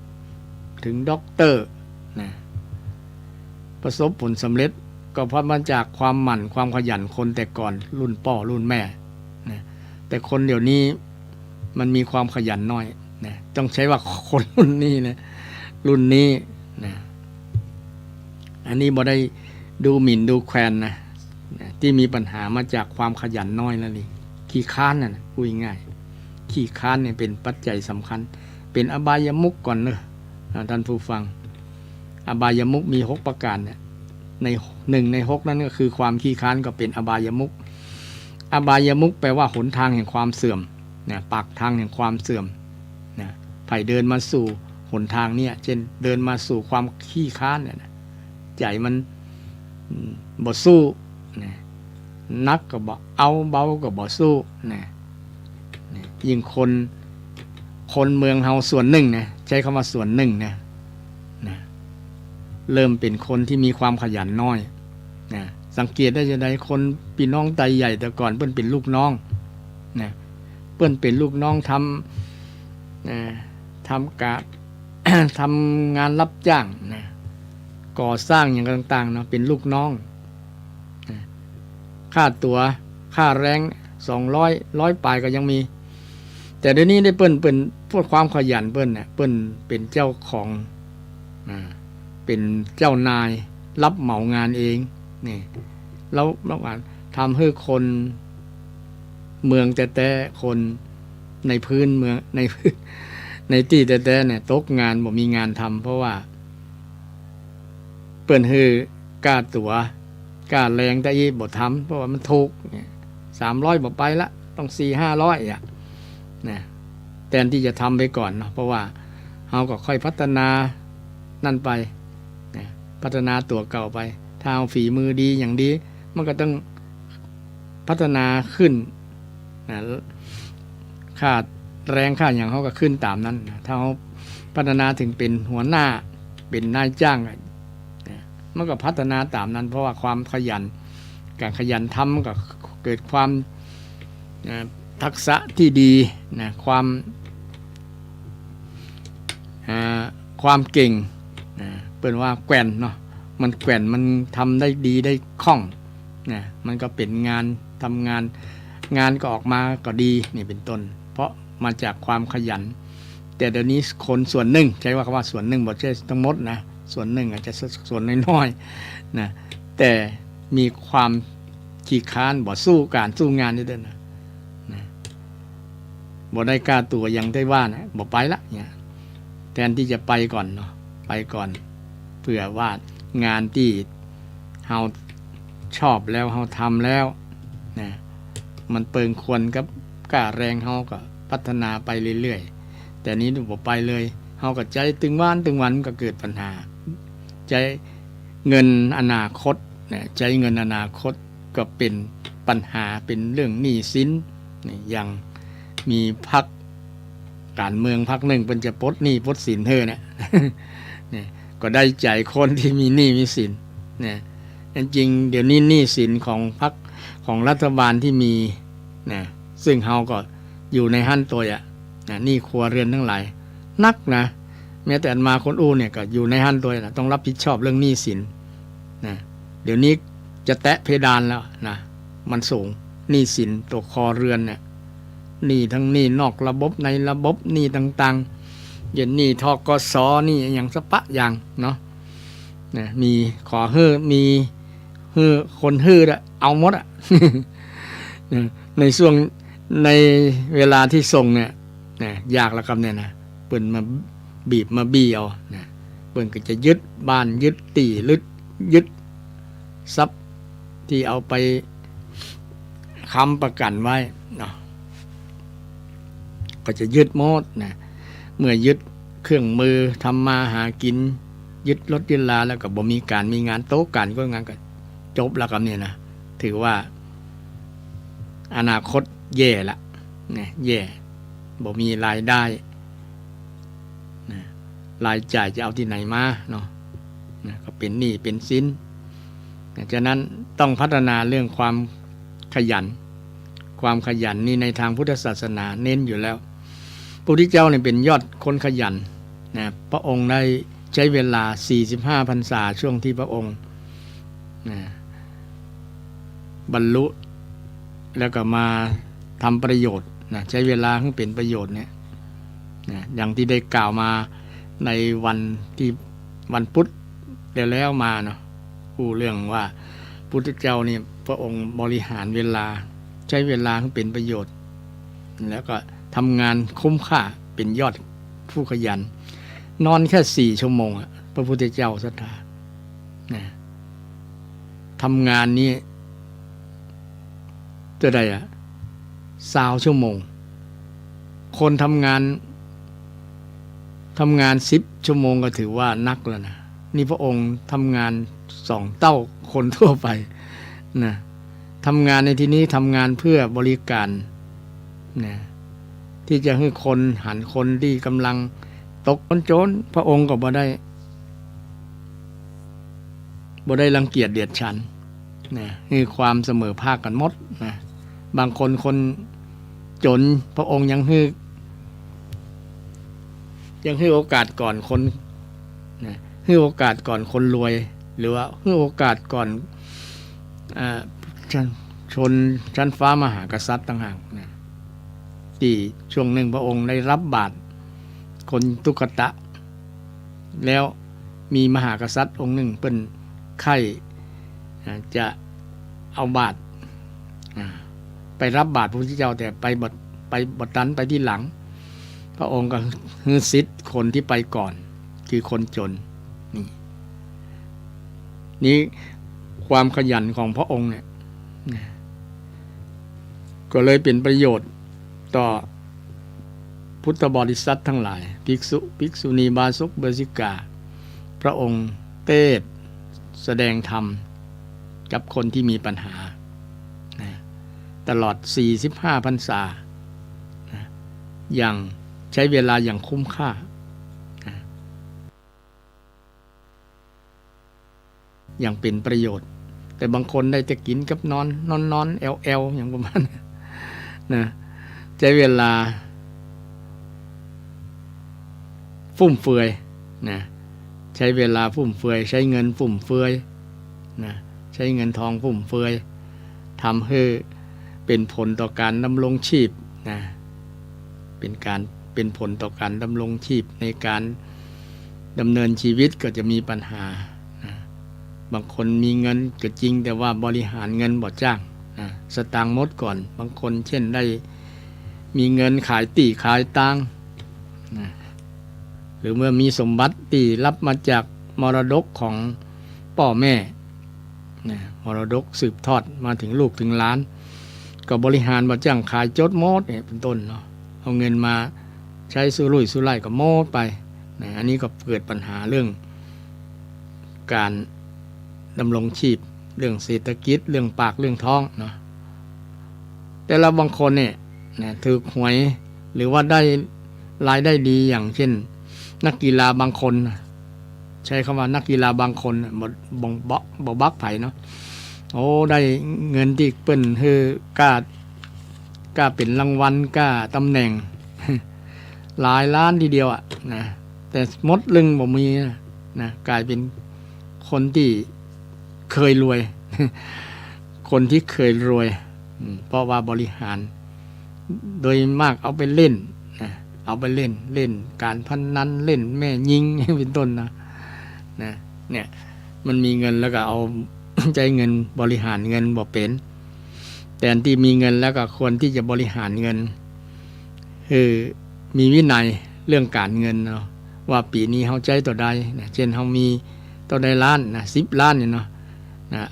ถึงด็อกเตอร์นะ ประสบผลสำเร็จก็เพราะมาจากความหมั่นความขยันคนแต่ก่อนรุ่นพ่อรุ่นแม่นะแต่คนเดี๋ยวนี้มันมีความขยันน้อยนะต้องใช้ว่าคนรุ่นนี้นะรุ่นนี้นะอันนี้บ่ได้ดูหมิ่นดูแคลนนะที่มีปัญหามาจากความขยันน้อยนั่นเองขี้ค้านน่ะพูดง่ายขี้ค้านเนี่ยเป็นปัจจัยสำคัญเป็นอบายมุขก่อนเนอะท่านผู้ฟังอบายมุขมี6ประการเนี่ยใน1ใน6นั้นก็คือความขี้ค้านก็เป็นอบายมุขอบายมุขแปลว่าหนทางแห่งความเสื่อมนะปากทางแห่งความเสื่อมนะไผ่เดินมาสู่หนทางเนี่ยเช่นเดินมาสู่ความขี้ค้านเนี่ยนะใจมันบ่สู้นะนักก็บ่เอาเบาก็บ่สู้นะยิ่งคนเมืองเฮาส่วนหนึ่งนะใช้คำว่าส่วนหนึ่งนะเริ่มเป็นคนที่มีความขยันน้อยนะสังเกตได้จะได้คนพี่น้องไตใหญ่แต่ก่อนเปิ้นเป็นลูกน้องนะเปิ้นเป็นลูกน้องทำการ ทำงานรับจ้างนะก่อสร้างอย่างต่างๆเนาะเป็นลูกน้องนะค่าตัวค่าแรง200 100 ปลายก็ยังมีแต่เดี๋ยวนี้ได้เปิ้นพวกความขยันเปิ้นเนี่ยเปิ้นเป็นเจ้าของเป็นเจ้านายรับเหมางานเองนี่แล้วทำให้คนเมืองแต่คนในพื้นเมืองในที่แต่เนี่ยตกงานบ่มีงานทำเพราะว่าเปิ้นคือกล้าตัวกล้าแรงแต่อีบ่ทำเพราะว่ามันถูกเนี่ย300บ่ไปละต้อง400-500นะแทนที่จะทำไปก่อนเนาะเพราะว่าเฮาก็ค่อยพัฒนานั่นไปนะพัฒนาตัวเก่าไปถ้าเอาฝีมือดีอย่างดีมันก็ต้องพัฒนาขึ้นนะค่าแรงค่าอย่างเขาก็ขึ้นตามนั้นนะถ้าเขาพัฒนาถึงเป็นหัวหน้าเป็นนายจ้างนะมันก็พัฒนาตามนั้นเพราะว่าความขยันการขยันทำมันก็เกิดความทักษะที่ดีนะความเก่งเปิ้นว่าแกว่นเนาะมันแกว่นมันทำได้ดีได้คล่องนะมันก็เป็นงานทำงานก็ออกมาก็ดีนี่เป็นต้นเพราะมาจากความขยันแต่เดี๋ยวนี้คนส่วนหนึ่งใช้ว่าคำว่าส่วนหนึ่งบ่ใช่ทั้งหมดนะส่วนหนึ่งอาจจะส่วนน้อยๆนะแต่มีความขี้ค้านบ่สู้การสู้งานนี่เด้อนะบ่ได้กล้าตัวอย่างได้ว่านะบ่ไปละเนี่ยแทนที่จะไปก่อนเนาะไปก่อนเพื่อว่างานที่เฮาชอบแล้วเฮาทำแล้วนะมันเปิงควรกับกล้าแรงเฮาก็พัฒนาไปเรื่อยๆแต่นี้บ่ไปเลยเฮาก็ใจตึงวันก็เกิดปัญหาใจเงินอนาคตนะใจเงินอนาคตก็เป็นปัญหาเป็นเรื่องหนี้สินนี่อย่างมีพรรคการเมืองพรรคหนึ่งเป็นจะปลดหนี้ปลดสินเธอเนี่ยนี่ก็ได้ใจคนที่มีหนี้มีสินเนี่ยจริงเดี๋ยวนี้หนี้สินของพรรคของรัฐบาลที่มีนะซึ่งเฮาก็อยู่ในหั่นตัวอ่ะหนี้ครัวเรือนทั้งหลายนักนะแม้แต่อันมาคนอู้เนี่ยก็อยู่ในหั่นตัวนะต้องรับผิดชอบเรื่องหนี้สินนะเดี๋ยวนี้จะแตะเพดานแล้วนะมันสูงหนี้สินตัวครัวเรือนเนี่ยหนี้ทั้งหนี้นอกระบบในระบบหนี้ต่างๆอย่างหนี้ทกสนี่อย่างสปะอย่างเนาะนะมีขอมีคนเอาหมดอ่ะ ในช่วงในเวลาที่ส่งเนี่ยยากแล้วครับเนี่ยนะเปิ้นมาบีบมาบี้เอานะเปิ้นก็จะยึดบ้านยึดตียึดทรัพย์ที่เอาไปค้ำประกันไว้เนาะก็จะยึดหมดนะเมื่อยึดเครื่องมือทำมาหากินยึดรถยึดลาแล้วก็บ่มีงานโต๊ะกันก็งานก็จบแล้วครับเนี่ยนะถือว่าอนาคตแย่ละนะแย่บ่มีรายได้นะรายจ่ายจะเอาที่ไหนมาเนาะนะก็เป็นหนี้เป็นสินฉะนั้นต้องพัฒนาเรื่องความขยันนี่ในทางพุทธศาสนาเน้นอยู่แล้วพระพุทธเจ้าเนี่ยเป็นยอดคนขยันนะพระองค์ได้ใช้เวลา45 พรรษาช่วงที่พระองค์ นะบรรลุแล้วก็มาทำประโยชน์นะใช้เวลาให้เป็นประโยชน์เนี่ยนะอย่างที่ได้กล่าวมาในวันที่วันพุธแล้วมาเนาะพูดเรื่องว่าพุทธเจ้านี่พระองค์บริหารเวลาใช้เวลาให้เป็นประโยชน์แล้วก็ทำงานคุ้มค่าเป็นยอดผู้ขยันนอนแค่4 ชั่วโมงพระพุทธเจ้าศรัทธานะทำงานนี้จะได้20 ชั่วโมงคนทำงาน10 ชั่วโมงก็ถือว่านักแล้วนะนี่พระองค์ทำงาน2 เท่าคนทั่วไปนะทำงานในที่นี้ทำงานเพื่อบริการนะที่จะให้คนหันคนที่กำลังตกโจรพระองค์ก็บ่ได้รังเกียจเดียดฉันนะให้ความเสมอภาคกันหมดนะบางคนจนพระองค์ยังให้โอกาสก่อนคนนะให้โอกาสก่อนคนรวยหรือว่าให้โอกาสก่อนชนชั้นฟ้ามหากษัตริย์ต่างหากนะที่ช่วงหนึ่งพระองค์ได้รับบาตรคนทุกตะแล้วมีมหากษัตริย์องค์หนึ่งเป็นไข้จะเอาบาตรไปรับบาตรพระพุทธเจ้าแต่ไปบทนั้นไปที่หลังพระองค์ก็ฮือซิดคนที่ไปก่อนคือคนจนนี่ความขยันของพระองค์เนี่ยก็เลยเป็นประโยชน์ต่อพุทธบริษัททั้งหลายภิกษุภิกษุณีบาสุกเบสิกาพระองค์เทศแสดงธรรมกับคนที่มีปัญหาตลอด45 พรรษาอย่างใช้เวลาอย่างคุ้มค่าอย่างเป็นประโยชน์แต่บางคนได้แต่กินกับนอนแอลอย่างประมาณนะใช้เวลาฟุ่มเฟือยนะใช้เวลาฟุ่มเฟือยใช้เงินฟุ่มเฟือยนะใช้เงินทองฟุ่มเฟือยทำให้เป็นผลต่อการดำรงชีพนะเป็นผลต่อการดำรงชีพในการดำเนินชีวิตก็จะมีปัญหานะบางคนมีเงินก็จริงแต่ว่าบริหารเงินบ่จ้างนะสตางค์หมดก่อนบางคนเช่นได้มีเงินขายตี่ขายตังนะหรือเมื่อมีสมบัติที่รับมาจากมรดกของพ่อแม่นะมรดกสืบทอดมาถึงลูกถึงหลานก็บริหารบ่จ้างขายจดโมดเนี่ยเป็นต้นเนาะเอาเงินมาใช้สุรุ่ยสุร่ายก็โมดไปนะอันนี้ก็เกิดปัญหาเรื่องการดำรงชีพเรื่องเศรษฐกิจเรื่องปากเรื่องท้องเนาะแต่เราบางคนเนี่ยนะถูกหวยหรือว่าได้รายได้ดีอย่างเช่นนักกีฬาบางคนใช้คำว่านักกีฬาบางคนบ่บักไผ่เนาะโอ้ได้เงินที่เปิ้นคือกล้าเป็นรางวัลกล้าตำแหน่งหลายล้านทีเดียวนะแต่หมดลึงบ่มีนะกลายเป็นคนที่เคยรวย คนที่เคยรวยเพราะว่าบริหารโดยมากเอาไปเล่นนะเอาไปเล่นการพนันเล่นแม่ยิงเป็นต้นนะเนี่ยมันมีเงินแล้วก็เอา ใจเงินบริหารเงินบ่เป็นแต่ที่มีเงินแล้วก็ควรที่จะบริหารเงินคือมีวินัยเรื่องการเงินเนาะว่าปีนี้เฮาใจต่อใดนะเช่นเฮามีต่อใดล้านนะ10 ล้านเนี่ยเนาะ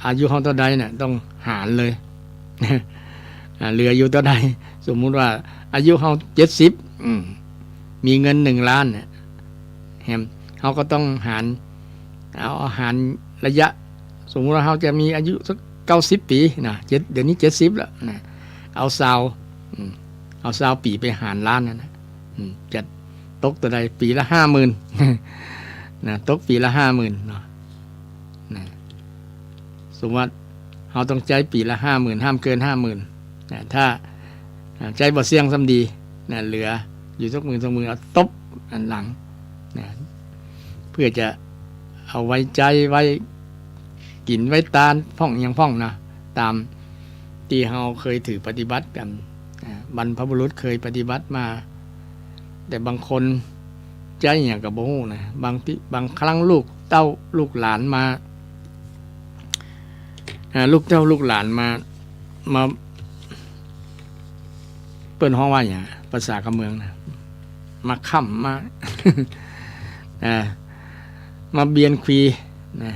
อายุเฮาต่อใดเนี่ยต้องหารเลย เหลืออยู่ต่อใดสมมุติว่าอายุเฮา70มีเงิน1 ล้านเนี่ยเฮาก็ต้องหารระยะสมมุติว่าเราจะมีอายุสัก90 ปีนะเดี๋ยวนี้70แล้วนะเอา20 ปีไปหารล้านนะจะตกตัวใดปีละ 50,000 นะตกปีละ 50,000 เนาะนะสมมติว่าเราต้องใจปีละ 50,000 ห้ามเกิน 50,000 นะถ้าใจบ่เสี่ยงซ้ำดีนะเหลืออยู่สัก10,000 20,000เอาตบอันหลังนะเพื่อจะเอาไว้ใจไว้ กินไว้ตาพ่องยังพ่องนะตามที่เราเคยถือปฏิบัติกันบรรพบุรุษเคยปฏิบัติมาแต่บางคนใจอย่างกับโบหูนะบางครั้งลูกเต้าลูกหลานมาลูกเต้าลูกหลานมาเปิ้นห้องว่าอย่างภาษากำเมืองนะมาค่ำมา มาเบียนคุยนะ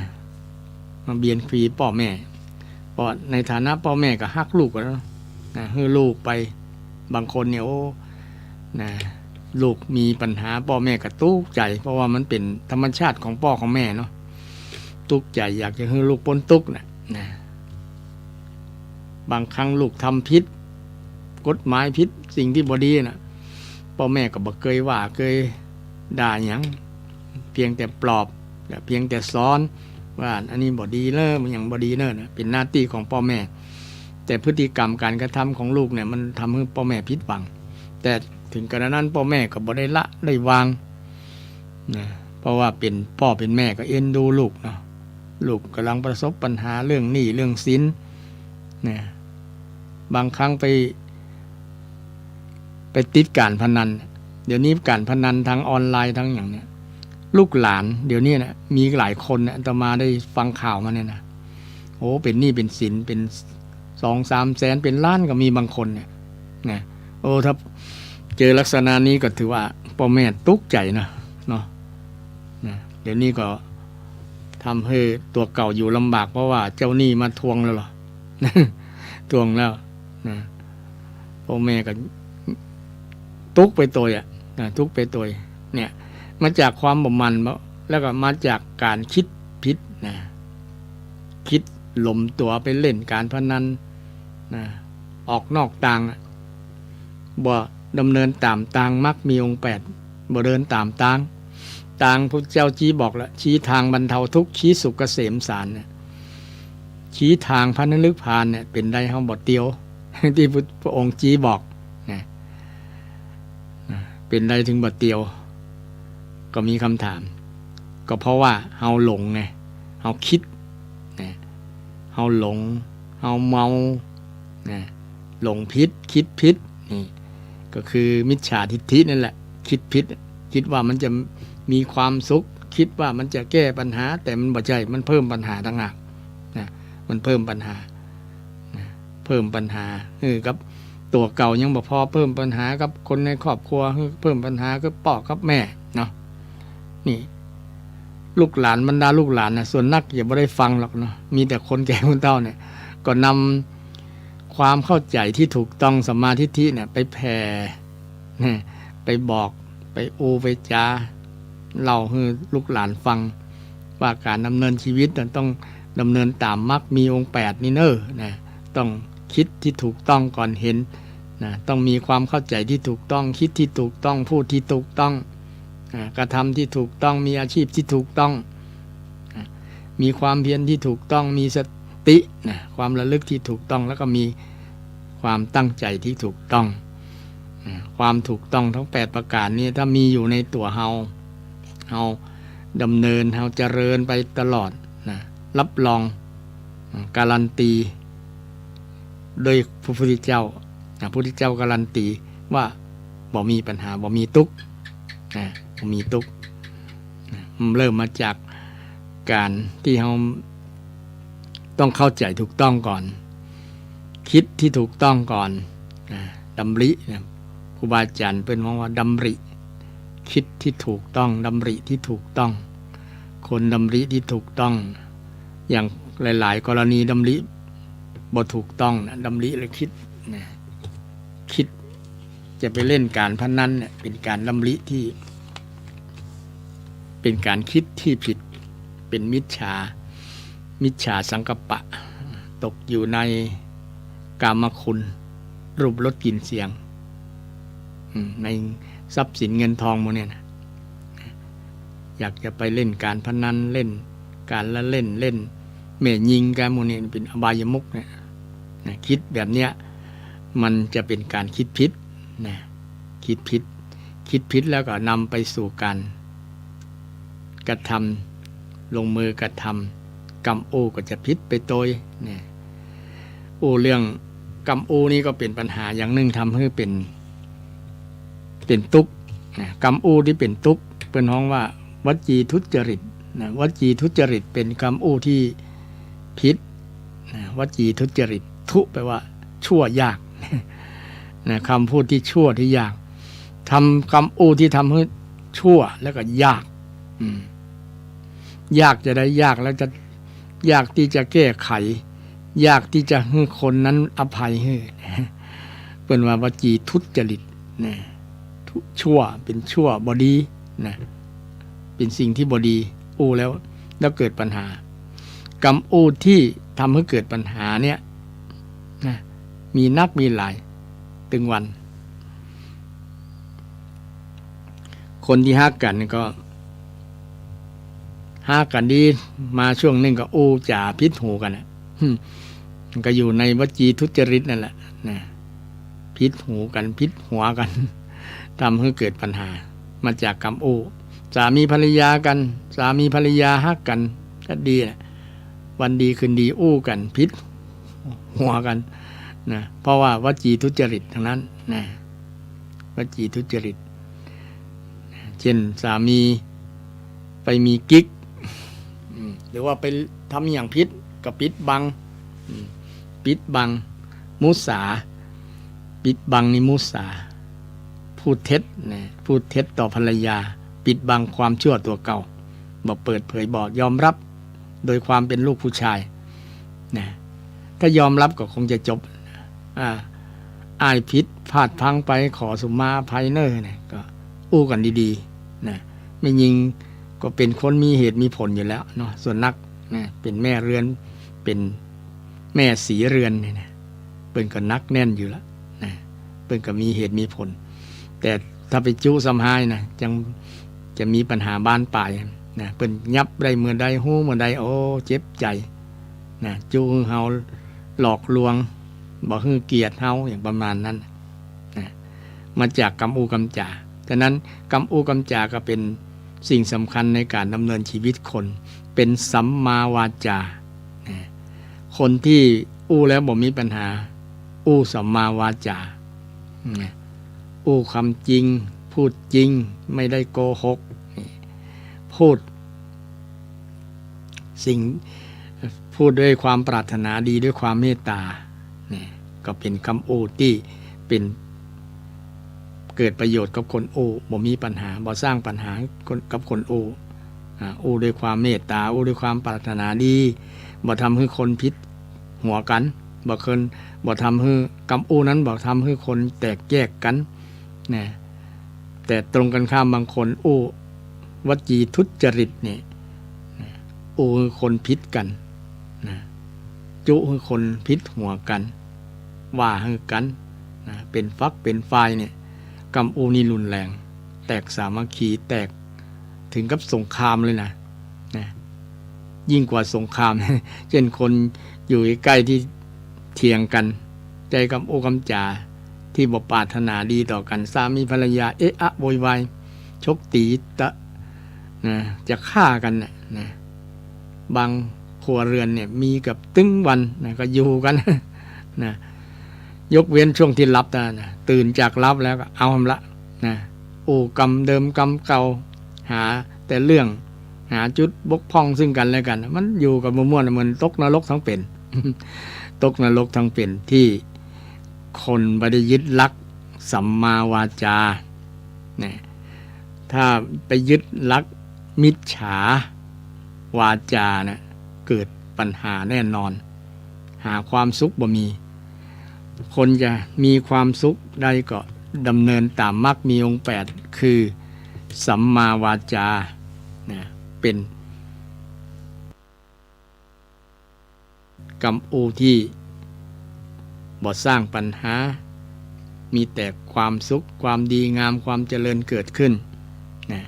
มาเบียนคุยพ่อแม่พอในฐานะพ่อแม่ก็ฮักลูกแล้วนะให้ลูกไปบางคนเนี่ยโอ้นะลูกมีปัญหาพ่อแม่ก็ทุกข์ใจเพราะว่ามันเป็นธรรมชาติของพ่อของแม่เนาะทุกข์ใจอยากจะให้ลูกพ้นทุกข์นะบางครั้งลูกทำผิดกฎหมายผิดสิ่งที่บ่ดีนะพ่อแม่ก็บ่เคยว่าเคยด่าหยังเพียงแต่ปลอบเพียงแต่สอนว่าอันนี้บ่ดีเลยมันอย่างบ่ดีเนอะนะเป็นหน้าที่ของพ่อแม่แต่พฤติกรรมการกระทำของลูกเนี่ยมันทำให้พ่อแม่ผิดหวังแต่ถึงกระนั้นพ่อแม่ก็บ่ได้ละได้วางนะเพราะว่าเป็นพ่อเป็นแม่ก็เอ็นดูลูกเนาะลูกกำลังประสบปัญหาเรื่องหนี้เรื่องสินนะบางครั้งไปติดการพนันเดี๋ยวนี้การพนันทั้งออนไลน์ทั้งอย่างเนี้ยลูกหลานเดี๋ยวนี้นะมีหลายคนนะต่อมาได้ฟังข่าวมาเนี่ยนะโอ้เป็นหนี้เป็นสินเป็น2-3 แสนเป็นล้านก็มีบางคนเนี่ยนะโอ้ถ้าเจอลักษณะนี้ก็ถือว่าพ่อแม่ตุกใจนะเนาะนะเดี๋ยวนี้ก็ทำให้ตัวเก่าอยู่ลำบากเพราะว่าเจ้าหนี้มาทวงแล้วหรอ ทวงแล้วนะพ่อแม่ก็ทุกไปตัวทุกไปตัวเนี่ยมาจากความบ่มันแล้วก็มาจากการคิดผิดนะคิดหลมตัวไปเล่นการพนันนะออกนอกทางบ่ดำเนินตามทางมรรคมีองค์8บ่เดินตามทางพระเจ้าชี้บอกแล้วชี้ทางบรรเทาทุกข์ชี้สุขเกษมสารเนี่ยชี้ทางพระนฤพานเนี่ยเป็นได้เฮาบ่เตียว ที่พระองค์ชี้บอกนะเป็นได้ถึงบ่เตียวก็มีคำถามก็เพราะว่าเฮาหลงไงเฮาคิดนะเฮาหลงเฮาเมานะหลงผิดคิดผิดนี่ก็คือมิจฉาทิฏฐินั่นแหละคิดผิดคิดว่ามันจะมีความสุขคิดว่ามันจะแก้ปัญหาแต่มันบ่ใช่มันเพิ่มปัญหาต่างหากนะมันเพิ่มปัญหานะเพิ่มปัญหากับตัวเก่ายังบ่พอเพิ่มปัญหากับคนในครอบครัวเพิ่มปัญหากับพ่อกับแม่เนาะนี่ลูกหลานบรรดาลูกหลานนะส่วนนักอย่าไม่ได้ฟังหรอกเนาะมีแต่คนแก่คนเฒ่าเนี่ยก็นำความเข้าใจที่ถูกต้องสัมมาทิฏฐิเนี่ยไปแผ่ไปบอกไปไปจาเล่าให้ลูกหลานฟังว่าการดำเนินชีวิตต้องดำเนินตามมรรคมีองค์8นี่เนอะนะต้องคิดที่ถูกต้องก่อนเห็นนะต้องมีความเข้าใจที่ถูกต้องคิดที่ถูกต้องพูดที่ถูกต้องกระทำที่ถูกต้องมีอาชีพที่ถูกต้องมีความเพียรที่ถูกต้องมีสตินะความระลึกที่ถูกต้องแล้วก็มีความตั้งใจที่ถูกต้องความถูกต้องทั้ง8ประการนี้ถ้ามีอยู่ในตัวเฮาดำเนินเฮาเจริญไปตลอดนะรับรองการันตีโดยพระพุทธเจ้าพระพุทธเจ้าการันตีว่าบ่มีปัญหาบ่มีทุกข์บ่มีทุกข์เริ่มมาจากการที่เราต้องเข้าใจถูกต้องก่อนคิดที่ถูกต้องก่อนดำริครูบาอาจารย์เป็นว่าดำริคิดที่ถูกต้องดำริที่ถูกต้องคนดำริที่ถูกต้องอย่างหลายๆกรณีดำริบ่ถูกต้องนะดำริและคิดคิดจะไปเล่นการพนันเนี่ยเป็นการดำริที่เป็นการคิดที่ผิดเป็นมิจฉาสังกัปปะตกอยู่ในกามคุณรูปรสกลิ่นเสียงในทรัพย์สินเงินทองหมดเนี่ยนะอยากจะไปเล่นการพนันเล่นการละเล่นแม่ยิงการหมดเนี่ยเป็นอบายมุขเนี่ยคิดแบบเนี้ยมันจะเป็นการคิดผิดนะคิดผิดแล้วก็นำไปสู่การกระทำลงมือกระท กรรมอูก็จะพิษไปโดยเนี่ยอูเรื่องกรรมอูนี่ก็เป็นปัญหาอย่างหนึ่งทำให้เป็นทุกข์กรรมอูที่เป็นทุกข์เป็นห้องว่าวจีทุจริตนะวจีทุจริตเป็นกรรมอูที่พิษนะวจีทุจริตทุแปลว่าชั่วยากนะคำพูดที่ชั่วที่ยากทำกรรมอูที่ทำให้ชั่วแล้วก็ยากยากจะได้ยากแล้วจะยากที่จะแก้ไขยากที่จะให้คนนั้นอภัยให้เป็นว่าวจีทุจริตนะชั่วเป็นชั่วบอดีนะเป็นสิ่งที่บอดีอูแล้วเกิดปัญหากรรมอูที่ทำให้เกิดปัญหาเนี่ยนะมีนักมีหลายตึงวันคนที่ฮักกันก็ฮักกันดีมาช่วงนึงก็อูจ่าพิษหูกันนะก็อยู่ในวจีทุจริตนั่นแหละนะพิษหูกันพิษหัวกันทำให้เกิดปัญหามาจากกรรมอูสามีภรรยากันสามีภรรยาฮักกันก็ดีนะวันดีคืนดีอู้กันพิษหัวกันนะเพราะว่าวจีทุจริตทั้งนั้นนะวจีทุจริตเช่นสามีไปมีกิ๊กหรือว่าไปทำอย่างพิษกับปิดบังมุสาปิดบังนี่มุสาพูดเท็จนะพูดเท็จต่อภรรยาปิดบังความชั่วตัวเก่าบอกเปิดเผยบอกยอมรับโดยความเป็นลูกผู้ชายนะถ้ายอมรับก็คงจะจบอายพิษพลาดพังไปขอสุมาภัยเนอร์นะก็อู้กันดีๆนะไม่ยิงก็เป็นคนมีเหตุมีผลอยู่แล้วเนาะส่วนนักนะเป็นแม่เรือนเป็นแม่สีเรือนเนี่ยนะเป็นก็นักแน่นอยู่แล้วนะเป็นก็มีเหตุมีผลแต่ถ้าไปจู้สำหายนะจะมีปัญหาบ้านปลายนะเป็นยับได้เมื่อใดหู้เมื่อใดโอ้เจ็บใจนะจู้เฮาหลอกลวงบอกให้เกียรติเฮาอย่างประมาณนั้นนะมาจากกรรมอูกรรมจ่าฉะนั้นกรรมอูกรรมจาก็เป็นสิ่งสำคัญในการดำเนินชีวิตคนเป็นสัมมาวาจานะคนที่อู้แล้วบ่มีปัญหาอู้สัมมาวาจานะอู้คำจริงพูดจริงไม่ได้โกหกพูดด้วยความปรารถนาดีด้วยความเมตตาเนี่ยก็เป็นคำอูที่เป็นเกิดประโยชน์กับคนอูบ่มีปัญหาบ่สร้างปัญหากับคนอูด้วยความเมตตาด้วยความปรารถนาดีบ่ทำให้คนพิษหัวกันบ่ทำให้คำอูนั้นบ่ทำให้คนแตกแยกกันนะแต่ตรงกันข้ามบางคนวจีทุจริตเนี่ยคือคนพิษกันนะจุคือคนพิษหัวกันว่าให้กันนะเป็นฟักเป็นไฟเนี่ยกรรมอูนี่รุนแรงแตกสามัคคีแตกถึงกับสงครามเลยนะยิ่งกว่าสงคราม เช่นคนอยู่ใกล้ที่เถียงกันใจกรรมอูกรรมจ่าที่บ่ปรารถนาดีต่อกันสามีภรรยาเอะอะโวยวายชกตีนะจะฆ่ากันนะบางครัวเรือนเนี่ยมีกับตึ้งวันนะก็อยู่กันนะยกเว้นช่วงที่รับนะตื่นจากรับแล้วก็เอาละนะกรรมเดิมกรรมเก่าหาแต่เรื่องหาจุดบกพร่องซึ่งกันและกันมันอยู่กับมั่วๆเหมือนตกนรกทั้งเป็น ตกนรกทั้งเป็นที่คนไม่ได้ยึดลักสัมมาวาจาเนี่ยถ้าไปยึดลักมิจฉาวาจาเนี่ยเกิดปัญหาแน่นอนหาความสุขบ่มีคนจะมีความสุขได้ก็ดำเนินตามมรรคมีองค์8คือสัมมาวาจาเนี่ยเป็นกรรมอูที่บ่สร้างปัญหามีแต่ความสุขความดีงามความเจริญเกิดขึ้นนะ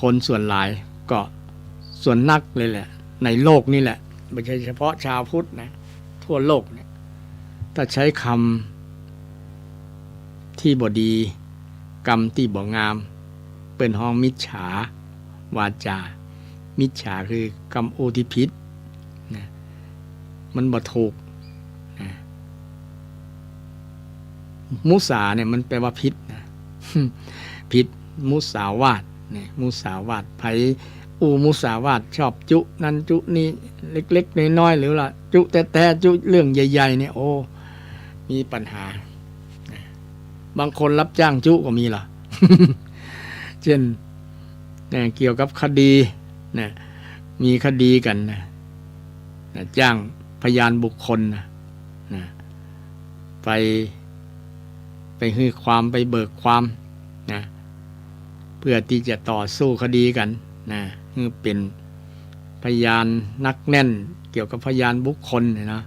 คนส่วนหลายก็ส่วนนักเลยแหละในโลกนี่แหละไม่ใช่เฉพาะชาวพุทธนะทั่วโลกเนี่ยถ้าใช้คำที่บ่ดีกรรมที่บ่งามเป็นห้องมิจฉาวาจามิจฉาคือกรรมอูที่พิษ มันบ่ถูกมุสาเนี่ยมันแปลว่าพิษนะ พิษมุสาวาทเนี่ยมุสาวาทไผมุสาวาทชอบจุนั้นจุนี้เล็กๆน้อยๆหรือล่ะจุแต่จุเรื่องใหญ่ๆเนี่ยโอ้มีปัญหาบางคนรับจ้างจุก็มีล่ะ เช่นเกี่ยวกับคดีนะมีคดีกันนะจ้างพยานบุคคลนะไปฮือความไปเบิกความนะเพื่อที่จะต่อสู้คดีกันนะคือเป็นพยานนักแน่นเกี่ยวกับพยานบุคคลนะ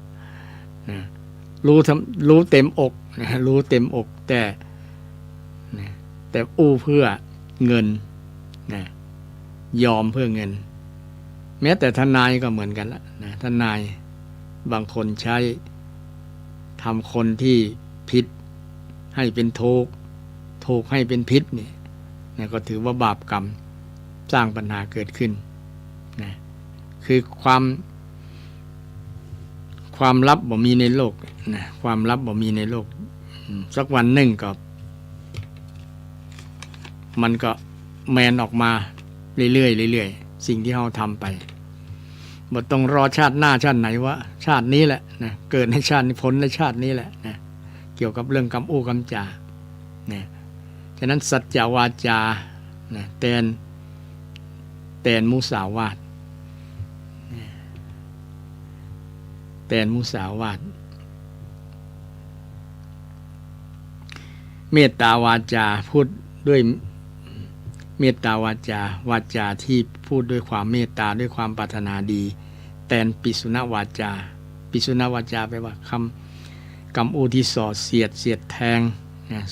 รู้เต็มอกนะรู้เต็มอกแต่เพื่อเงินนะยอมเพื่อเงินแม้แต่ทนายก็เหมือนกันละนะทนายบางคนใช้ทำคนที่ผิดให้เป็นถูกให้เป็นพิษเนี่ยก็ถือว่าบาปกรรมสร้างปัญหาเกิดขึ้นนะคือความลับบ่มีในโลกนะความลับบ่มีในโลกสักวันหนึ่งก็มันก็แมนออกมาเรื่อยๆสิ่งที่เราทำไปบ่ต้องรอชาติหน้าชาติไหนวะชาตินี้แหละนะเกิดในชาตินี้พ้นในชาตินี้แหละนะเกี่ยวกับเรื่องกรรมกรรมจานะฉะนั้นสัจจวาจานะแตนมุสาวาทแตนมุสาวาทเมตตาวาจาพูดด้วยเมตตาวาจาที่พูดด้วยความเมตตาด้วยความปรารถนาดีแตนปิสุณวาจาแปลว่าคำกรรมอูที่สอดเสียดแทง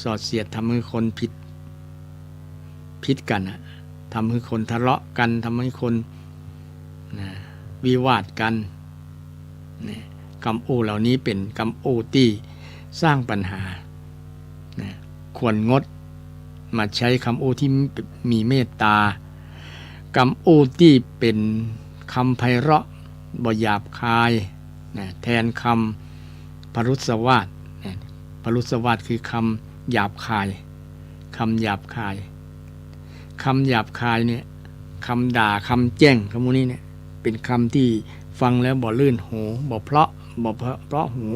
สอดเสียดทำให้คนผิดกันทำให้คนทะเลาะกันทำให้คนวิวาทกันกรรมอูเหล่านี้เป็นกรรมอูที่สร้างปัญหาควรงดมาใช้คำอูที่มีเมตตากรรมอูที่เป็นคำไพเราะบ่หยาบคายแทนคำพรุษวาทพรุษวาทคือคำหยาบคายเนี่ยคำด่าคำแจ้งคำพวกนี้เนี่ยเป็นคำที่ฟังแล้วบ่ลื่นหูบ่เพราะหู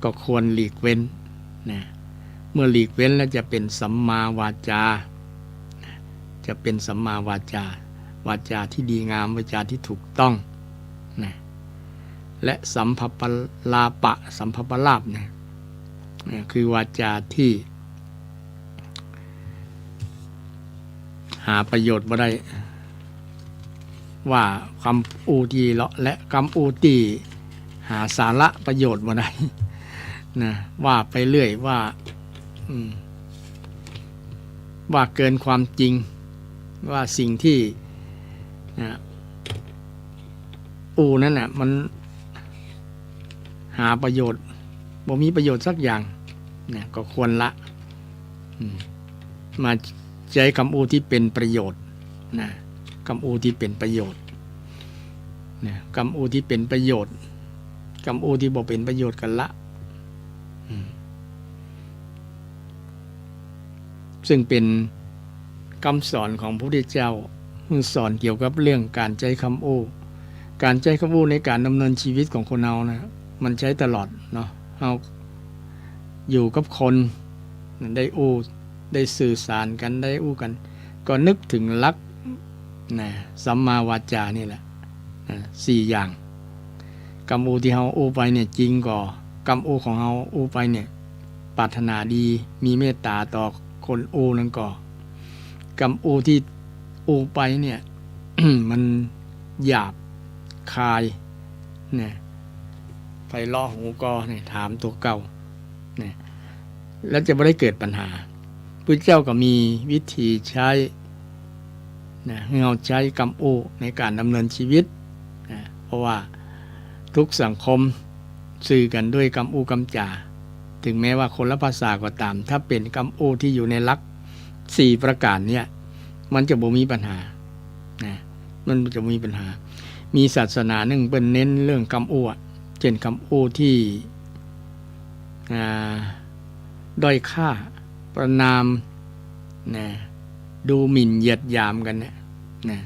ก็ควรหลีกเว้นนะเมื่อหลีกเว้นแล้วจะเป็นสัมมาวาจาวาจาที่ดีงามวาจาที่ถูกต้องนะและสัมภปลาภเนี่ยคือวาจาที่หาประโยชน์บ่ได้ว่าคำอูตีเลาะและคำอูตีหาสาระประโยชน์บ่ได้นะว่าไปเรื่อยว่าเกินความจริงว่าสิ่งที่นั้นน่ะมันหาประโยชน์บ่มีประโยชน์สักอย่างนะก็ควรละมาใช้คำอูที่เป็นประโยชน์นะคำอูที่เป็นประโยชน์นะคำอูที่เป็นประโยชน์คำอูที่บ่เป็นประโยชน์กันละซึ่งเป็นคำสอนของพระพุทธเจ้าสอนเกี่ยวกับเรื่องการใช้คำอูในการดำเนินชีวิตของคนเรานะมันใช้ตลอดเนาะเราอยู่กับคนได้สื่อสารกันได้กันก็นึกถึงหลักสัมมาวาจานี่แหละ4อย่างกรรมอูที่เราไปเนี่ยจริงก่อกรรมอูของเราไปเนี่ยปรารถนาดีมีเมตตาต่อคนนั่นก่อกรรมอูที่ไปเนี่ย มันหยาบคายเนี่ยไฟล้อหูกอเนี่ยถามตัวเก่าเนี่ยแล้วจะไม่ได้เกิดปัญหาพระเจ้าก็มีวิธีใช้เราใช้กรรมอูในการดำเนินชีวิตเพราะว่าทุกสังคมสื่อกันด้วยกรรมอูกรรมจาถึงแม้ว่าคนละภาษาก็ตามถ้าเป็นกรรมอูที่อยู่ในหลัก4ประการเนี่ยมันจะบ่มีปัญหามันจะมีปัญหามีศาสนาหนึ่งเป็นเน้นเรื่องกรรมอู เช่นคำอู้ที่ด้อยค่าประณามนะดูหมิ่นเหยียดหยามกันเนี่ยนะ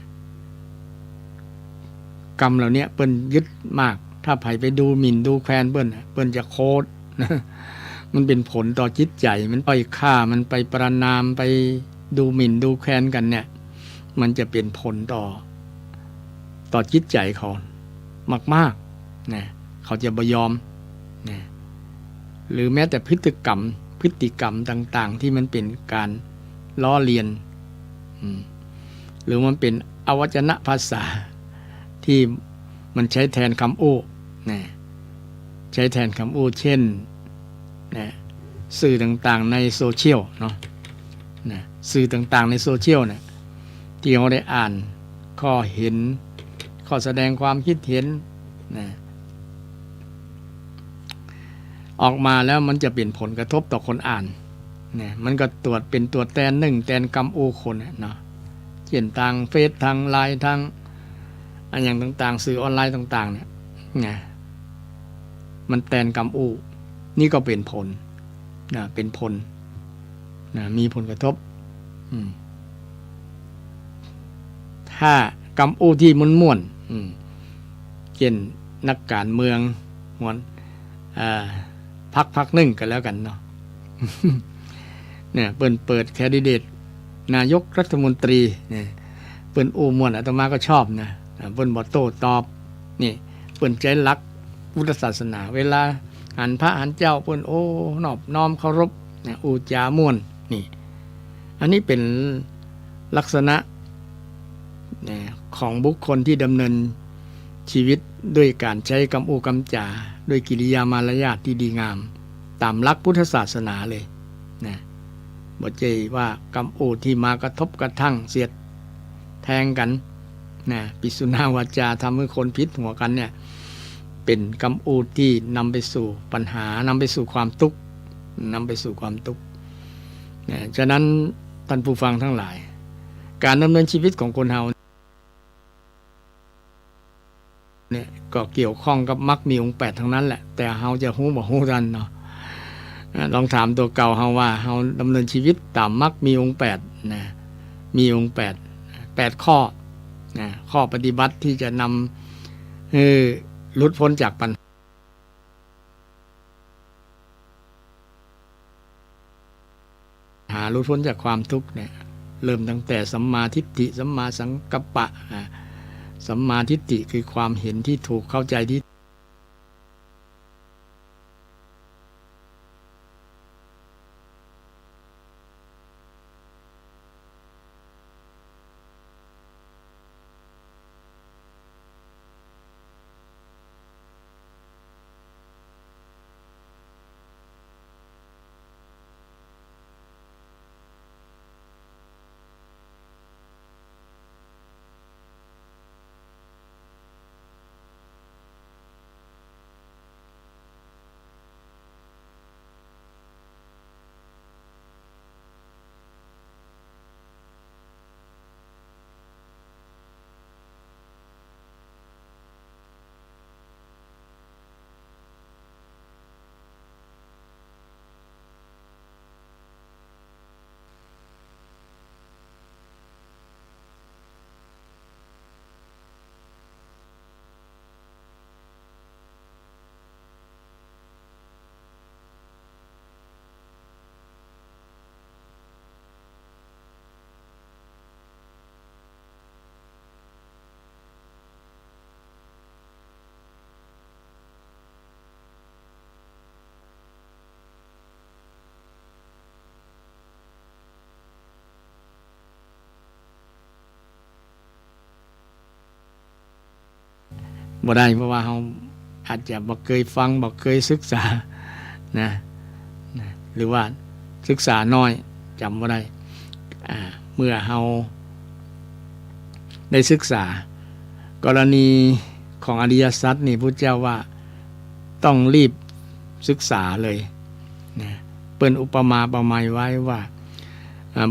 กรรมเหล่านี้เปิ้นยึดมากถ้าไผไปดูหมิ่นดูแคลนเปิ้นจะโคตรนะมันเป็นผลต่อจิตใจมันด้อยค่ามันไปประณามไปดูหมิ่นดูแคลนกันเนี่ยมันจะเป็นผลต่อจิตใจเขามากๆนะเขาจะบ่ยอมนะหรือแม้แต่พฤติกรรมต่างๆที่มันเป็นการล้อเลียนหรือมันเป็นอวจนภาษาที่มันใช้แทนคำอู้นะใช้แทนคำอู้เช่นนะสื่อต่างๆในโซเชียลเนาะนะสื่อต่างๆในโซเชียลนะที่เราได้อ่านข้อเห็นข้อแสดงความคิดเห็นนะออกมาแล้วมันจะเป็นผลกระทบต่อคนอ่านนะมันก็เป็นตัวแทนแทนกรรมอู้คนเนาะเช่นทางเฟซทางไลน์ทางอันอย่างต่างๆสื่อออนไลน์ต่างๆเนี่ยนะมันแทนกรรมอู้นี่ก็เป็นผลนะเป็นผลนะมีผลกระทบถ้ากรรมอู้ที่ม่วนเช่นนักการเมืองหัวพักหนึ่งกันแล้วกันเนาะ เนี่ยเปิดแคนดิเดตนายกรัฐมนตรีเนี่ยเปิ้นอู้ม่วนอาตมาก็ชอบนะเปิ้นบ่โต้ตอบนี่เปิ้นใจรักพุทธศาสนาเวลาหันพระหันเจ้าเปิ้นโอ้นอบน้อมเคารพเนี่ยอู้จาม่วนนี่อันนี้เป็นลักษณะของบุคคลที่ดำเนินชีวิตด้วยการใช้คำอู้คำจาด้วยกิริยามารยาทที่ดีงามตามหลักพุทธศาสนาเลยนะบ่ใช่ว่าคำอู้ที่มากระทบกระทั่งเสียดแทงกันนะปิสุนาวาจาทำให้คนพิษหัวกันเนี่ยเป็นคำอู้ที่นำไปสู่ปัญหานำไปสู่ความทุกข์นะฉะนั้นท่านผู้ฟังทั้งหลายการดำเนินชีวิตของคนเฮาเนี่ยก็เกี่ยวข้องกับมรรคมีองค์8ทั้งนั้นแหละแต่เฮาจะฮู้บ่ฮู้ทันเนาะลองถามตัวเก่าเฮาว่าเฮาดำเนินชีวิตตามมรรคมีองค์8นะมีองค์8ข้อนะข้อปฏิบัติที่จะนำหลุดพ้นจากปัญหาหลุดพ้นจากความทุกข์เนี่ยเริ่มตั้งแต่สัมมาทิฏฐิสัมมาสังกัปปะสัมมาทิฏฐิคือความเห็นที่ถูกเข้าใจที่บ่ได้เพราะว่าเราอาจจะบ่เคยฟังบ่เคยศึกษานะหรือว่าศึกษาน้อยจำบ่ได้เมื่อเราได้ศึกษากรณีของอริยสัจนี่พุทธเจ้าว่าต้องรีบศึกษาเลยนะเปิ้นอุปมาประไมยไว้ว่า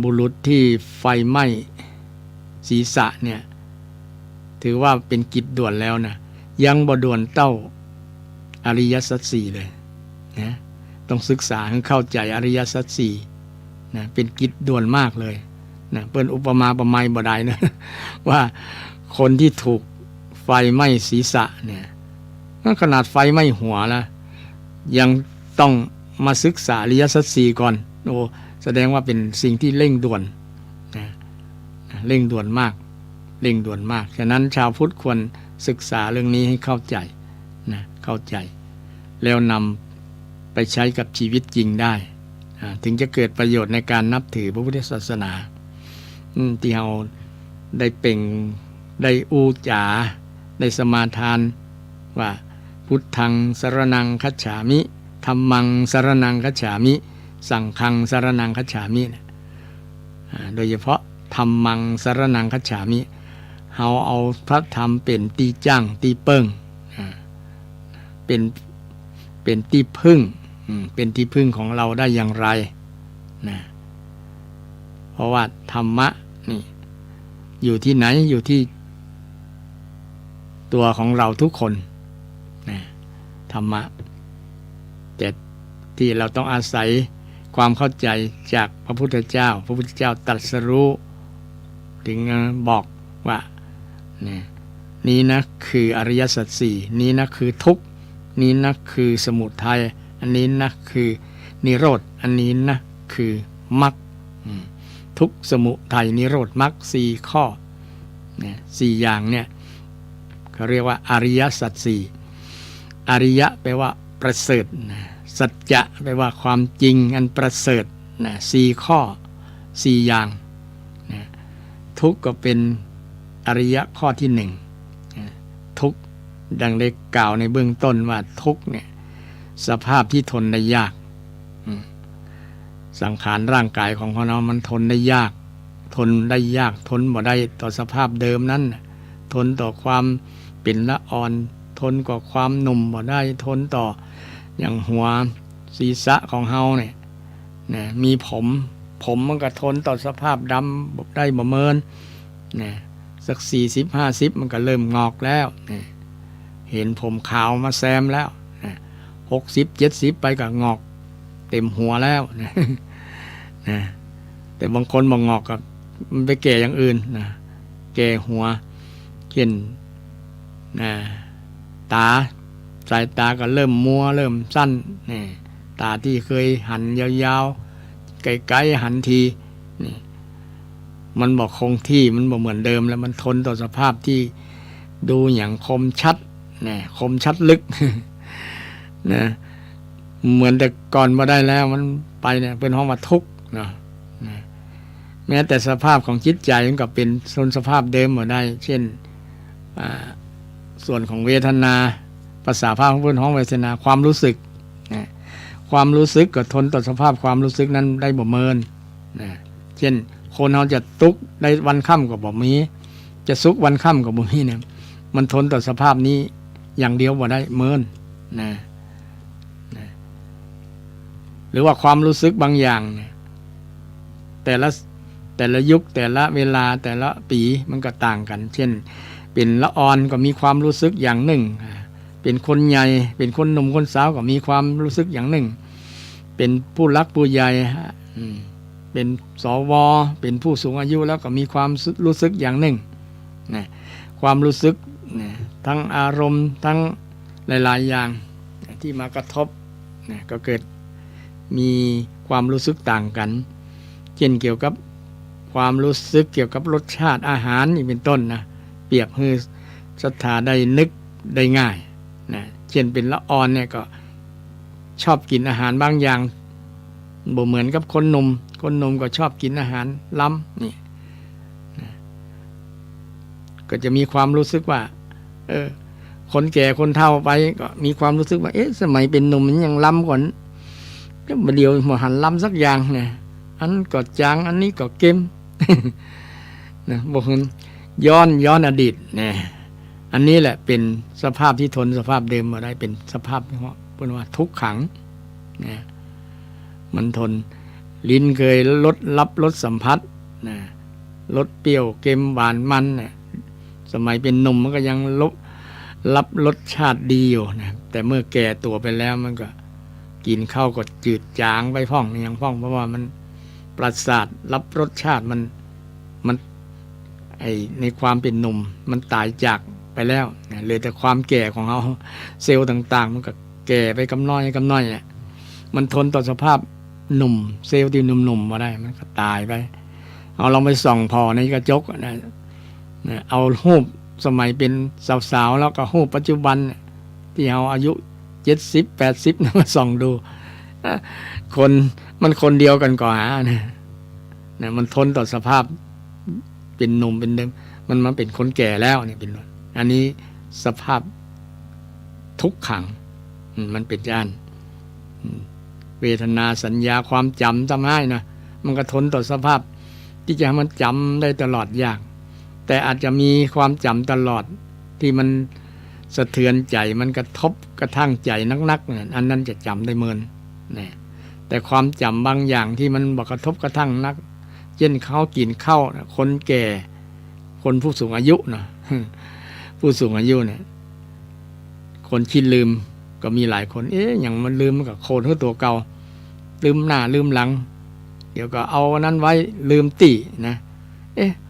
บุรุษที่ไฟไหม้ศีรษะเนี่ยถือว่าเป็นกิจด่วนแล้วนะยังบ่ด่วนเต้า อริยสัจสี่เลยนะต้องศึกษาให้เข้าใจอริยสัจสี่นะเป็นกิจด่วนมากเลยนะเปิ้นอุปมาประไมยบ่ได้นะ ว่าคนที่ถูกไฟไหม้ศีรษะเนี่ยขนาดไฟไหม้หัวแล้วยังต้องมาศึกษาอริยสัจสี่ก่อนโอ้แสดงว่าเป็นสิ่งที่เร่งด่วนนะเร่งด่วนมากเร่งด่วนมากฉะนั้นชาวพุทธควรศึกษาเรื่องนี้ให้เข้าใจนะเข้าใจแล้วนำไปใช้กับชีวิตจริงได้ถึงจะเกิดประโยชน์ในการนับถือพระพุทธศาสนาที่เราได้เป่งได้อูจาได้สมาทานว่าพุทธังสรณังคัจฉามิธัมมังสรณังคัจฉามิสังฆังสรณังคัจฉามิโดยเฉพาะธัมมังสรณังคัจฉามิเฮาเอาพระธรรมเป็นตีจ้างตีเปิ้งเป็นที่พึ่งเป็นที่พึ่งของเราได้อย่างไรนะเพราะว่าธรรมะนี่อยู่ที่ไหนอยู่ที่ตัวของเราทุกคนนะธรรมะแต่ที่เราต้องอาศัยความเข้าใจจากพระพุทธเจ้าพระพุทธเจ้าตรัสรู้ถึงบอกว่านี่นะคืออริยสัจสี่นี้นะคือทุกข์นี้นะคือสมุทัยอันนี้นะคือนิโรธอันนี้นะคือมรรคทุกข์สมุทัยนิโรธมรรคสี่ข้อสี่อย่างเนี่ยเขาเรียกว่าอริยสัจสี่อริยะแปลว่าประเสริฐสัจจะแปลว่าความจริงอันประเสริฐสี่ข้อสี่อย่างทุกข์ก็เป็นอริยะข้อที่หนึ่งทุกข์ดังได้กล่าวในเบื้องต้นว่าทุกข์เนี่ยสภาพที่ทนได้ยากสังขารร่างกายของเรามันทนได้ยากทนบ่ได้ต่อสภาพเดิมนั้นทนต่อความเป็นละอ่อนทนต่อความหนุ่มบ่ได้ทนต่ออย่างหัวศีรษะของเฮาเนี่ยมีผมมันก็ทนต่อสภาพดำได้บ่เมินสัก40-50มันก็เริ่มงอกแล้วเห็นผมขาวมาแซมแล้ว60-70ไปก็งอกเต็มหัวแล้วแต่บางคนบ่งอกก็มันไปแก่อย่างอื่นแก่หัวเช่นตาสายตาก็เริ่มมัวเริ่มสั้นตาที่เคยหันยาวๆไกลๆหันทีมันบอกคงที่มันบอกเหมือนเดิมแล้วมันทนต่อสภาพที่ดูอย่างคมชัดคมชัดลึกนะเหมือนแต่ก่อนมาได้แล้วมันไปเนี่ยเป็นห้องว่าทุกข์นะแม้แต่สภาพของจิตใจมันก็เป็นสภาพเดิมมาได้เช่นส่วนของเวทนาภาษาพระของพุทธห้องเวทนาความรู้สึกความรู้สึกก็ทนต่อสภาพความรู้สึกนั้นได้บ่เมินเช่นคนเราจะทุกข์ได้วันค่ำก็บ่มีจะสุขวันค่ำก็บ่มีเนี่ยมันทนต่อสภาพนี้อย่างเดียวบ่ได้เมินหรือว่าความรู้สึกบางอย่างแต่ละยุคแต่ละเวลาแต่ละปีมันก็ต่างกันเช่นเป็นละอ่อนก็มีความรู้สึกอย่างหนึ่งเป็นคนใหญ่เป็นคนหนุ่มคนสาวก็มีความรู้สึกอย่างหนึ่งเป็นผู้รักผู้ใหญ่เป็นสวเป็นผู้สูงอายุแล้วก็มีความรู้สึกอย่างหนึ่งความรู้สึกทั้งอารมณ์ทั้งหลายๆอย่างที่มากระทบก็เกิดมีความรู้สึกต่างกันเช่นเกี่ยวกับความรู้สึกเกี่ยวกับรสชาติอาหารนี่เป็นต้นนะเปรียบให้ศรัทธาได้นึกได้ง่ายเช่นเป็นละอ่อนเนี่ยก็ชอบกินอาหารบางอย่างบ่เหมือนกับคนหนุ่มก็ชอบกินอาหารล้ำนี่ก็จะมีความรู้สึกว่าคนแก่คนเฒ่าไปก็มีความรู้สึกว่าสมัยเป็นหนุ่มมันยังล้ำกว่าก็มาเดียวมาหันล้ำสักอย่างเนี่ยอันก็จางอันนี้ก็เค็มนะบอกคุณย้อนอดีตเนี่ยอันนี้แหละเป็นสภาพที่ทนสภาพเดิมมาได้เป็นสภาพที่เป็นว่าทุกขังเนี่ยมันทนลิ้นเคยรับรสสัมผัสรสเปรี้ยวเค็มหวานมันเนี่ยสมัยเป็นหนุ่มมันก็ยัง รับรสชาติดีอยู่นะแต่เมื่อแก่ตัวไปแล้วมันก็กินข้าวก็จืดจางไปพ่องอย่างพ่องเพราะว่ามันประสาทรับรสชาติมันไอในความเป็นหนุ่มมันตายจากไปแล้วนะเหลือแต่ความแก่ของเราเซลล์ต่างๆมันก็แก่ไปกำน้อยเนี่ยมันทนต่อสภาพหนุ่มเซลล์ที่หนุ่มๆมาได้มันก็ตายไปเอาลองไปส่องพอในกระจกนะเอารูปสมัยเป็นสาวๆแล้วก็รูปปัจจุบันที่เราอายุ70-80นะมาส่องดูคนมันคนเดียวกันก่อนนะมันทนต่อสภาพเป็นหนุ่มเป็นเดิมมันเป็นคนแก่แล้วเนี่ยเป็นอันนี้สภาพทุกขังมันเป็นย่านเวทนาสัญญาความจำทำให้นะมันก็ทนต่อสภาพที่จะให้มันจำได้ตลอดยากแต่อาจจะมีความจำตลอดที่มันสะเทือนใจมันกระทบกระทั่งใจนักๆอันนั้นจะจำได้เมินนะแต่ความจำบางอย่างที่มันบอกกระทบกระทั่งนักเช่นเขากินข้าวคนแก่คนผู้สูงอายุนะผู้สูงอายุเนี่ยคนคิดลืมก็มีหลายคนอย่างมันลืมมันก็โคนตัวเก่าลืมหน้าลืมหลังเดี๋ยวก็เอานั้นไว้ลืมตีนะ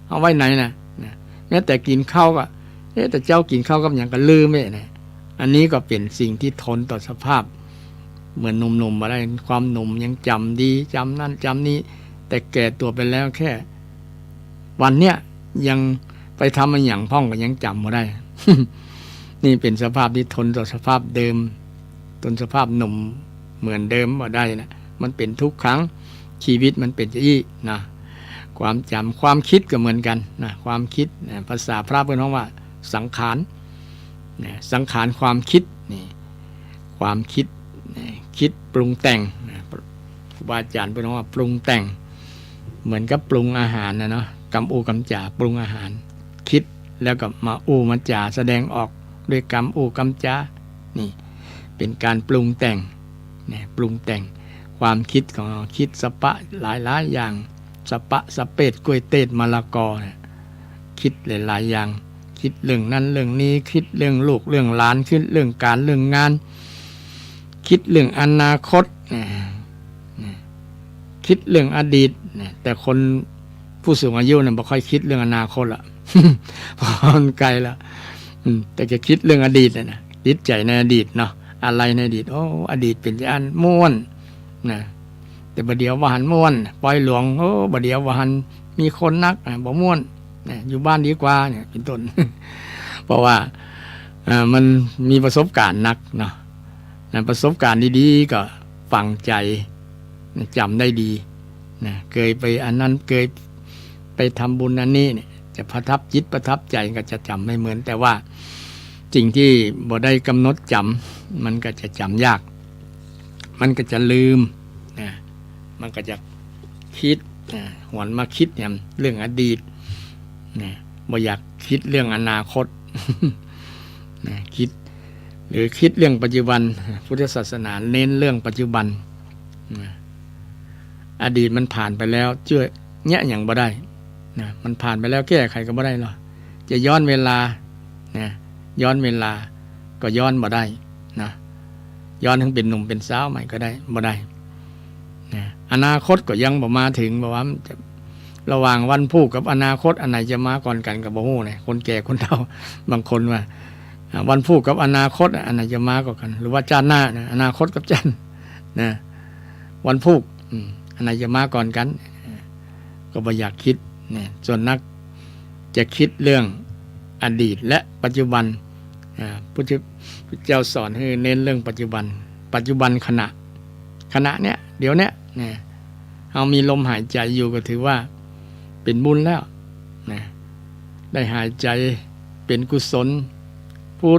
เอาไว้ไหนนะแม้แต่กินข้าวก็แต่เจ้ากินข้าวกับอย่างก็ลืมนะอันนี้ก็เป็นสิ่งที่ทนต่อสภาพเหมือนหนุ่มๆมาได้ความหนุ่มยังจำดีจำนั่นจำนี้แต่แก่ตัวไปแล้วแค่วันเนี้ยยังไปทำมันอย่างพ่องก็ยังจำมาได้ นี่เป็นสภาพที่ทนต่อสภาพเดิมทนสภาพหนุ่มเหมือนเดิมมาได้นะมันเป็นทุกครั้งชีวิตมันเป็นอย่างนี้นะความจำความคิดก็เหมือนกันนะความคิดนะภาษาพระเพื่อนว่าสังขารนะสังขารความคิดนี่ความคิดนะคิดปรุงแต่งนะครูบาอาจารย์เพื่อนว่าปรุงแต่งเหมือนกับปรุงอาหารนะเนาะกำอูกำจ่าปรุงอาหารคิดแล้วก็มาอูมาจ่าแสดงออกด้วยกำอูกำจ่านี่เป็นการปรุงแต่งนะปรุงแต่งความคิดของเราคิดสปะหลายอย่างสปะสเปดกล้วยเตดมะละกอเนี่ยคิดหลายอย่างคิดเรื่องนั้นเรื่องนี้คิดเรื่องลูกเรื่องหลานคิดเรื่องการเรื่องงานคิดเรื่องอนาคตคิดเรื่องอดีตแต่คนผู้สูงอายุเนี่ยบ่ค่อยคิดเรื่องอนาคตละเพราะมันไกลแล้วแต่จะคิดเรื่องอดีตนะติดใจในอดีตเนาะอะไรในอดีตอดีตเป็นอันม่วนนะแต่บัดเดียวว่าหันม่วนปล่อยหลวงบัดเดียวว่าหันมีคนนักบ่ม่วนอยู่บ้านดีกว่าเนี่ยเป็นต้น เพราะว่ามันมีประสบการณ์นักเนาะประสบการณ์ดีๆก็ฝังใจจำได้ดีนะเคยไปอันนั้นเคยไปทำบุญอันนี้เนี่ยจะประทับจิตประทับใจก็จะจำไม่เหมือนแต่ว่าสิ่งที่บ่ได้กำหนดจำมันก็จะจำยากมันก็จะลืมนะมันก็จะคิดหวนมาคิดเนี่ยเรื่องอดีตนะบ่อยากคิดเรื่องอนาคต นะคิดหรือคิดเรื่องปัจจุบันพุทธศาสนาเน้นเรื่องปัจจุบันนะอดีตมันผ่านไปแล้วเชื่อแง่อย่างบ่ได้นะมันผ่านไปแล้วแก้ไขก็บ่ได้หรอกจะย้อนเวลานะย้อนเวลาก็ย้อนบ่ได้นะย้อนถึงเป็นหนุ่มเป็นสาวใหม่ก็ได้บ่ได้นะอนาคตก็ยังบ่มาถึงบ่ว่าระหว่างวันพูดกับอนาคตอันไหนจะมาก่อนกันกับบ่ฮู้เนี่ยคนแก่คนเฒ่าบางคนว่าวันพูดกับอนาคตอันไหนจะมาก่อนกันหรือว่าชาติหน้านะอนาคตกับชาตินะวันพูดอันไหนจะมาก่อนกันก็บ่อยากคิดเนี่ยส่วนนักจะคิดเรื่องอดีตและปัจจุบันพุทธเจ้าสอนให้เน้นเรื่องปัจจุบันปัจจุบันขณะเนี้ยเดี๋ยวเนี้ยเอามีลมหายใจอยู่ก็ถือว่าเป็นบุญแล้วนะได้หายใจเป็นกุศลพุ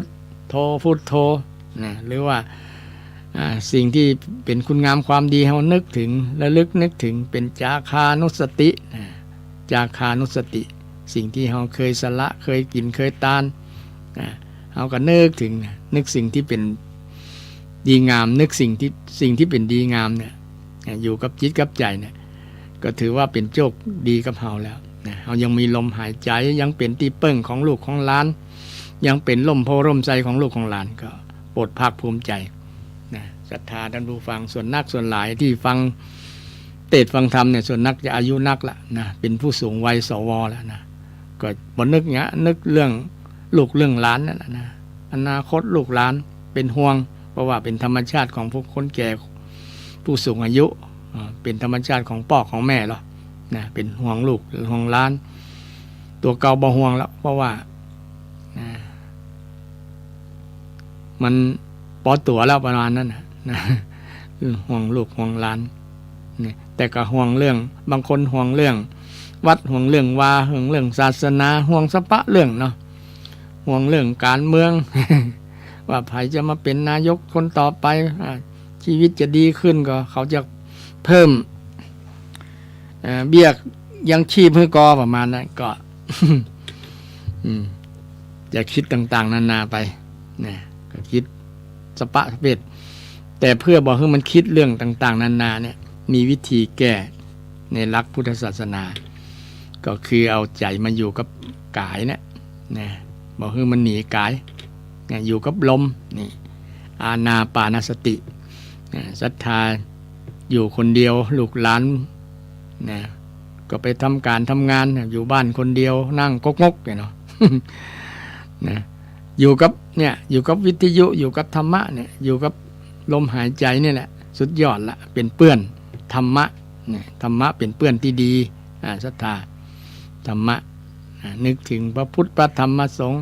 ทโธนะหรือว่าสิ่งที่เป็นคุณงามความดีให้เรานึกถึงและลึกนึกถึงเป็นจาคานุสติจาคานุสติสิ่งที่เราเคยสละเคยกินเคยทานเราก็นึกถึงนึกสิ่งที่เป็นดีงามนึกสิ่งที่เป็นดีงามเนี่ยอยู่กับจิตกับใจเนี่ยก็ถือว่าเป็นโชคดีกับเราแล้วเรายังมีลมหายใจยังเป็นที่เปิ้งของลูกของหลาน ยังเป็นล่มโพล่มใจของลูกของหลานก็โปรดภาคภูมิใจนะศรัทธาท่านผู้ฟังส่วนนักส่วนหลายที่ฟังเทศน์ฟังธรรมเนี่ยส่วนนักจะอายุนักละนะเป็นผู้สูงวัยสวแล้วนะก็บ่นึกเงี้ยนึกเรื่องลูกเรื่องหลานนั่นแหละนะอนาคตลูกหลานเป็นห่วงเพราะว่าเป็นธรรมชาติของพวกคนแก่ผู้สูงอายุเป็นธรรมชาติของพ่อของแม่หรอนะเป็นห่วงลูกห่วงหลานตัวเก่าบ่ห่วงแล้วเพราะว่ามันปอตัวแล้วประมาณนั้นนะห่วงลูกห่วงหลานนี่แต่ก็ห่วงเรื่องบางคนห่วงเรื่องวัดห่วงเรื่องวาห่วงเรื่องศาสนาห่วงสปะเรื่องเนาะห่วงเรื่องการเมือง ว่าใครจะมาเป็นนายกคนต่อไปชีวิตจะดีขึ้นก็เขาจะเพิ่มเบี้ยยังชีพให้กอประมาณนั้นก็ จะคิดต่างๆนานาไปนะก็คิดสปะสเปดแต่เพื่อบอกให้มันคิดเรื่องต่างๆนานาเนี่ยมีวิธีแก้ในหลักพุทธศาสนาก็คือเอาใจมาอยู่กับกายเนี่ยนะบอกให้มันหนีกายนะอยู่กับลมนี่อานาปานสตินะศรัทธาอยู่คนเดียวลูกหลานนะก็ไปทำการทำงานอยู่บ้านคนเดียวนั่งกกๆเนาะ นะอยู่กับเนี่ยอยู่กับวิทยุอยู่กับธรรมะเนี่ยอยู่กับลมหายใจนี่แหละสุดยอดละเป็นเปื้อนธรรมะเนี่ยธรรมะเป็นเปื้อนที่ดีศรัทธาธรรมะนึกถึงพระพุทธพระธรรมพระสงฆ์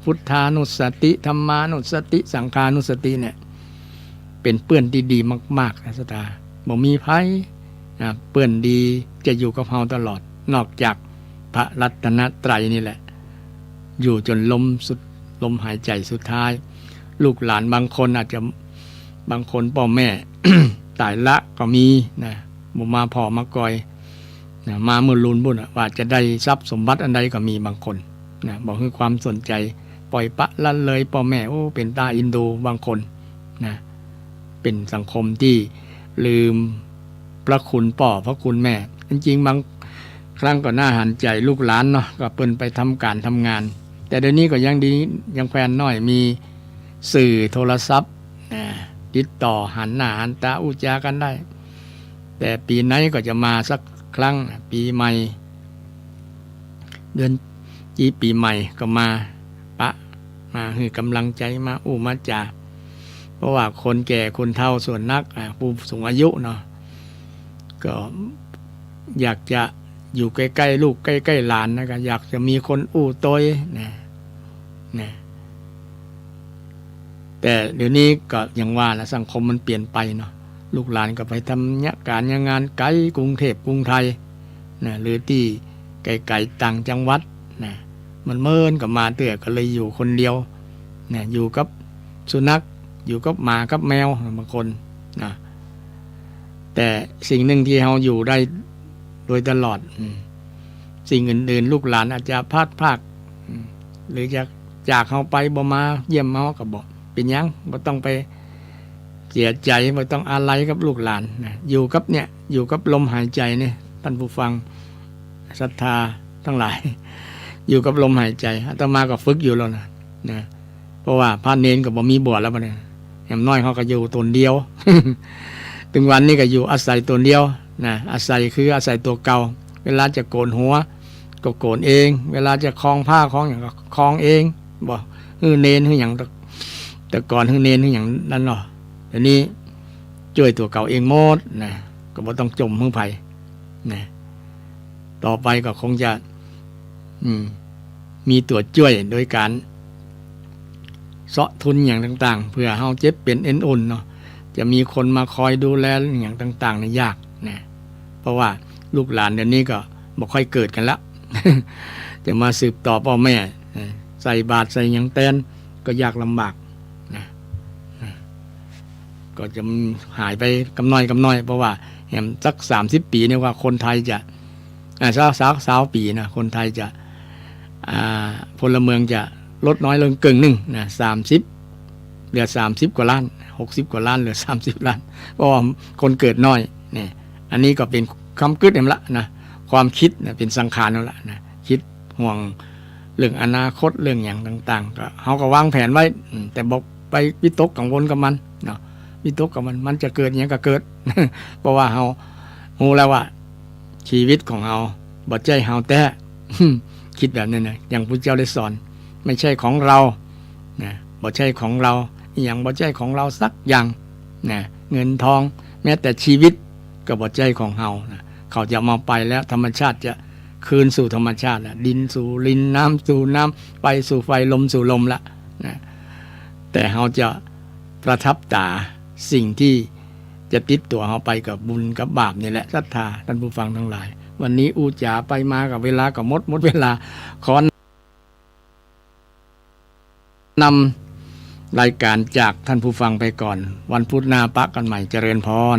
พุทธานุสติธรรมานุสติสังฆานุสติเนี่ยเป็นเปื้อนที่ดีมากๆศรัทธาบ่มีภัยเปื้อนดีจะอยู่กับเราตลอดนอกจากพระรัตนตรัยนี่แหละอยู่จนลมหายใจสุดท้ายลูกหลานบางคนอาจจะบางคนพ่อแม่ ตายละก็มีนะบ่มาพ่อมากอยนะมาเมื่อลุนบุญว่าจะได้ทรัพย์สมบัติอันใดก็มีบางคนนะบอกให้ความสนใจปล่อยปะละเลยพ่อแม่โอ้เป็นตาอินดูบางคนนะเป็นสังคมที่ลืมพระคุณพ่อพระคุณแม่จริงๆบางครั้งก็น่าหันใจลูกหลานเนาะก็เปิ้นไปทำการทำงานแต่เดี๋ยวนี้ก็ยังดียังแฟนน้อยมีสื่อโทรศัพท์ติดต่อหันหน้าหันตาอู้จากันได้แต่ปีไหนก็จะมาสักครั้งปีใหม่เดือนปีใหม่ก็มาปะมาให้กำลังใจมาอู้มาจาเพราะว่าคนแก่คนเฒ่าส่วนนักผู้สูงอายุเนาะก็อยากจะอยู่ใกล้ๆลูกใกล้ๆหลานนะก็อยากจะมีคนอู้โต้ยนะแต่เดี๋ยวนี้ก็อย่างว่าละสังคมมันเปลี่ยนไปเนาะลูกหลานก็ไปทำการงานไกลกรุงเทพกรุงไทยนะหรือที่ไกลๆต่างจังหวัดนะมันเมินกับมาเตื้อก็เลยอยู่คนเดียวนะอยู่กับสุนัขอยู่กับหมากับแมวบางคนนะแต่สิ่งหนึ่งที่เราอยู่ได้โดยตลอดสิ่งอื่นๆลูกหลานอาจจะพลาดพลาดหรือจะจากเขาไปบ่มาเยี่ยมเขาก็บอกเป็นยังบ่ต้องไปเสียใจบ่ต้องอะไรกับลูกหลานนะอยู่กับเนี่ยอยู่กับลมหายใจเนี่ยท่านผู้ฟังศรัทธาทั้งหลายอยู่กับลมหายใจอาตมาก็ฝึกอยู่แล้วนะเพราะว่าพระเนรก็บ่มีบวชแล้วเนี่ยอย่างน้อยเขาก็อยู่ตนเดียว ถึงวันนี้ก็อยู่อาศัยตนเดียวนะอาศัยคืออาศัยตัวเก่าเวลาจะโกนหัวก็โกนเองเวลาจะคล้องผ้าคล้องอย่างก็คล้องเองบ่ฮือเนรฮืออย่างแต่ก่อนฮือเนรฮืออย่างนั้นเนาะเดี๋ยวนี้ช่วยตัวเก่าเองหมดนะก็บ่ต้องจมมือไผนะต่อไปก็คงจะมีตัวช่วยโดยการเสาะทุนอย่างต่างๆเพื่อเฮาเจ็บเป็นเอ็นอุ่นเนาะจะมีคนมาคอยดูแลอย่างต่างๆเนี่ยยากนะเพราะว่าลูกหลานเดี๋ยวนี้ก็บ่ค่อยเกิดกันแล้ว จะมาสืบต่อพ่อแม่ใส่บาตรใส่หยังแตนก็ยากลำบากนะก็จะหายไปกำน้อยเพราะว่าแหมสัก30 ปีเนี่ยว่าคนไทยจะ20ปีนะคนไทยจะพลเมืองจะลดน้อยลงกึ่งหนึ่งนะ30เหลือ30 กว่าล้าน60 กว่าล้านเหลือ30 ล้านเพราะว่าคนเกิดน้อยนี่อันนี้ก็เป็นคำกึศเองละนะความคิดนะเป็นสังขารนั่นแหละนะคิดห่วง เรื่องอนาคตเรื่องอย่างต่างๆก็เฮาก็วางแผนไว้แต่บอกไปวิตกกังวลกับมันเนาะวิตกกับมันจะเกิดอย่างก็เกิด เพราะว่าเฮารู้แล้วว่าชีวิตของเฮาบ่ใช่เฮาแต่ คิดแบบนั้นนะอย่างพระเจ้าได้สอนไม่ใช่ของเรานะบ่ใช่ของเราอย่างบ่ใช่ของเราสักอย่างนะเงินทองแม้แต่ชีวิตก็บ่ใช่ของเฮานะเขาจะมาไปแล้วธรรมชาติจะคืนสู่ธรรมชาติละดินสู่ดินน้ำสู่น้ำไฟสู่ไฟลมสู่ลมละนะแต่เฮาจะประทับตาสิ่งที่จะติดตัวเฮาไปกับบุญกับบาปนี่แหละศรัทธาท่านผู้ฟังทั้งหลายวันนี้อูจ๋าไปมากับเวลากับหมดเวลาขอนำรายการจากท่านผู้ฟังไปก่อนวันพุธหน้าปะกันใหม่เจริญพร